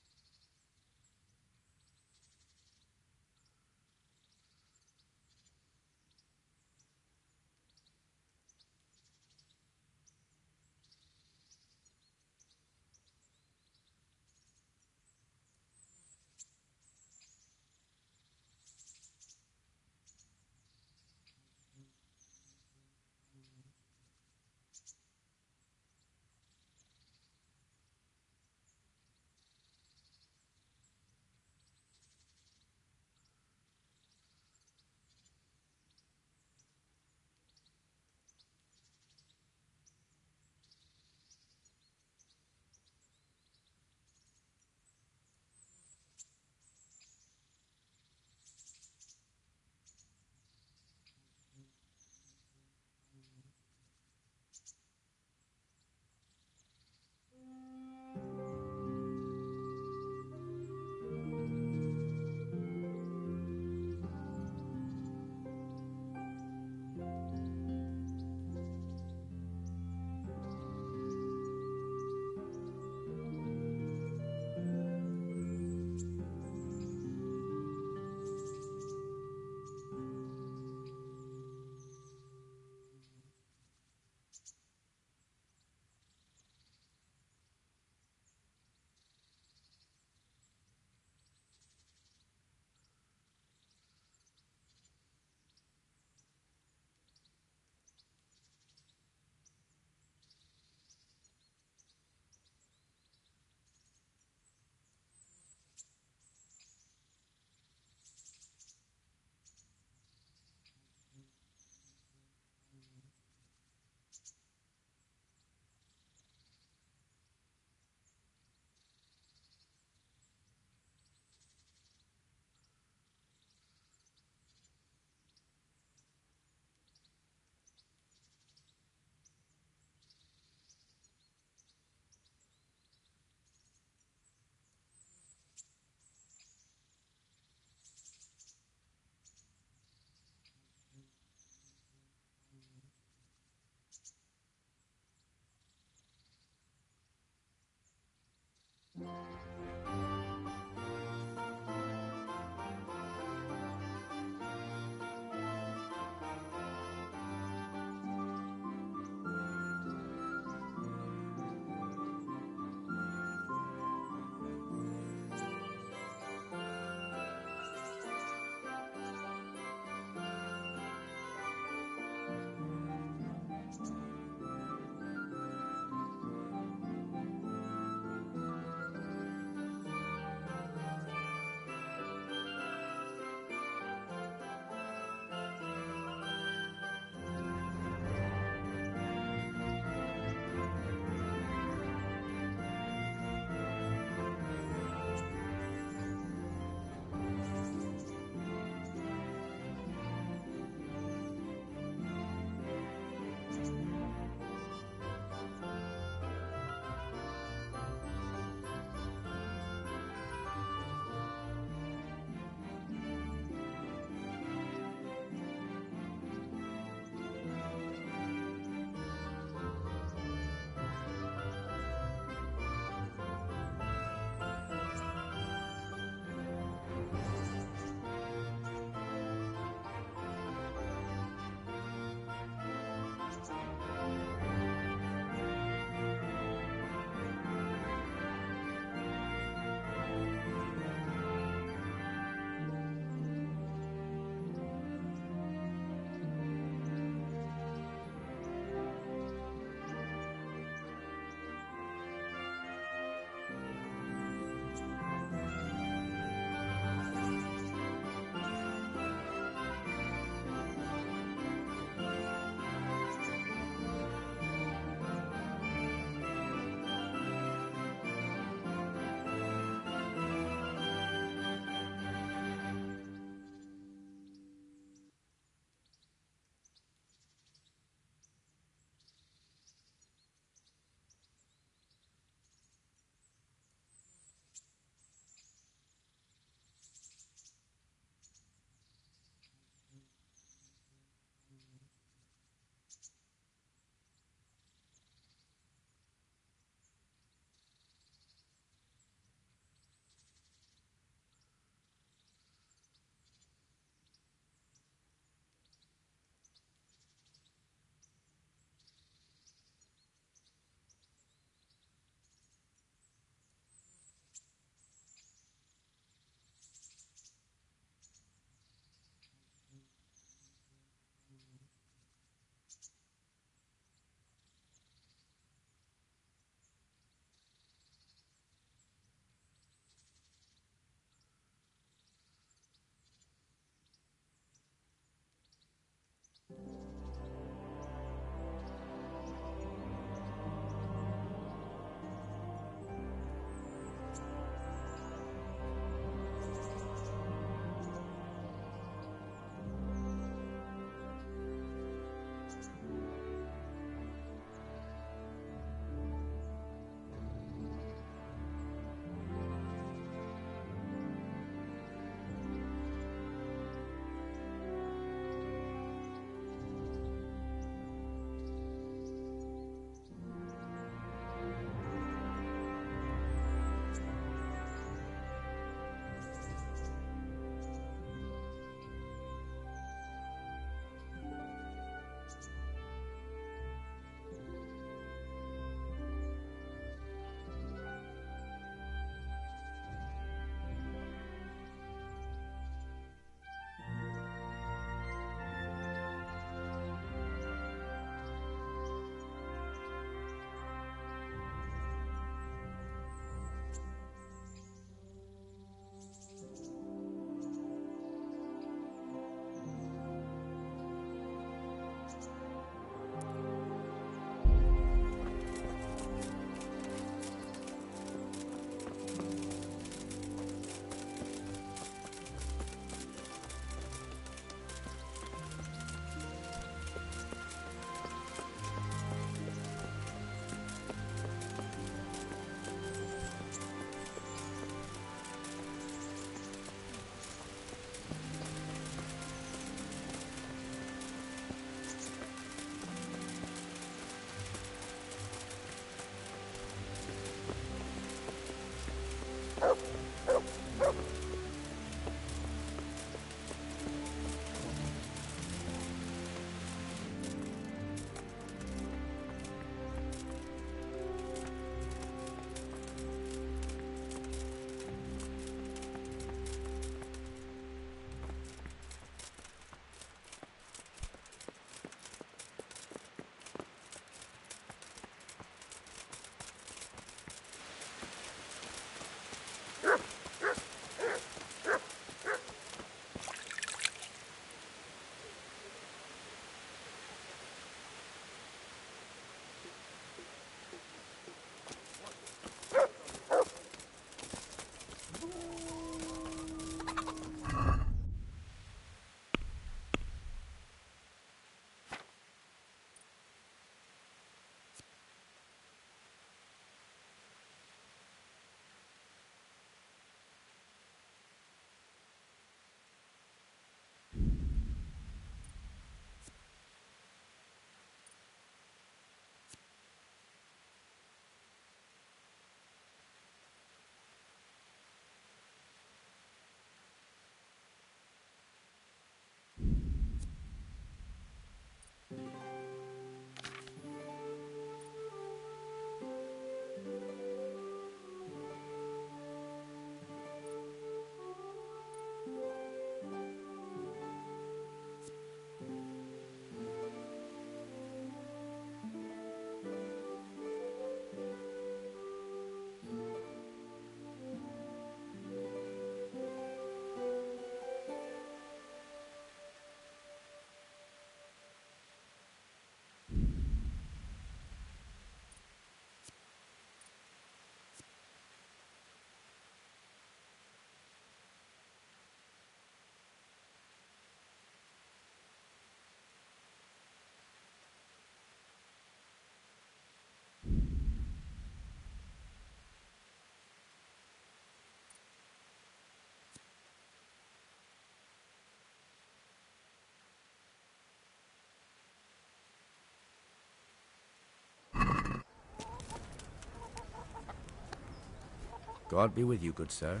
God be with you, good sir.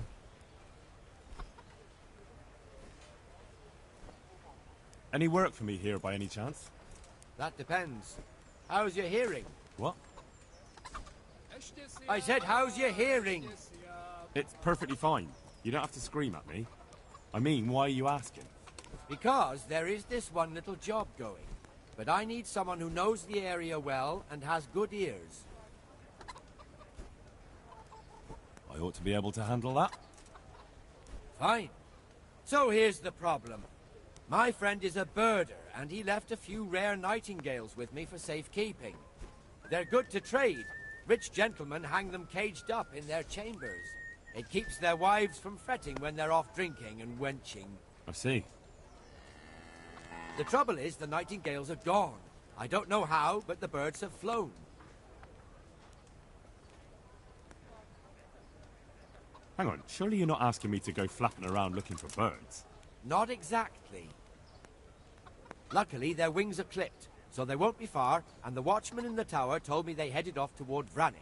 Any work for me here by any chance? That depends. How's your hearing? What? I said, how's your hearing? It's perfectly fine. You don't have to scream at me. I mean, why are you asking? Because there is this one little job going. But I need someone who knows the area well and has good ears. I ought to be able to handle that. Fine. So here's the problem. My friend is a birder, and he left a few rare nightingales with me for safekeeping. They're good to trade. Rich gentlemen hang them caged up in their chambers. It keeps their wives from fretting when they're off drinking and wenching. I see. The trouble is, the nightingales are gone. I don't know how, but the birds have flown. Hang on, surely you're not asking me to go flapping around looking for birds? Not exactly. Luckily, their wings are clipped, so they won't be far, and the watchman in the tower told me they headed off toward Vranik.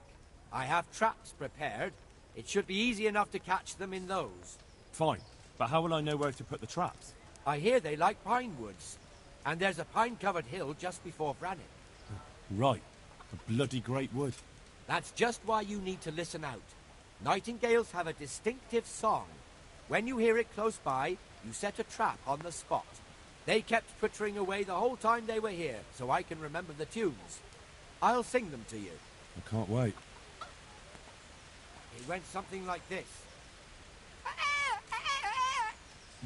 I have traps prepared. It should be easy enough to catch them in those. Fine, but how will I know where to put the traps? I hear they like pine woods, and there's a pine-covered hill just before Vranik. Right, a bloody great wood. That's just why you need to listen out. Nightingales have a distinctive song. When you hear it close by, you set a trap on the spot. They kept twittering away the whole time they were here, so I can remember the tunes. I'll sing them to you. I can't wait. It went something like this.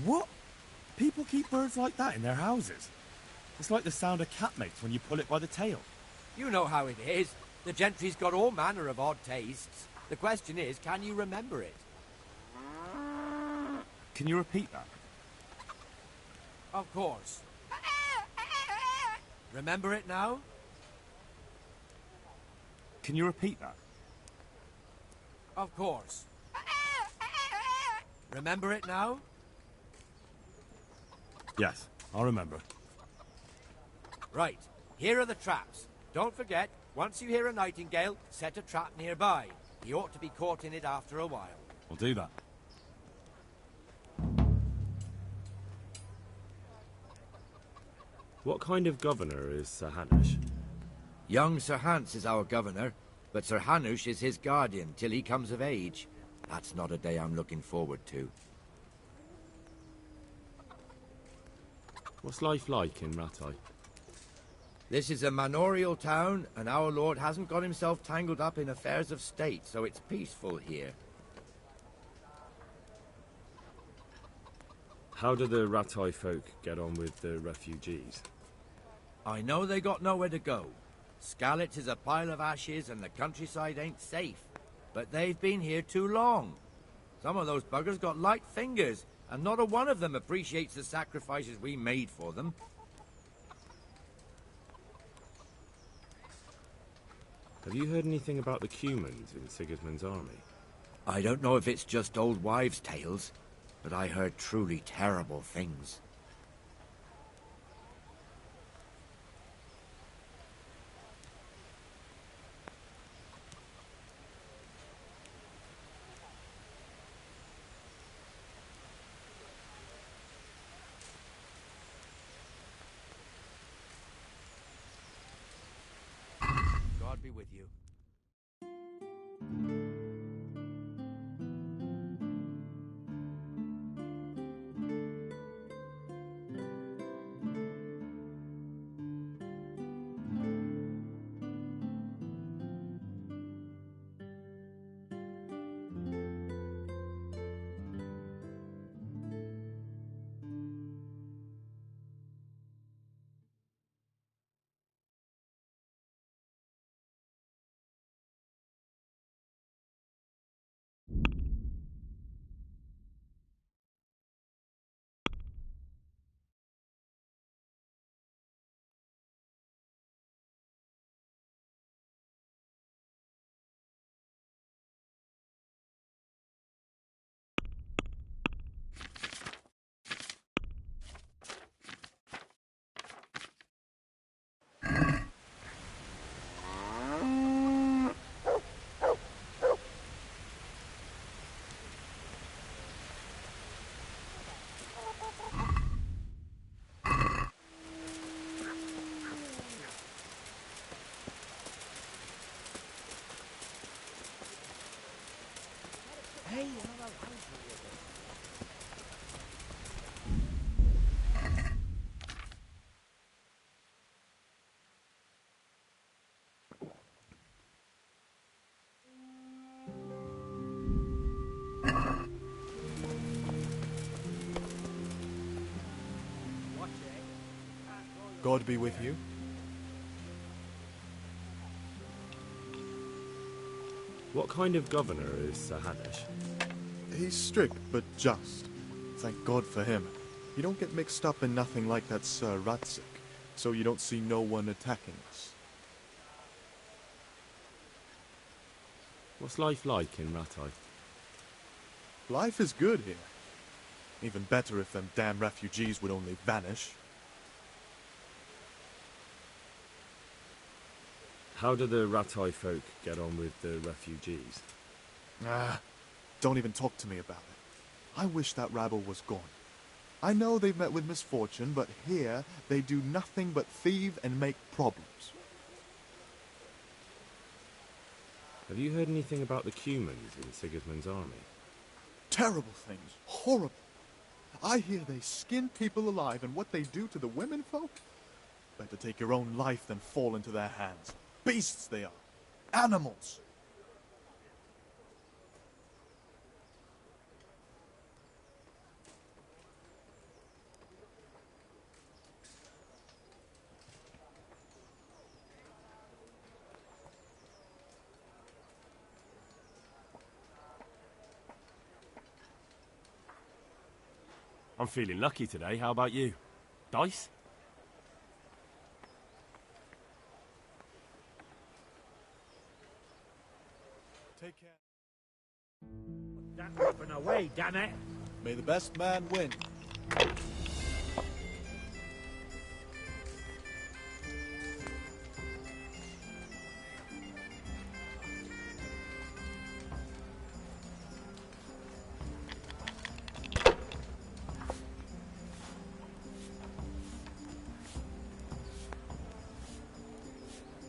What? People keep birds like that in their houses? It's like the sound a cat makes when you pull it by the tail. You know how it is. The gentry's got all manner of odd tastes. The question is, can you remember it? Can you repeat that? Of course. Remember it now? Can you repeat that? Of course. Remember it now? Yes, I'll remember. Right. Here are the traps. Don't forget, once you hear a nightingale, set a trap nearby. He ought to be caught in it after a while. I'll do that. What kind of governor is Sir Hanush? Young Sir Hans is our governor, but Sir Hanush is his guardian till he comes of age. That's not a day I'm looking forward to. What's life like in Rattay? This is a manorial town, and our lord hasn't got himself tangled up in affairs of state, so it's peaceful here. How do the Rattay folk get on with the refugees? I know they got nowhere to go. Skalitz is a pile of ashes and the countryside ain't safe. But they've been here too long. Some of those buggers got light fingers, and not a one of them appreciates the sacrifices we made for them. Have you heard anything about the Cumans in Sigismund's army? I don't know if it's just old wives' tales, but I heard truly terrible things. God be with you. Hey, another round for you. God be with you. What kind of governor is Sir Hadesh? He's strict, but just. Thank God for him. You don't get mixed up in nothing like that Sir Ratzik, so you don't see no one attacking us. What's life like in Ratai? Life is good here. Even better if them damn refugees would only vanish. How do the Ratai folk get on with the refugees? Don't even talk to me about it. I wish that rabble was gone. I know they've met with misfortune, but here they do nothing but thieve and make problems. Have you heard anything about the Cumans in Sigismund's army? Terrible things. Horrible. I hear they skin people alive, and what they do to the women folk? Better take your own life than fall into their hands. Beasts they are. Animals. I'm feeling lucky today. How about you? Dice? Take care. Put that weapon away, damn it! May the best man win.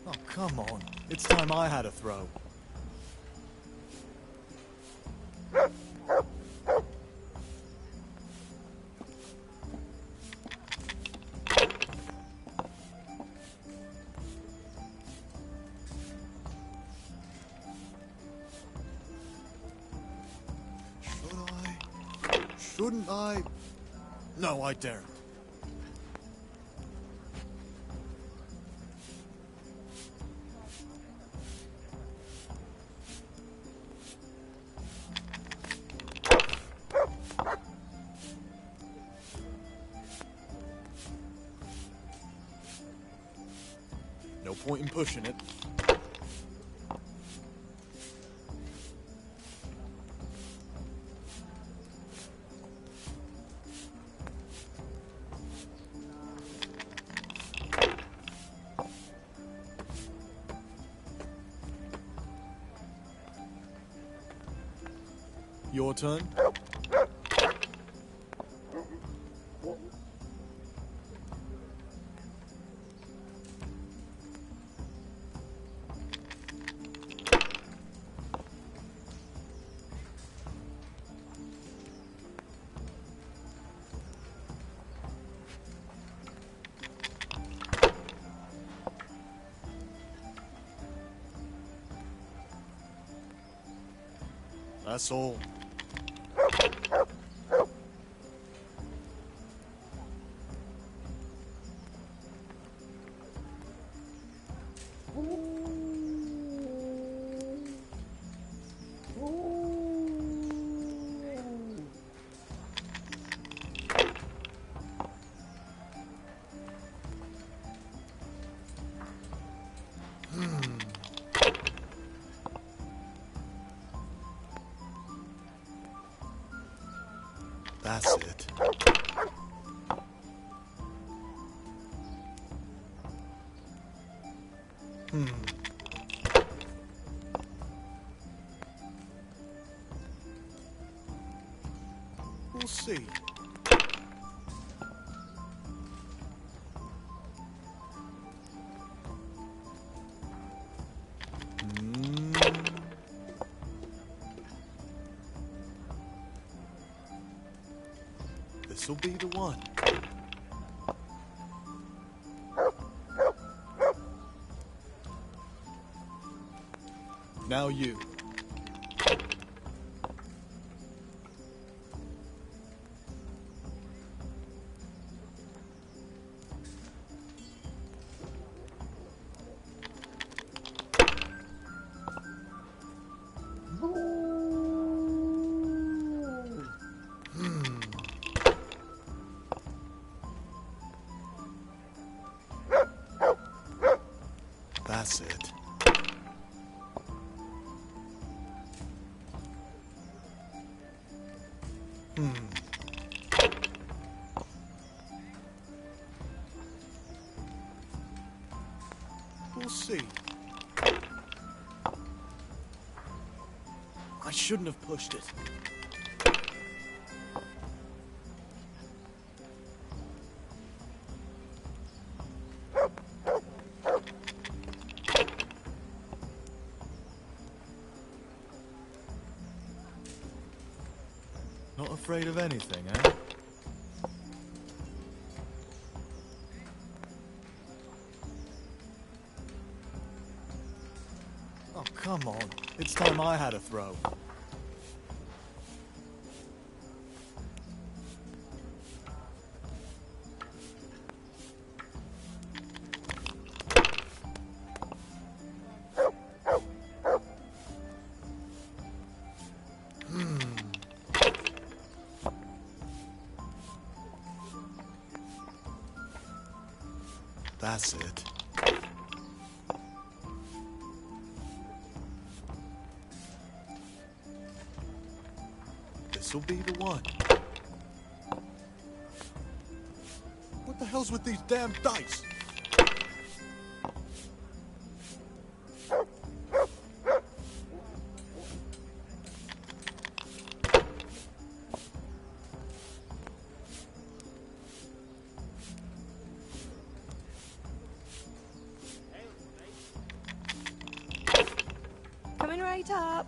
Oh, come on. It's time I had a throw. Shouldn't I? No, I daren't. No point in pushing it. Your turn. That's all. That's it. We'll see. This'll be the one. Now you. That's it. We'll see. I shouldn't have pushed it. Not afraid of anything, eh? Oh, come on. It's time I had a throw. That's it. This'll be the one. What the hell's with these damn dice? Coming right up.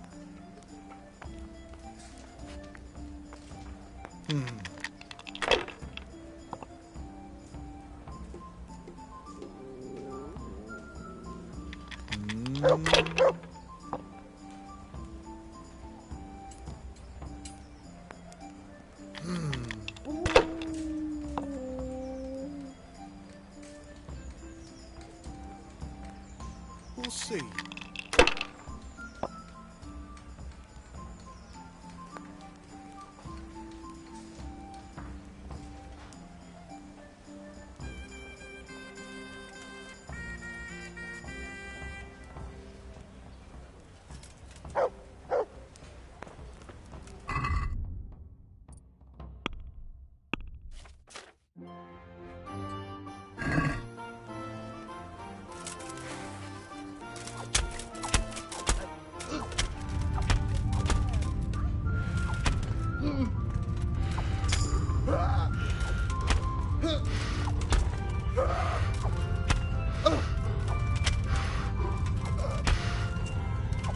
We'll see.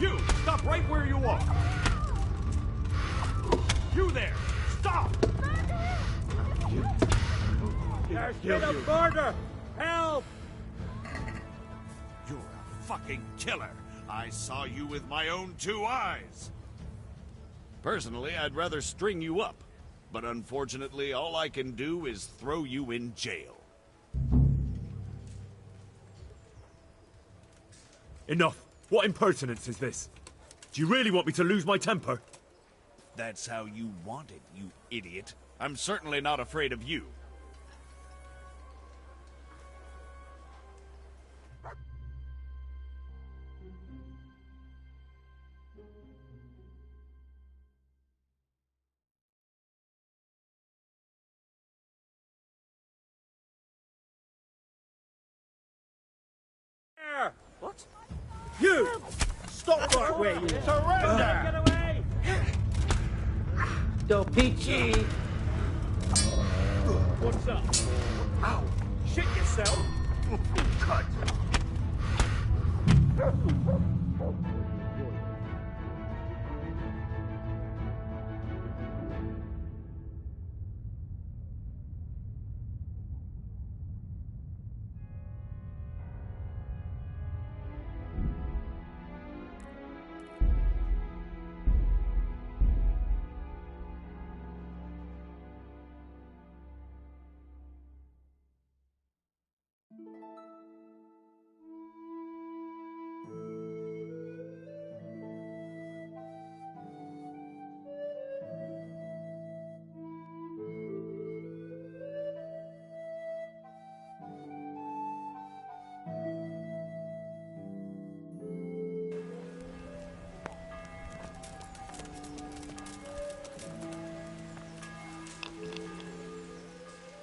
You, stop right where you are! You there, stop! There's been a murder! Help! You're a fucking killer. I saw you with my own 2 eyes. Personally, I'd rather string you up. But unfortunately, all I can do is throw you in jail. Enough! What impertinence is this? Do you really want me to lose my temper? That's how you want it, you idiot. I'm certainly not afraid of you. What? You! Stop right where you are! Surrender! Get away! Don't peachy! What's up? Ow! Shit yourself! Cut!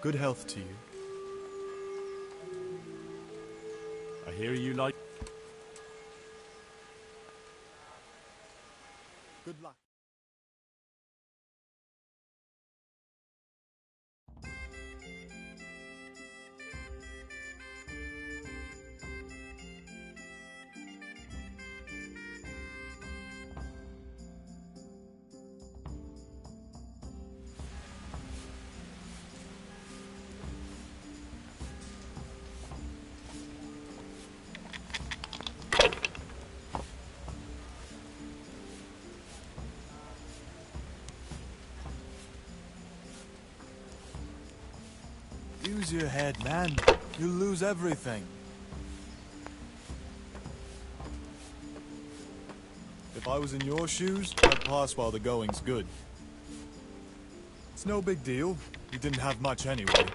Good health to you. I hear you like... Good luck. Use your head, man. You'll lose everything. If I was in your shoes, I'd pass while the going's good. It's no big deal. You didn't have much anyway.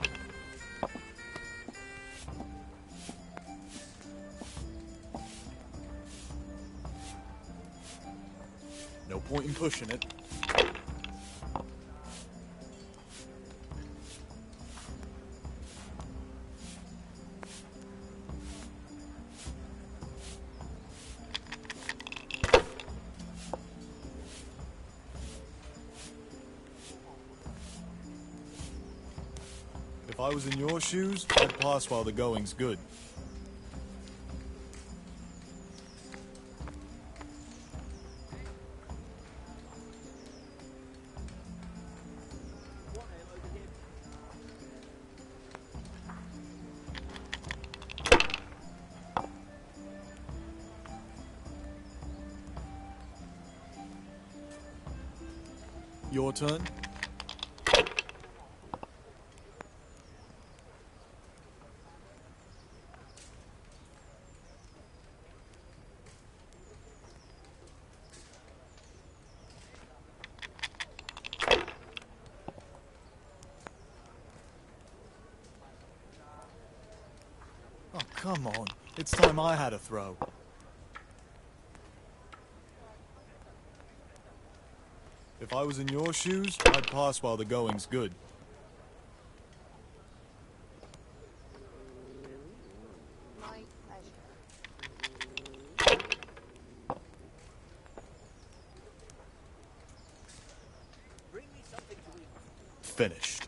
No point in pushing it. If I was in your shoes, I'd pass while the going's good. Your turn. Oh, come on. It's time I had a throw. If I was in your shoes, I'd pass while the going's good. My pleasure. Bring me something to eat. Finished.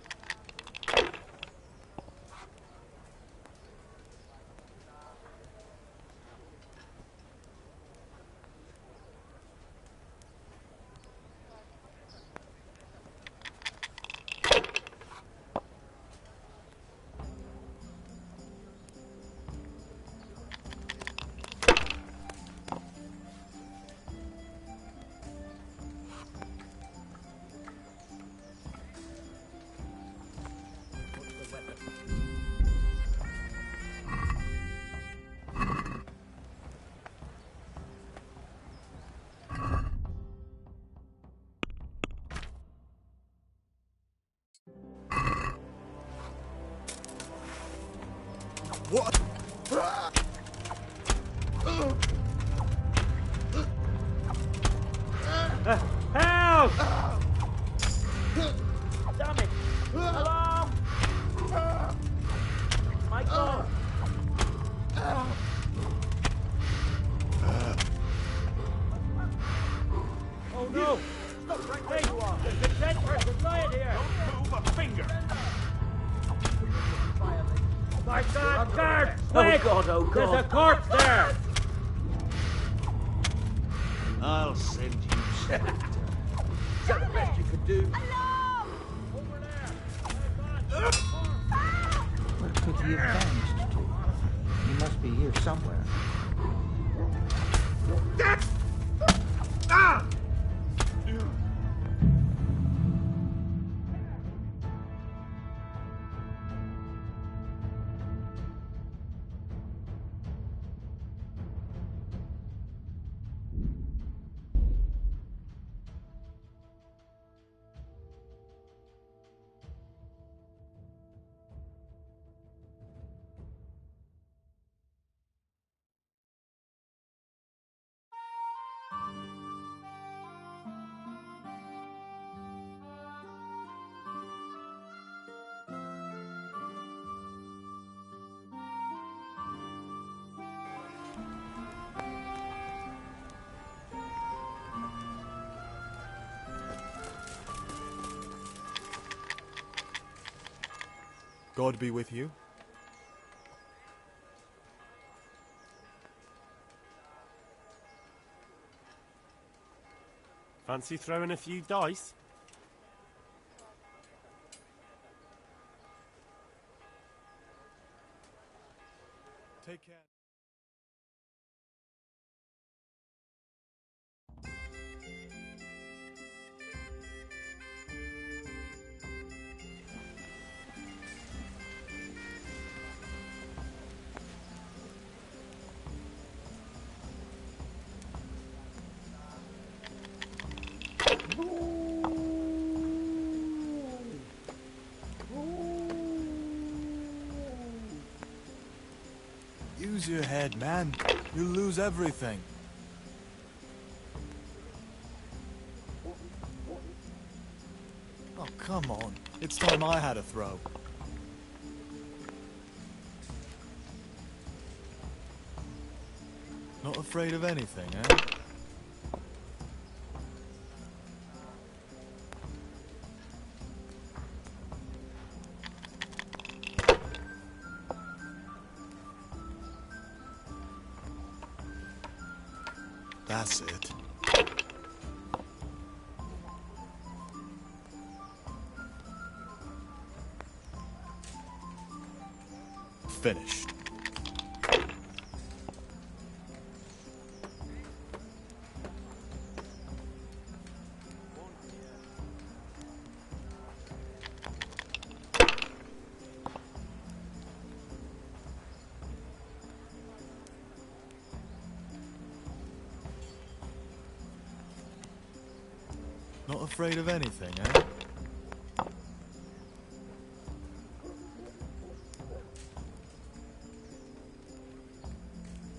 What? Help! Damn it! Hello? My God! Oh no! Stop right there you are! There's a dead person lying here! Don't move a finger! My God, guard! Quick! Oh God! There's a corpse there! I'll send you shelter. Is that the best you could do? What could he have managed to do? He must be here somewhere. Ah! God be with you. Fancy throwing a few dice? Take care. Use your head, man. You'll lose everything. Oh, come on. It's time I had a throw. Not afraid of anything, eh? That's it. Finished. Not afraid of anything, eh?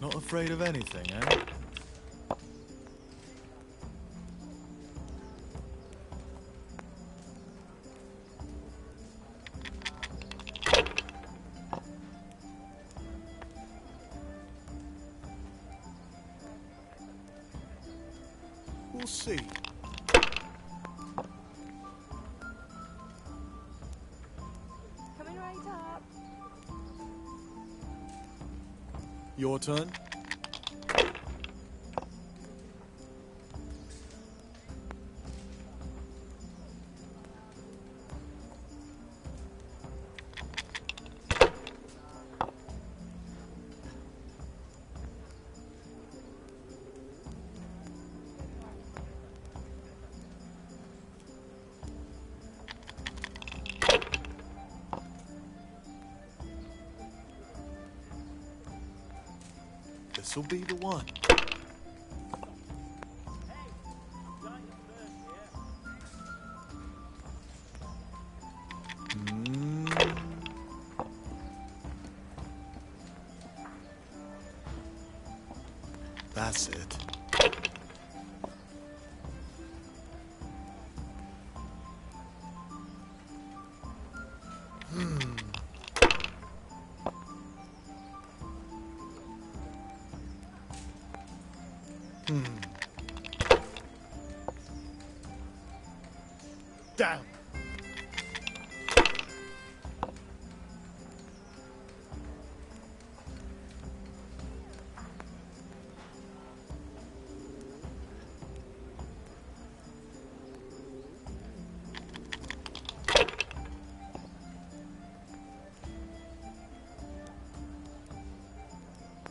Not afraid of anything, eh? We'll see. Coming right up. Your turn. This'll be the one. That's it. Damn.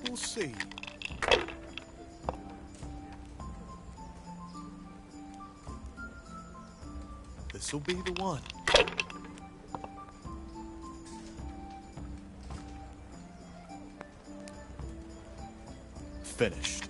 We'll see. This'll be the one. Finished.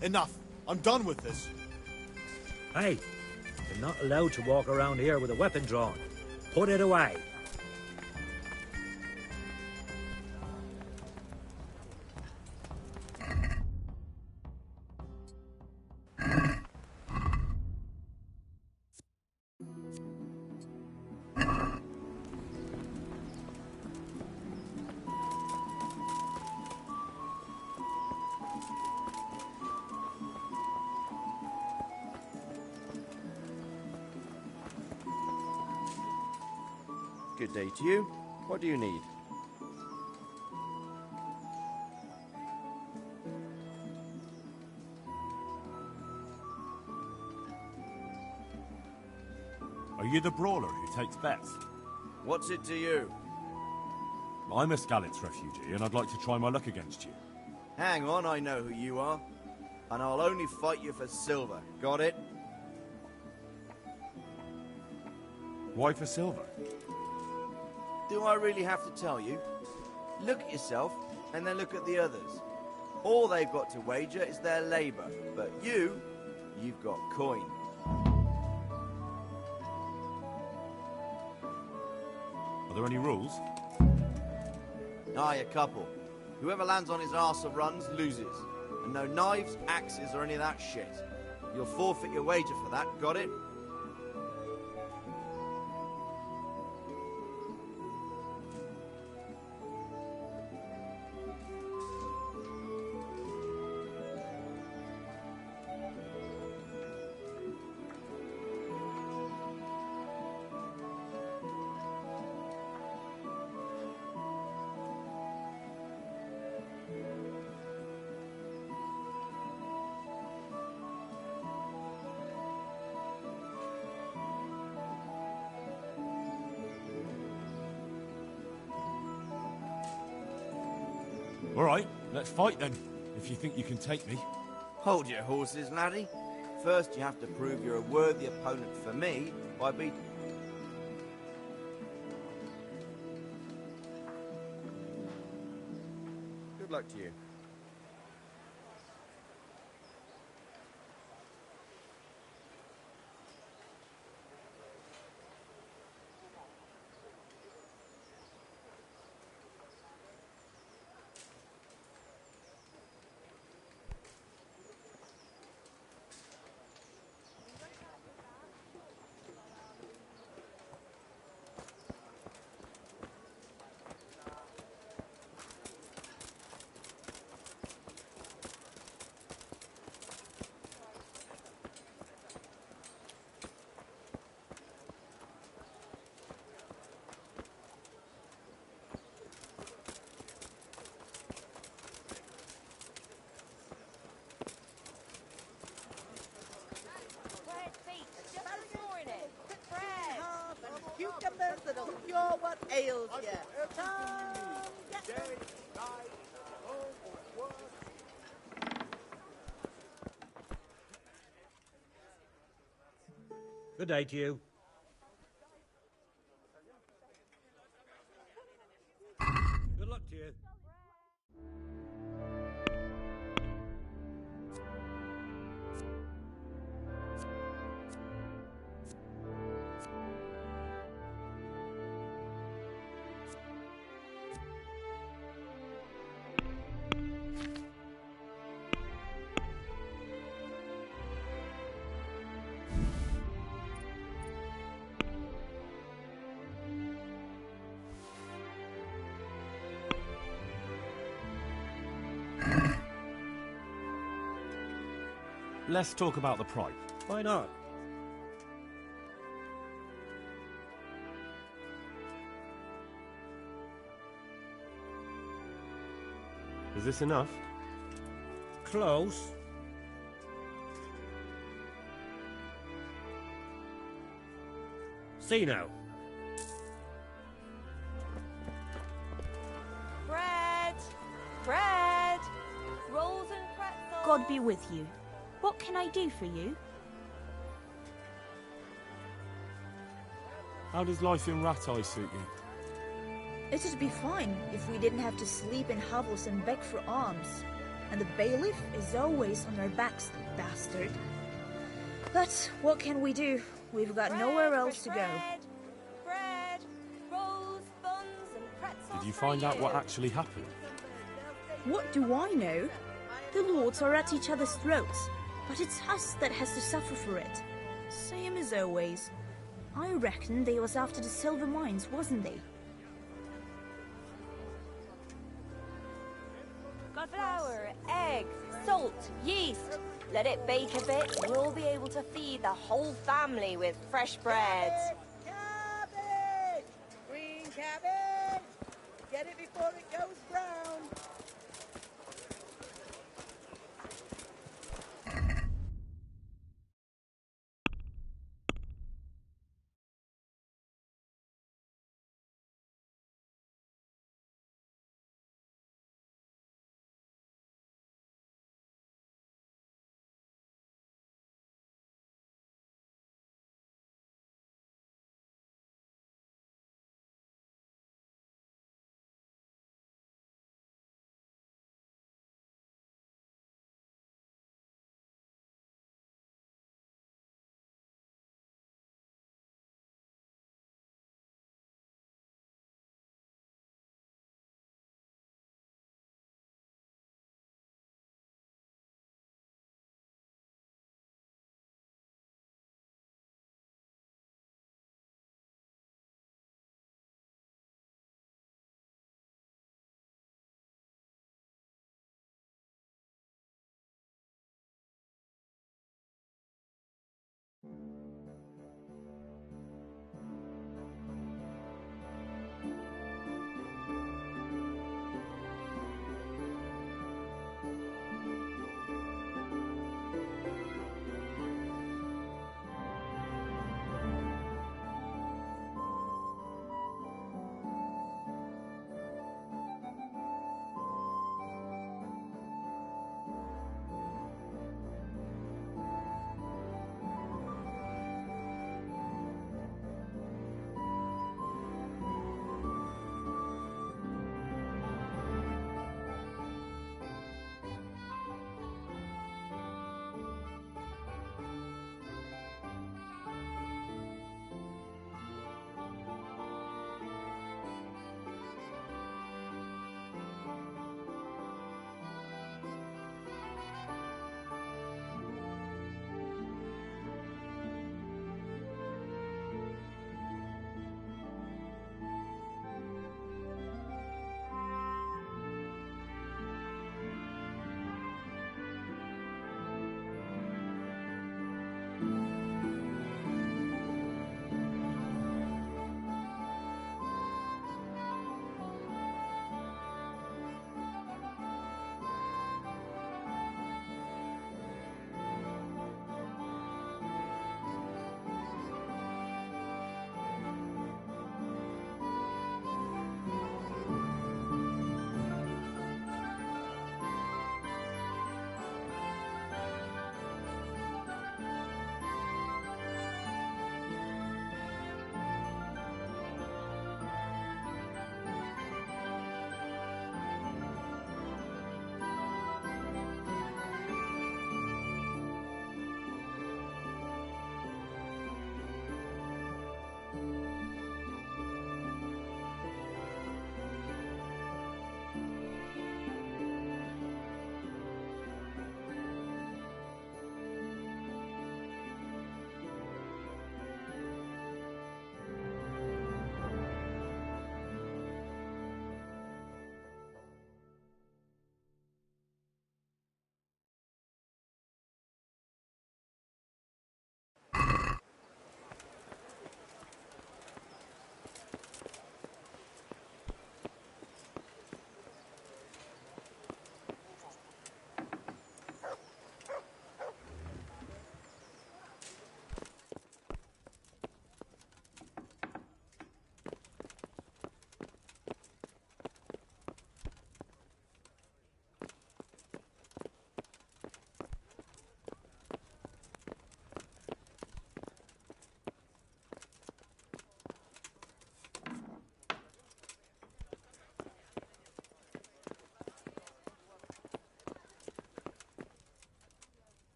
Enough. I'm done with this. Hey, you're not allowed to walk around here with a weapon drawn. Put it away. Good day to you. What do you need? Are you the brawler who takes bets? What's it to you? I'm a Skalitz refugee, and I'd like to try my luck against you. Hang on, I know who you are. And I'll only fight you for silver. Got it? Why for silver? Do I really have to tell you? Look at yourself, and then look at the others. All they've got to wager is their labour. But you've got coin. Are there any rules? Aye, a couple. Whoever lands on his arse or runs loses. And no knives, axes, or any of that shit. You'll forfeit your wager for that, got it? All right, let's fight then, if you think you can take me. Hold your horses, laddie. First, you have to prove you're a worthy opponent for me by beating... Good luck to you. Cucumbers that'll cure what ails you. Good day to you. Good luck to you. Let's talk about the price. Why not? Is this enough? Close. See now. Bread! Bread! Rolls and pretzels! God be with you. What can I do for you? How does life in Rat Eye suit you? It'd be fine if we didn't have to sleep in hovels and beg for alms. And the bailiff is always on our backs, the bastard. But what can we do? We've got nowhere else to go. Bread, rolls, buns, and pretzels. Did you find out what actually happened? What do I know? The lords are at each other's throats, but it's us that has to suffer for it. Same as always. I reckon they was after the silver mines, wasn't they? Got flour, eggs, salt, yeast. Let it bake a bit, and we'll be able to feed the whole family with fresh bread. Cabbage! Green it goes round.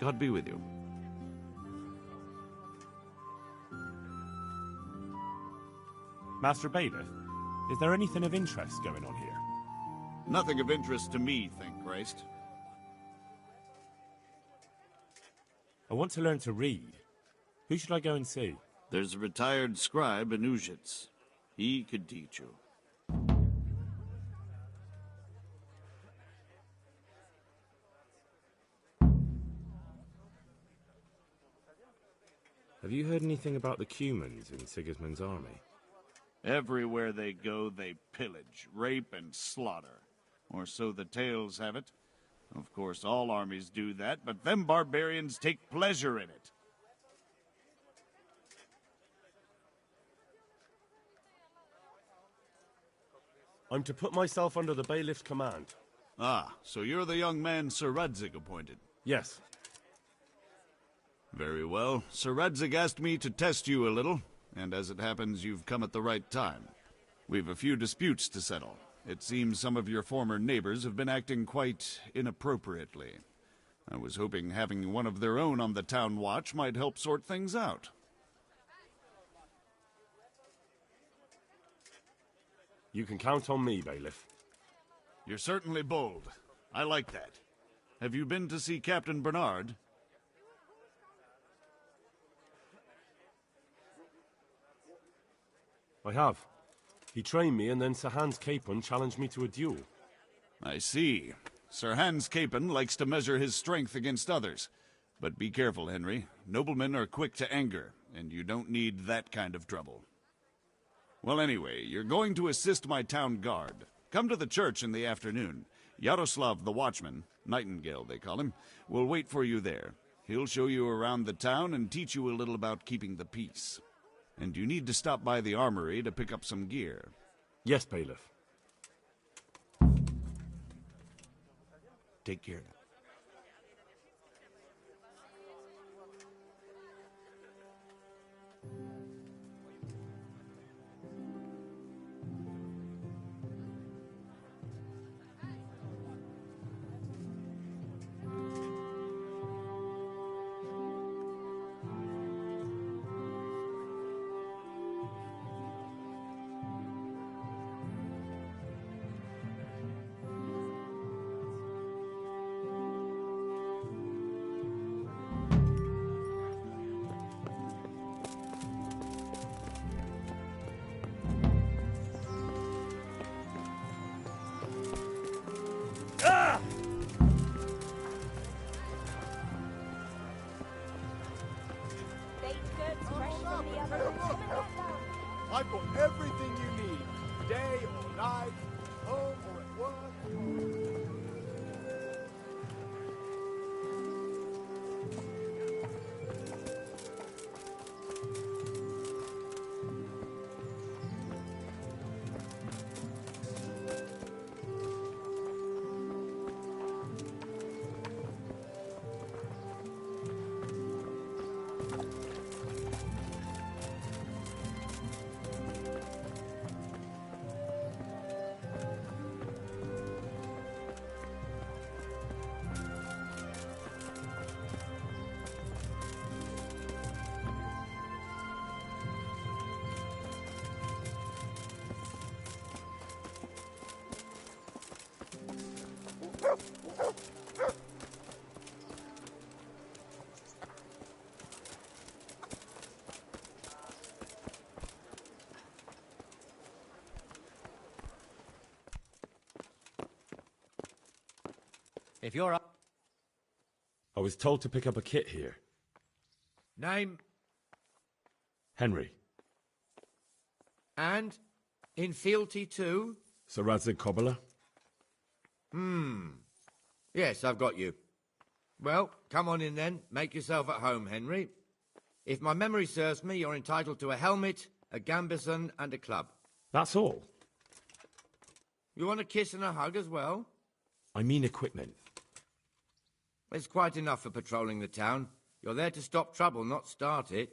God be with you. Master Bailiff, is there anything of interest going on here? Nothing of interest to me, thank Christ. I want to learn to read. Who should I go and see? There's a retired scribe in Uzhitz. He could teach you. Have you heard anything about the Cumans in Sigismund's army? Everywhere they go, they pillage, rape, and slaughter. Or so the tales have it. Of course, all armies do that, but them barbarians take pleasure in it. I'm to put myself under the bailiff's command. Ah, so you're the young man Sir Radzig appointed? Yes. Very well. Sir Radzig asked me to test you a little, and as it happens, you've come at the right time. We've a few disputes to settle. It seems some of your former neighbors have been acting quite inappropriately. I was hoping having one of their own on the town watch might help sort things out. You can count on me, bailiff. You're certainly bold. I like that. Have you been to see Captain Bernard? I have. He trained me, and then Sir Hans Capon challenged me to a duel. I see. Sir Hans Capon likes to measure his strength against others. But be careful, Henry. Noblemen are quick to anger, and you don't need that kind of trouble. Well, anyway, you're going to assist my town guard. Come to the church in the afternoon. Yaroslav the watchman, Nightingale they call him, will wait for you there. He'll show you around the town and teach you a little about keeping the peace. And you need to stop by the armory to pick up some gear. Yes, bailiff. Take care. I've got everything you need, day or night, home or at work. If you're up... I was told to pick up a kit here. Name? Henry. And? In fealty too? Sir Radzig Cobbler. Yes, I've got you. Well, come on in then. Make yourself at home, Henry. If my memory serves me, you're entitled to a helmet, a gambeson, and a club. That's all? You want a kiss and a hug as well? I mean equipment. It's quite enough for patrolling the town. You're there to stop trouble, not start it.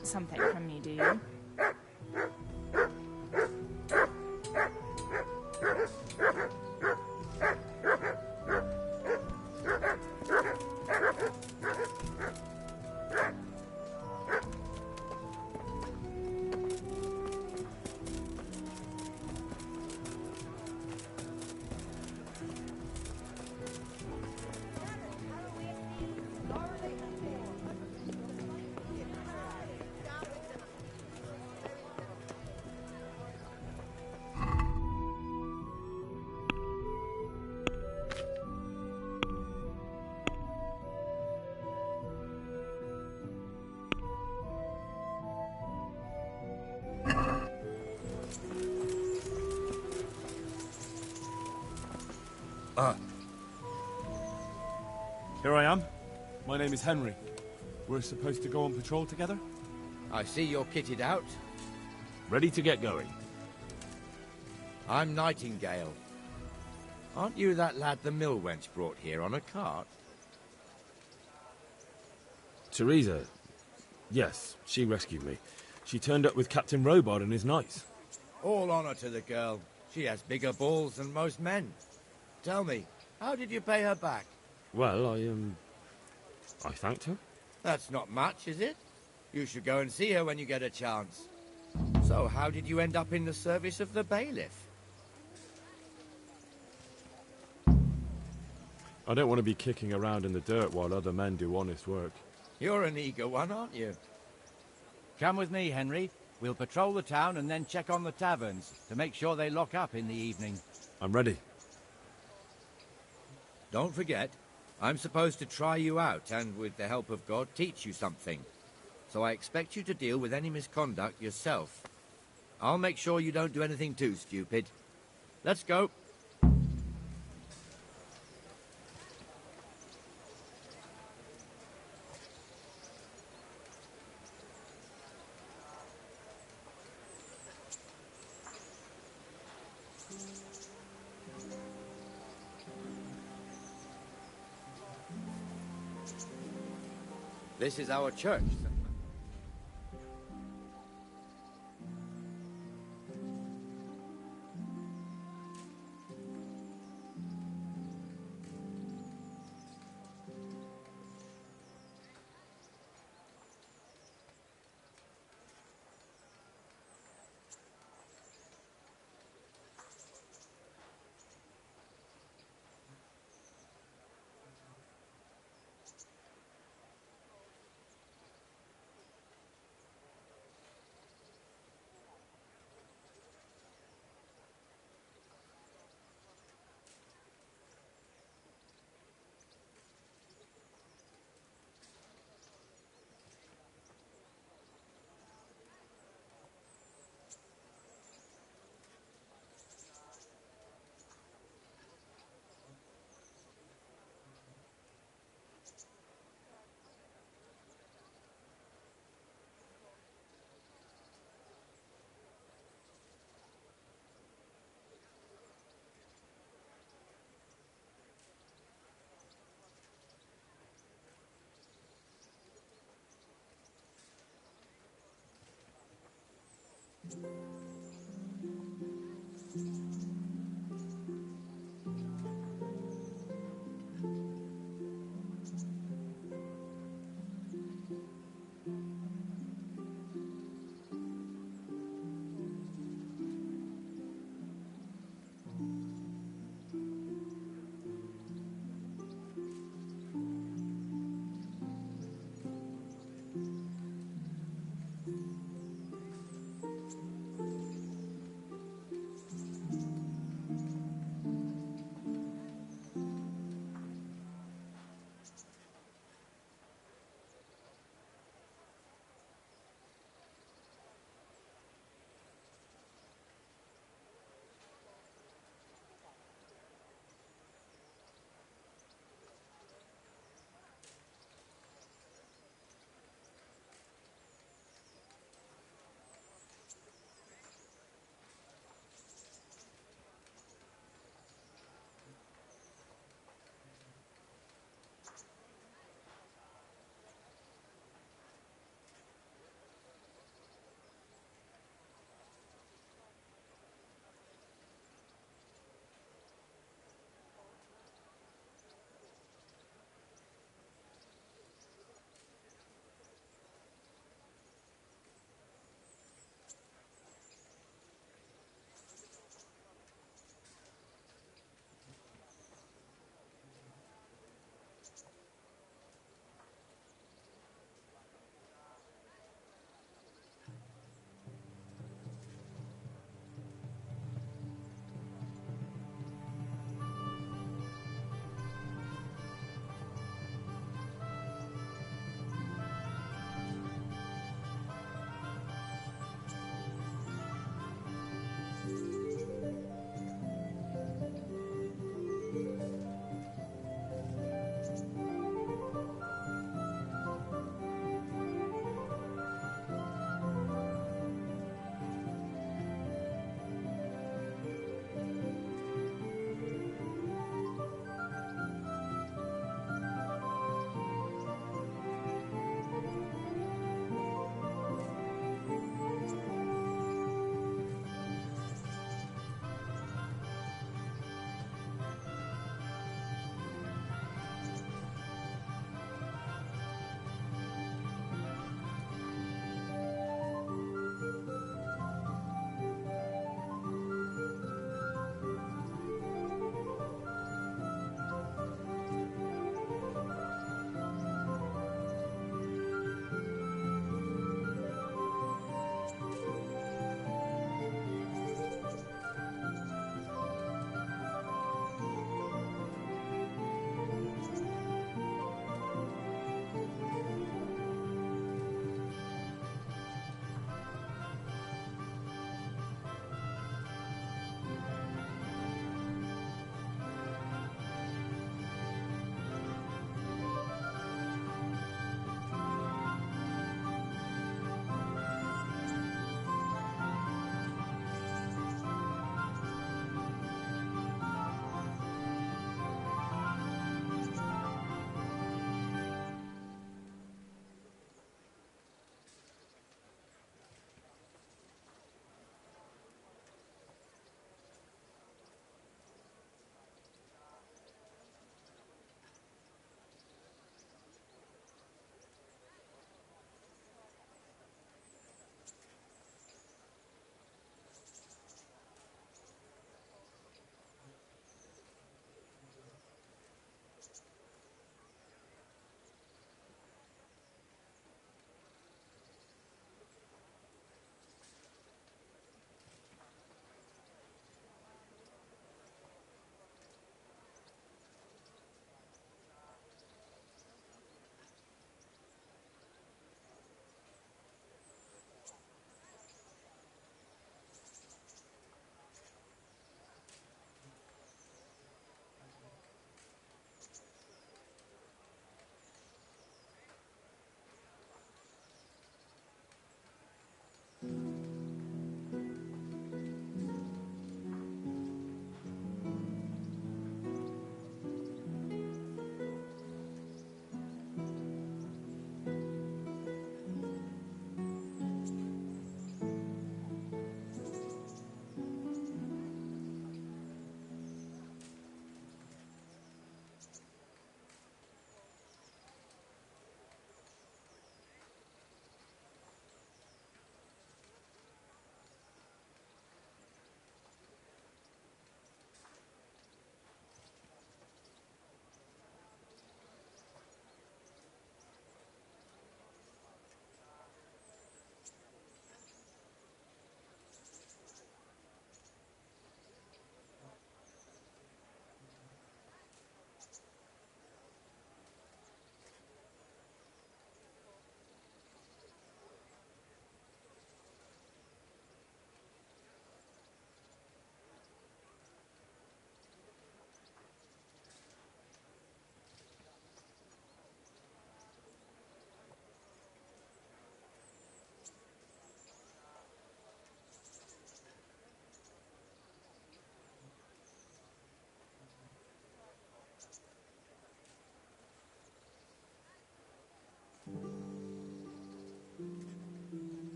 want something from me, do you? Here I am. My name is Henry. We're supposed to go on patrol together? I see you're kitted out. Ready to get going. I'm Nightingale. Aren't you that lad the mill wench brought here on a cart? Teresa. Yes, she rescued me. She turned up with Captain Robard and his knights. All honor to the girl. She has bigger balls than most men. Tell me, how did you pay her back? Well, I thanked her. That's not much, is it? You should go and see her when you get a chance. So, how did you end up in the service of the bailiff? I don't want to be kicking around in the dirt while other men do honest work. You're an eager one, aren't you? Come with me, Henry. We'll patrol the town and then check on the taverns to make sure they lock up in the evening. I'm ready. Don't forget, I'm supposed to try you out and, with the help of God, teach you something. So I expect you to deal with any misconduct yourself. I'll make sure you don't do anything too stupid. Let's go. This is our church.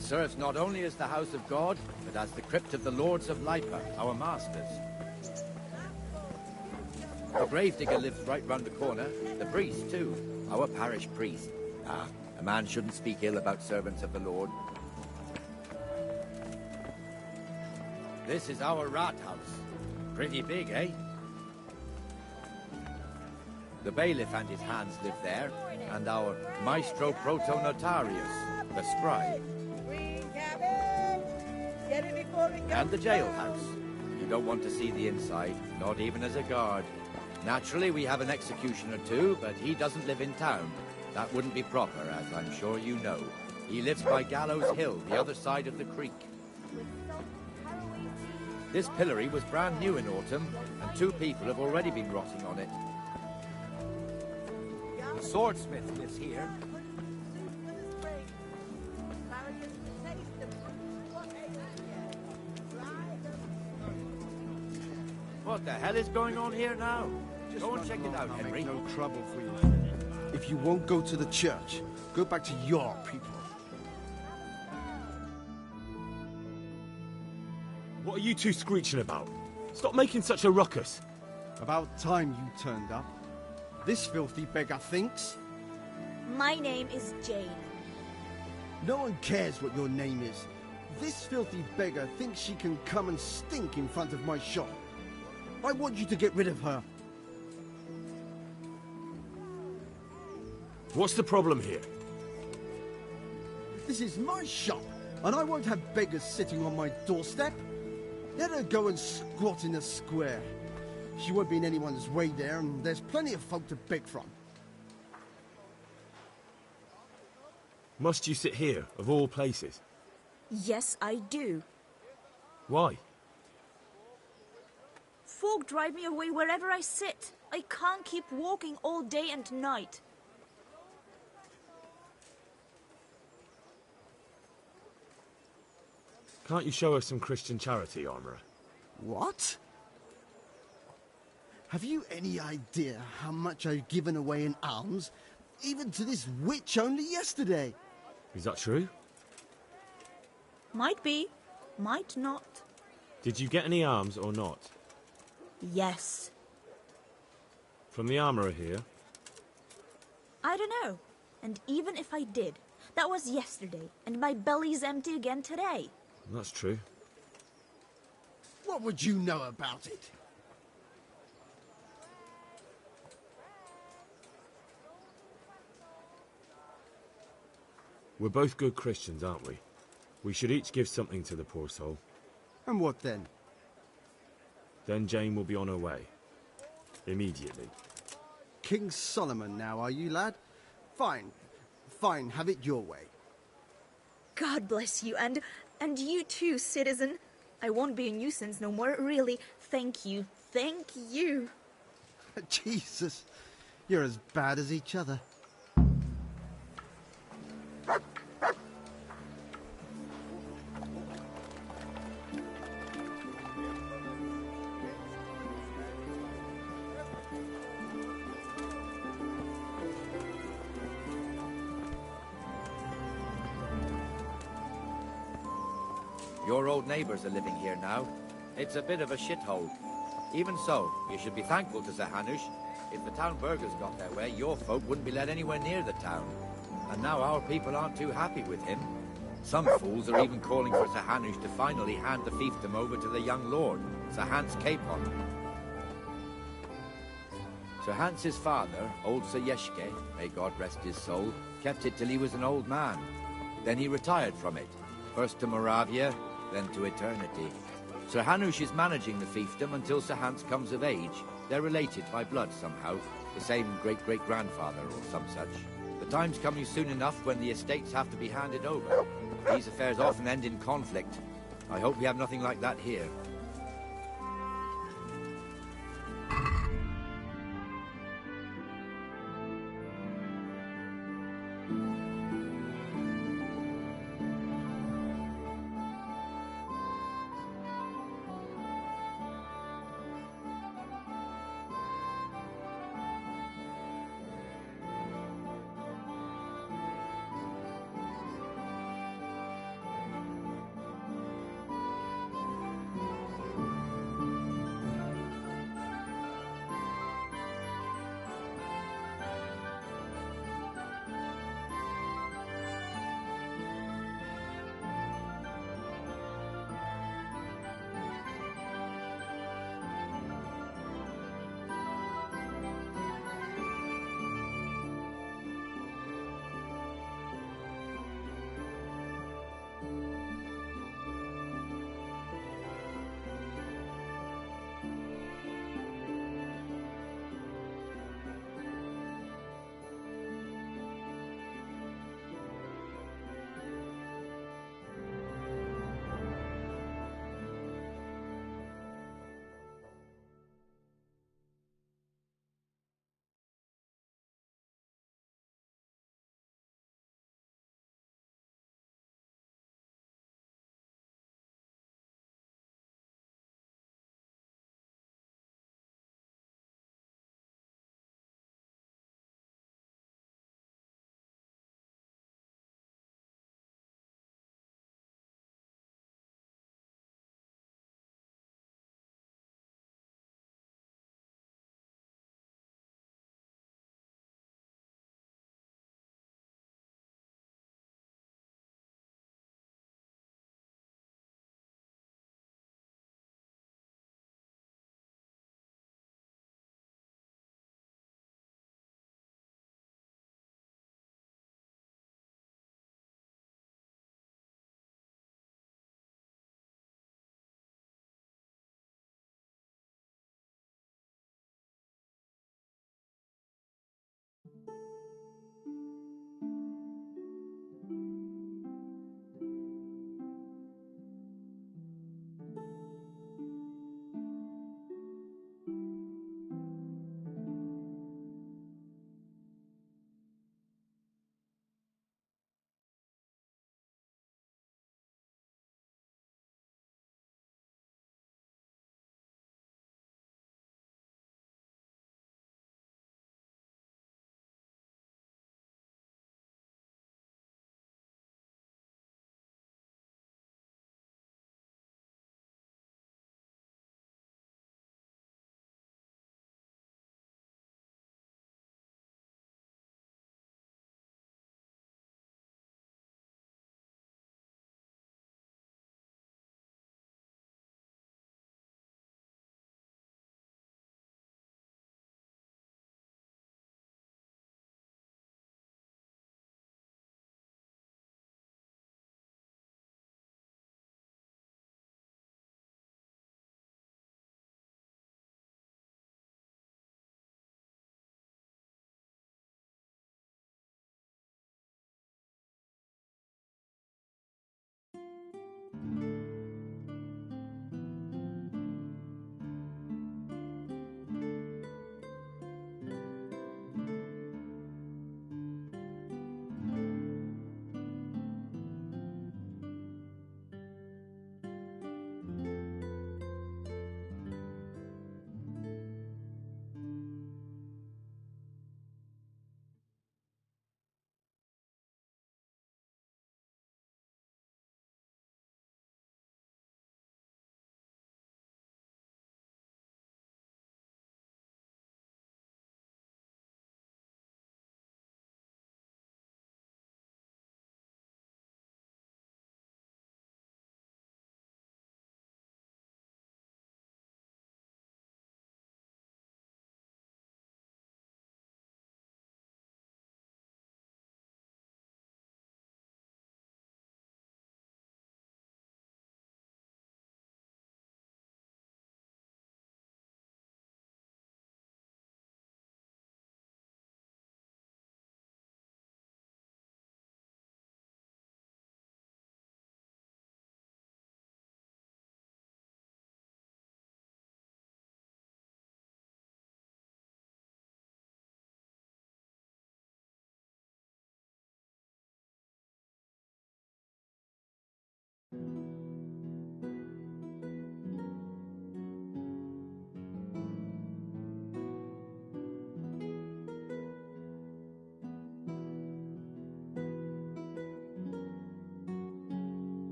It serves not only as the house of God, but as the crypt of the lords of Lipa, our masters. The gravedigger lives right round the corner. The priest, too. Our parish priest. Ah, a man shouldn't speak ill about servants of the Lord. This is our rat house. Pretty big, eh? The bailiff and his hands live there, and our maestro protonotarius, the scribe. And the jailhouse. You don't want to see the inside, not even as a guard. Naturally, we have an executioner too, but he doesn't live in town. That wouldn't be proper, as I'm sure you know. He lives by Gallows Hill, the other side of the creek. This pillory was brand new in autumn, and 2 people have already been rotting on it. The swordsmith lives here. What the hell is going on here now? Go and check it out, Henry. No trouble for you. If you won't go to the church, go back to your people. What are you two screeching about? Stop making such a ruckus. About time you turned up. This filthy beggar thinks. My name is Jane. No one cares what your name is. This filthy beggar thinks she can come and stink in front of my shop. I want you to get rid of her. What's the problem here? This is my shop, and I won't have beggars sitting on my doorstep. Let her go and squat in the square. She won't be in anyone's way there, and there's plenty of folk to beg from. Must you sit here, of all places? Yes, I do. Why? Folk drive me away wherever I sit. I can't keep walking all day and night. Can't you show us some Christian charity, Armourer? What? Have you any idea how much I've given away in alms, even to this witch only yesterday? Is that true? Might be, might not. Did you get any alms or not? Yes. From the Armourer here? I don't know. And even if I did, that was yesterday, and my belly's empty again today. That's true. What would you know about it? We're both good Christians, aren't we? We should each give something to the poor soul. And what then? Then Jane will be on her way. Immediately. King Solomon now, are you, lad? Fine. Fine, have it your way. God bless you, and you too, citizen. I won't be a nuisance no more, really. Thank you. Thank you. Jesus, you're as bad as each other. Your old neighbours are living here now. It's a bit of a shithole. Even so, you should be thankful to Sir Hanush. If the town burghers got their way, your folk wouldn't be let anywhere near the town. And now our people aren't too happy with him. Some fools are even calling for Sir Hanush to finally hand the fiefdom over to the young lord, Sir Hans Capon. Sir Hans's father, old Sir Yeshke, may God rest his soul, kept it till he was an old man. Then he retired from it, first to Moravia, then to eternity. Sir Hanush is managing the fiefdom until Sir Hans comes of age. They're related by blood somehow, the same great-great-grandfather or some such. The time's coming soon enough when the estates have to be handed over. These affairs often end in conflict. I hope we have nothing like that here.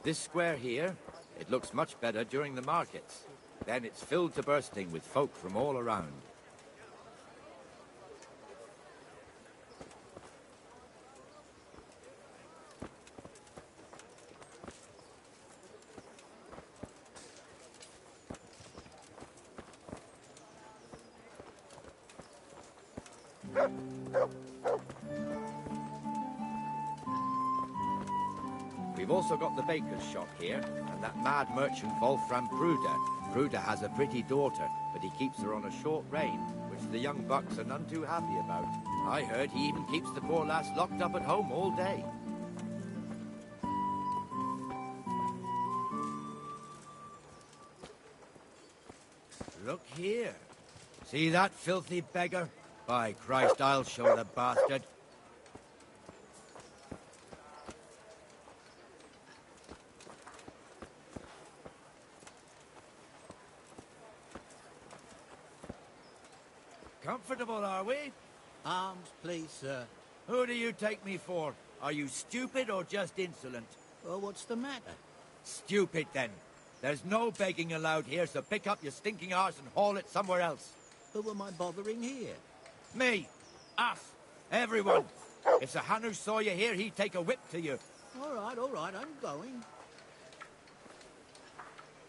This square here, it looks much better during the markets. Then it's filled to bursting with folk from all around. We've also got the baker's shop here, and that mad merchant Wolfram Pruder. Pruder has a pretty daughter, but he keeps her on a short rein, which the young bucks are none too happy about. I heard he even keeps the poor lass locked up at home all day. Look here. See that filthy beggar? By Christ, I'll show the bastard. Comfortable, are we? Arms, please, sir. Who do you take me for? Are you stupid or just insolent? Well, what's the matter? Stupid, then. There's no begging allowed here, so pick up your stinking arse and haul it somewhere else. Who am I bothering here? Me. Us. Everyone. If Sir Hanush saw you here, he'd take a whip to you. All right, I'm going.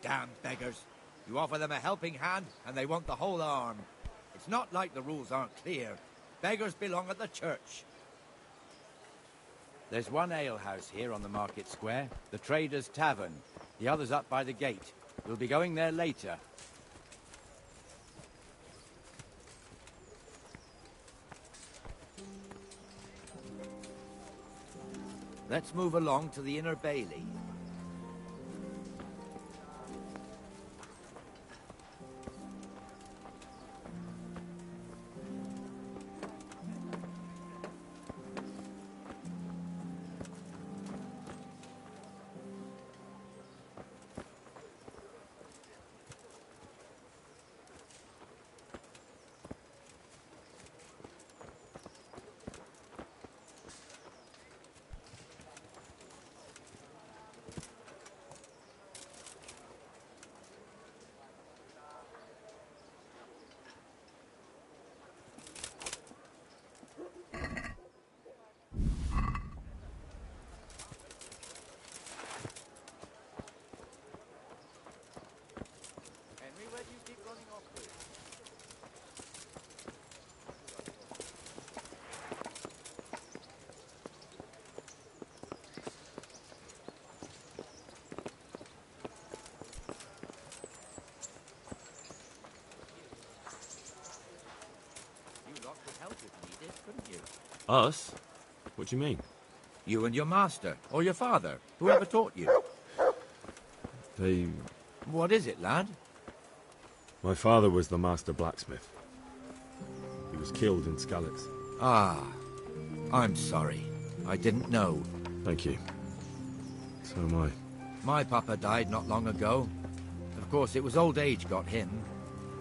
Damn beggars. You offer them a helping hand, and they want the whole arm. It's not like the rules aren't clear. Beggars belong at the church. There's one alehouse here on the market square, the Trader's Tavern. The other's up by the gate. We'll be going there later. Let's move along to the Inner Bailey. Us? What do you mean? You and your master, or your father, whoever taught you. They... What is it, lad? My father was the master blacksmith. He was killed in Skalitz. Ah, I'm sorry. I didn't know. Thank you. So am I. My papa died not long ago. Of course, it was old age got him.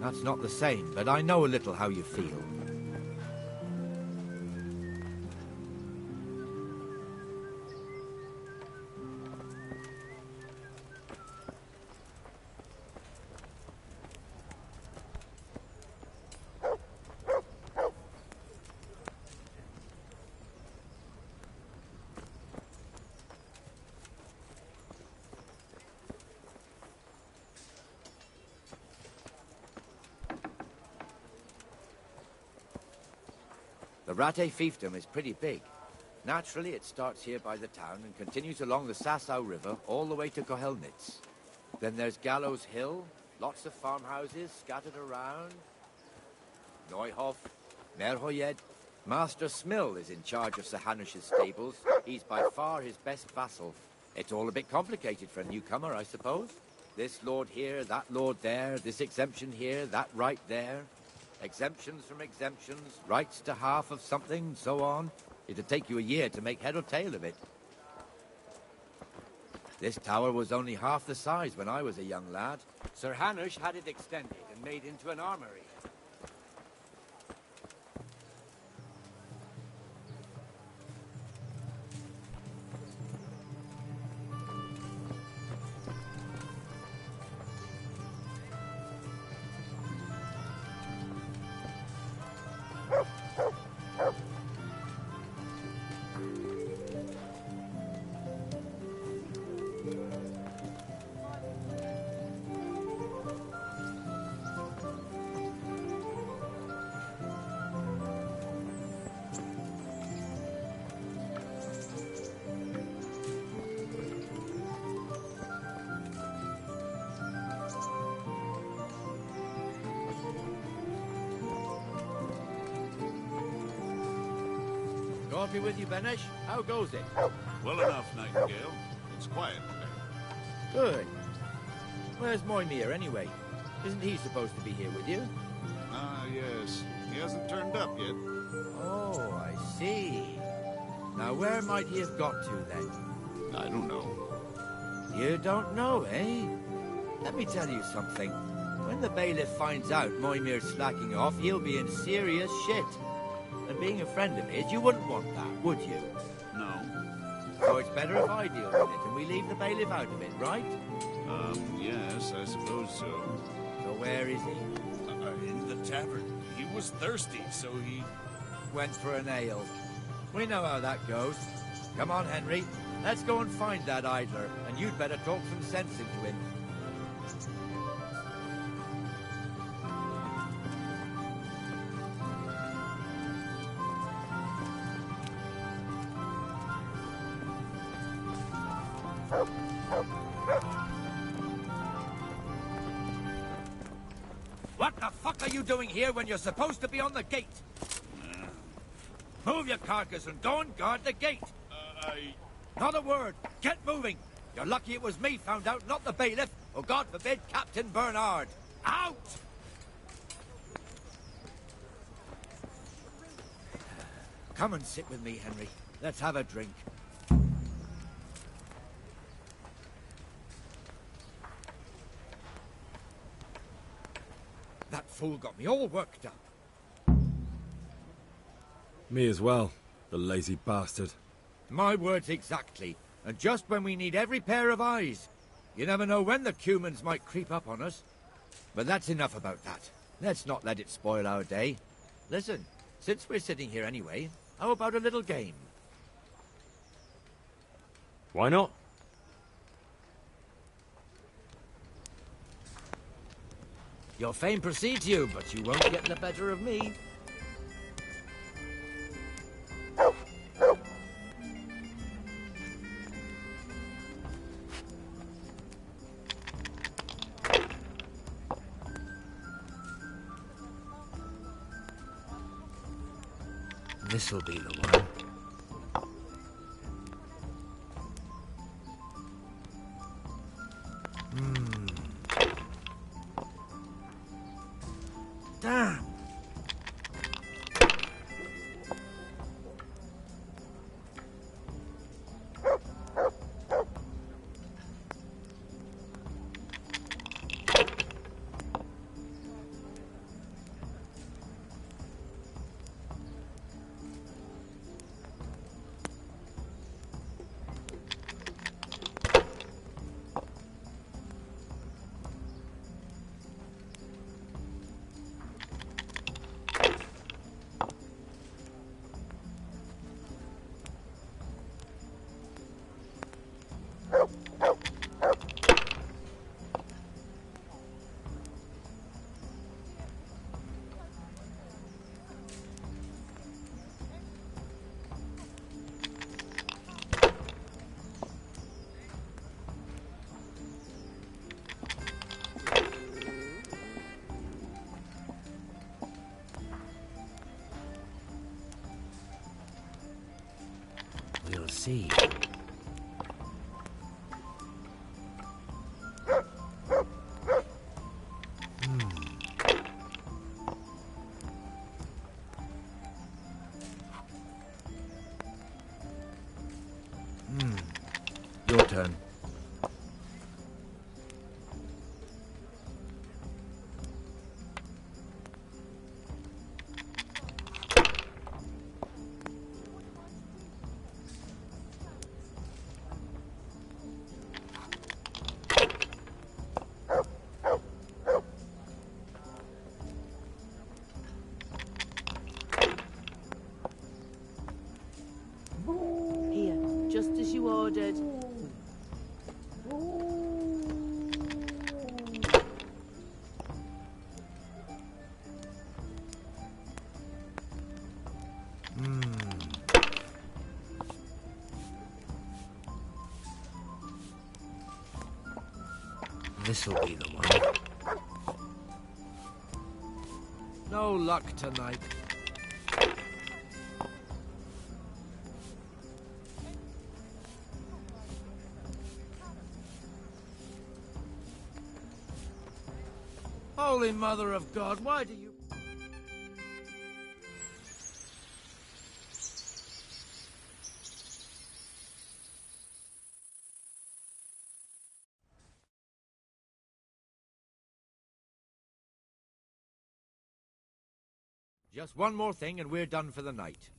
That's not the same, but I know a little how you feel. The Rate fiefdom is pretty big. Naturally, it starts here by the town and continues along the Sassau River all the way to Kohelnitz. Then there's Gallows Hill, lots of farmhouses scattered around. Neuhof, Merhoyed. Master Smill is in charge of Sir Hanush's stables. He's by far his best vassal. It's all a bit complicated for a newcomer, I suppose. This lord here, that lord there, this exemption here, that right there. Exemptions from exemptions, rights to half of something, so on. It'd take you a year to make head or tail of it. This tower was only half the size when I was a young lad. Sir Hanush had it extended and made into an armory. God be with you, Benesh. How goes it? Well enough, Nightingale. It's quiet today. Good. Where's Moimir, anyway? Isn't he supposed to be here with you? Ah, yes. He hasn't turned up yet. Oh, I see. Now, where might he have got to, then? I don't know. You don't know, eh? Let me tell you something. When the bailiff finds out Moimir's slacking off, he'll be in serious shit. And being a friend of his, you wouldn't want that, would you? No. So it's better if I deal with it, and we leave the bailiff out of it, right? Yes, I suppose so. So where is he? In the tavern. He was thirsty, so he... Went for an ale. We know how that goes. Come on, Henry. Let's go and find that idler, and you'd better talk some sense into him. What the fuck are you doing here when you're supposed to be on the gate? Move your carcass and go and guard the gate. Not a word. Get moving. You're lucky it was me found out, not the bailiff, or God forbid, Captain Bernard. Out! Come and sit with me, Henry. Let's have a drink. That fool got me all worked up. Me as well, the lazy bastard. My words exactly. And just when we need every pair of eyes. You never know when the Cumans might creep up on us. But that's enough about that. Let's not let it spoil our day. Listen, since we're sitting here anyway, how about a little game? Why not? Your fame precedes you, but you won't get the better of me. This'll be the one. Damn! We'll see. Your turn. Here, just as you ordered. This'll be the one. No luck tonight. Holy Mother of God, why do you... Just one more thing and we're done for the night.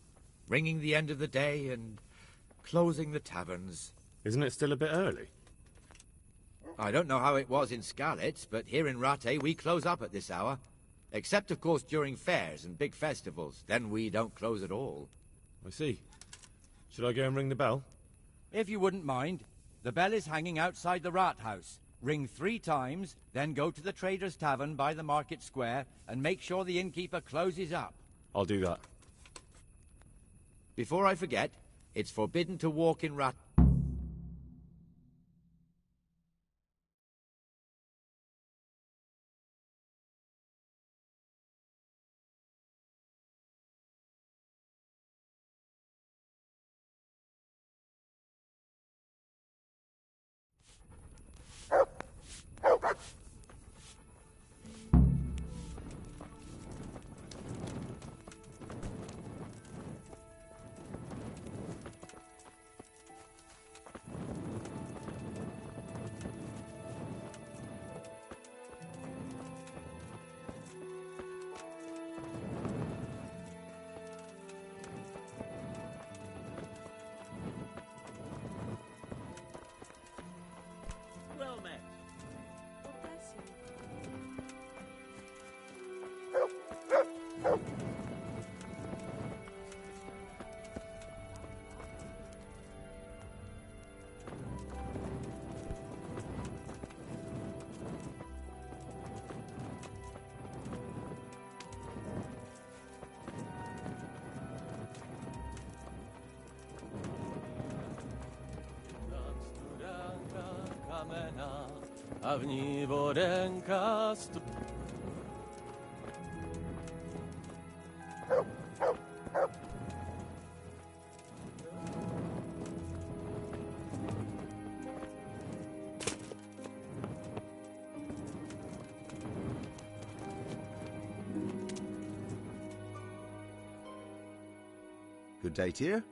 Ringing the end of the day and closing the taverns. Isn't it still a bit early? I don't know how it was in Skalitz, but here in Rattay we close up at this hour. Except, of course, during fairs and big festivals. Then we don't close at all. I see. Should I go and ring the bell? If you wouldn't mind. The bell is hanging outside the Rathouse. Ring 3 times, then go to the Trader's Tavern by the Market Square and make sure the innkeeper closes up. I'll do that. Before I forget, it's forbidden to walk in Rat... Well met. A w niebo ręka Good day to you.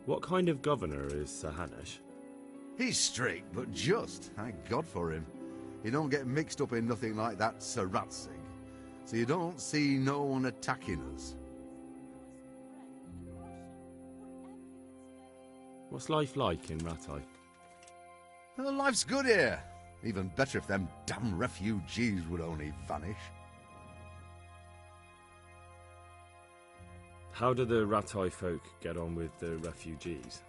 What kind of governor is Sir Hanush? He's strict, but just. Thank God for him. He don't get mixed up in nothing like that Sir Ratzig, so you don't see no one attacking us. What's life like in Rattay? Well, life's good here. Even better if them damn refugees would only vanish. How do the Rattay folk get on with the refugees?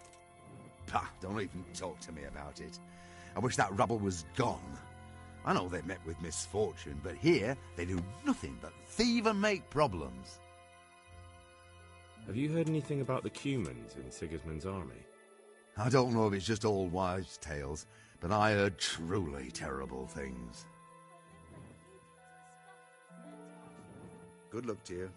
Pah, don't even talk to me about it. I wish that rabble was gone. I know they met with misfortune, but here they do nothing but thieve and make problems. Have you heard anything about the Cumans in Sigismund's army? I don't know if it's just old wives' tales, but I heard truly terrible things. Good luck to you.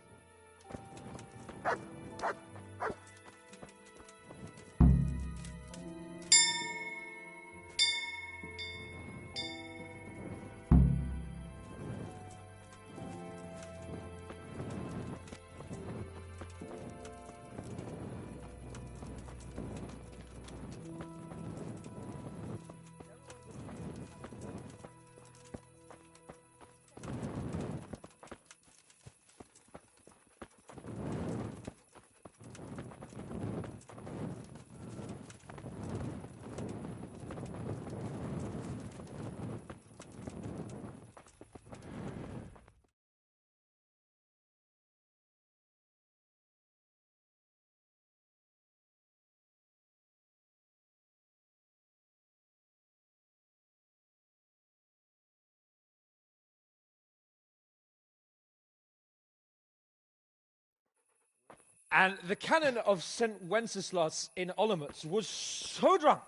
And the canon of St. Wenceslas in Olomouc was so drunk,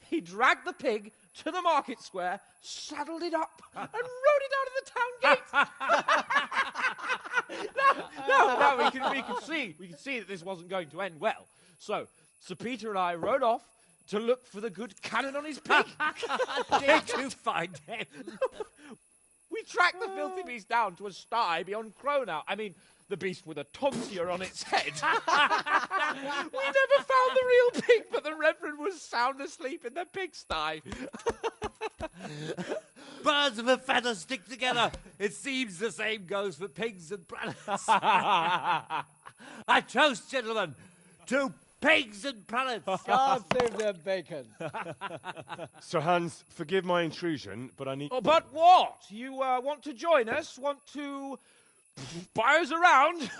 he dragged the pig to the market square, saddled it up, and rode it out of the town gate. No, we could see that this wasn't going to end well. So Sir Peter and I rode off, To look for the good cannon on his pig. Did you find him? We tracked the filthy beast down to a sty beyond Cronau. I mean, the beast with a tonsure on its head. We never found the real pig, but the Reverend was sound asleep in the pigsty. Birds of a feather stick together. It seems the same goes for pigs and prelates. I toast, gentlemen, to pigs and prelates. God save their bacon. Sir Hans, forgive my intrusion, but I need... Oh, but what? You want to join us? Want to buy us around?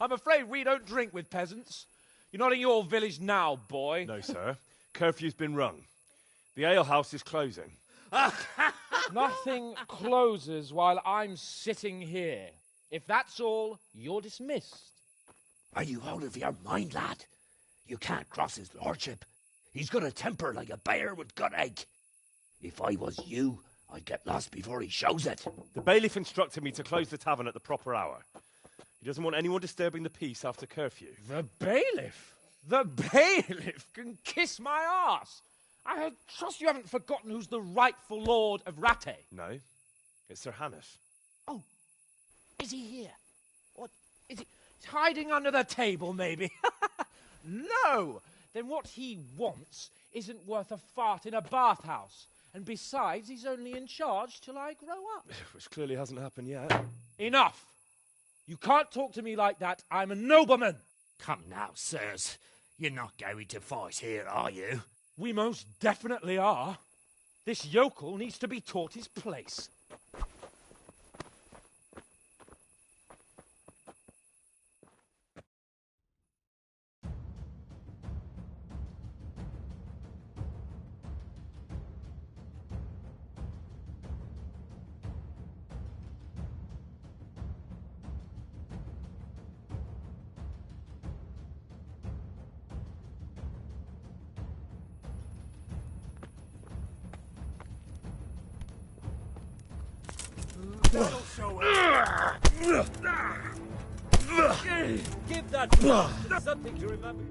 I'm afraid we don't drink with peasants. You're not in your village now, boy. No, sir. Curfew's been rung. The alehouse is closing. Nothing closes while I'm sitting here. If that's all, you're dismissed. Are you out of your mind, lad? You can't cross his lordship. He's got a temper like a bear with gut ache. If I was you, I'd get lost before he shows it. The bailiff instructed me to close the tavern at the proper hour. He doesn't want anyone disturbing the peace after curfew. The bailiff? The bailiff can kiss my arse. I trust you haven't forgotten who's the rightful lord of Rattay. No, it's Sir Hannes. Oh, is he here? What, is he he's hiding under the table, maybe? No! Then what he wants isn't worth a fart in a bathhouse. And besides, he's only in charge till I grow up. Which clearly hasn't happened yet. Enough! You can't talk to me like that. I'm a nobleman. Come now, sirs. You're not going to fight here, are you? We most definitely are. This yokel needs to be taught his place. Give that something to remember.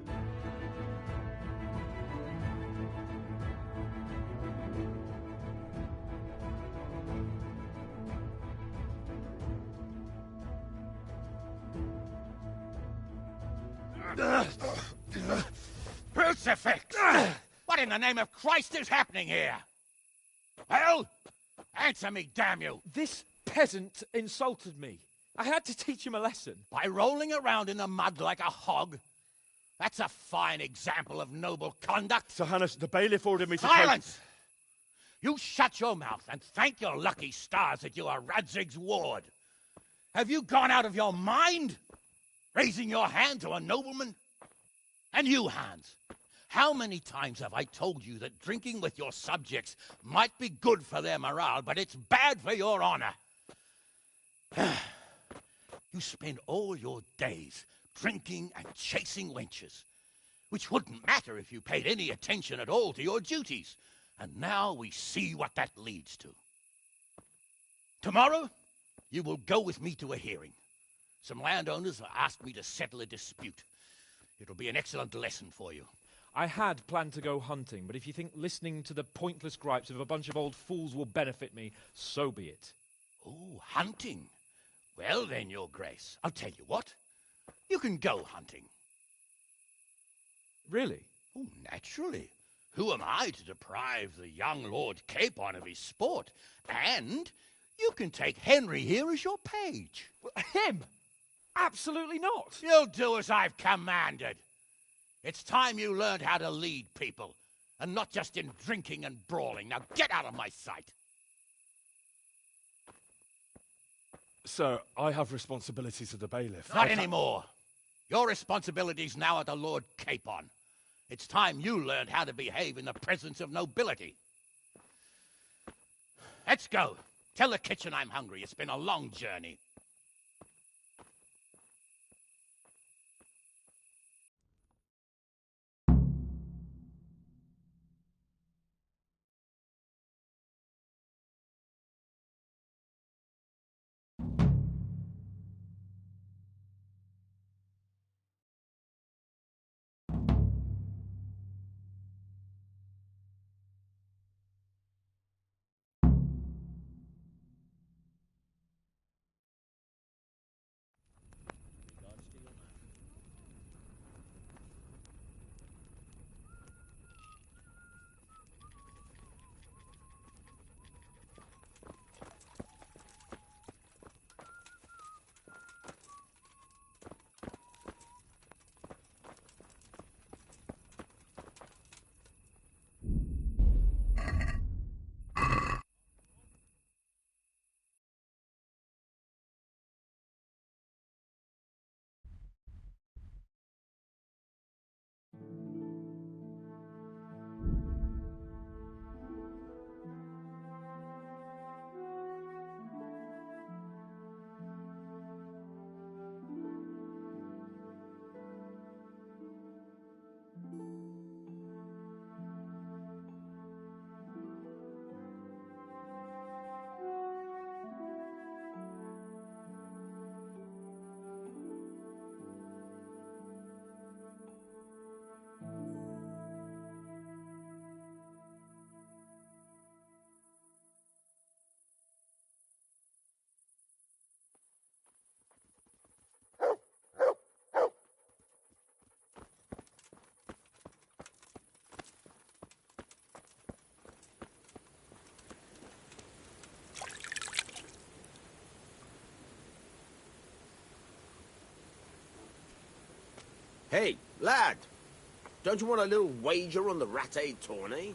Crucifix! What in the name of Christ is happening here? Well, answer me, damn you! This peasant insulted me. I had to teach him a lesson. By rolling around in the mud like a hog? That's a fine example of noble conduct. Sir Hannes, the bailiff ordered me to... Silence! You shut your mouth and thank your lucky stars that you are Radzig's ward. Have you gone out of your mind? Raising your hand to a nobleman? And you, Hans, how many times have I told you that drinking with your subjects might be good for their morale, but it's bad for your honor? You spend all your days drinking and chasing wenches, which wouldn't matter if you paid any attention at all to your duties. And now we see what that leads to. Tomorrow, you will go with me to a hearing. Some landowners have asked me to settle a dispute. It'll be an excellent lesson for you. I had planned to go hunting, but if you think listening to the pointless gripes of a bunch of old fools will benefit me, so be it. Oh, hunting. Well then, Your Grace, I'll tell you what. You can go hunting. Really? Oh, naturally. Who am I to deprive the young Lord Capon of his sport? And you can take Henry here as your page. Him? Absolutely not. You'll do as I've commanded. It's time you learned how to lead people, and not just in drinking and brawling. Now get out of my sight. Sir, I have responsibilities of the bailiff. Not anymore. Your responsibilities now are the Lord Capon. It's time you learned how to behave in the presence of nobility. Let's go. Tell the kitchen I'm hungry. It's been a long journey. Hey, lad! Don't you want a little wager on the Rattay tourney?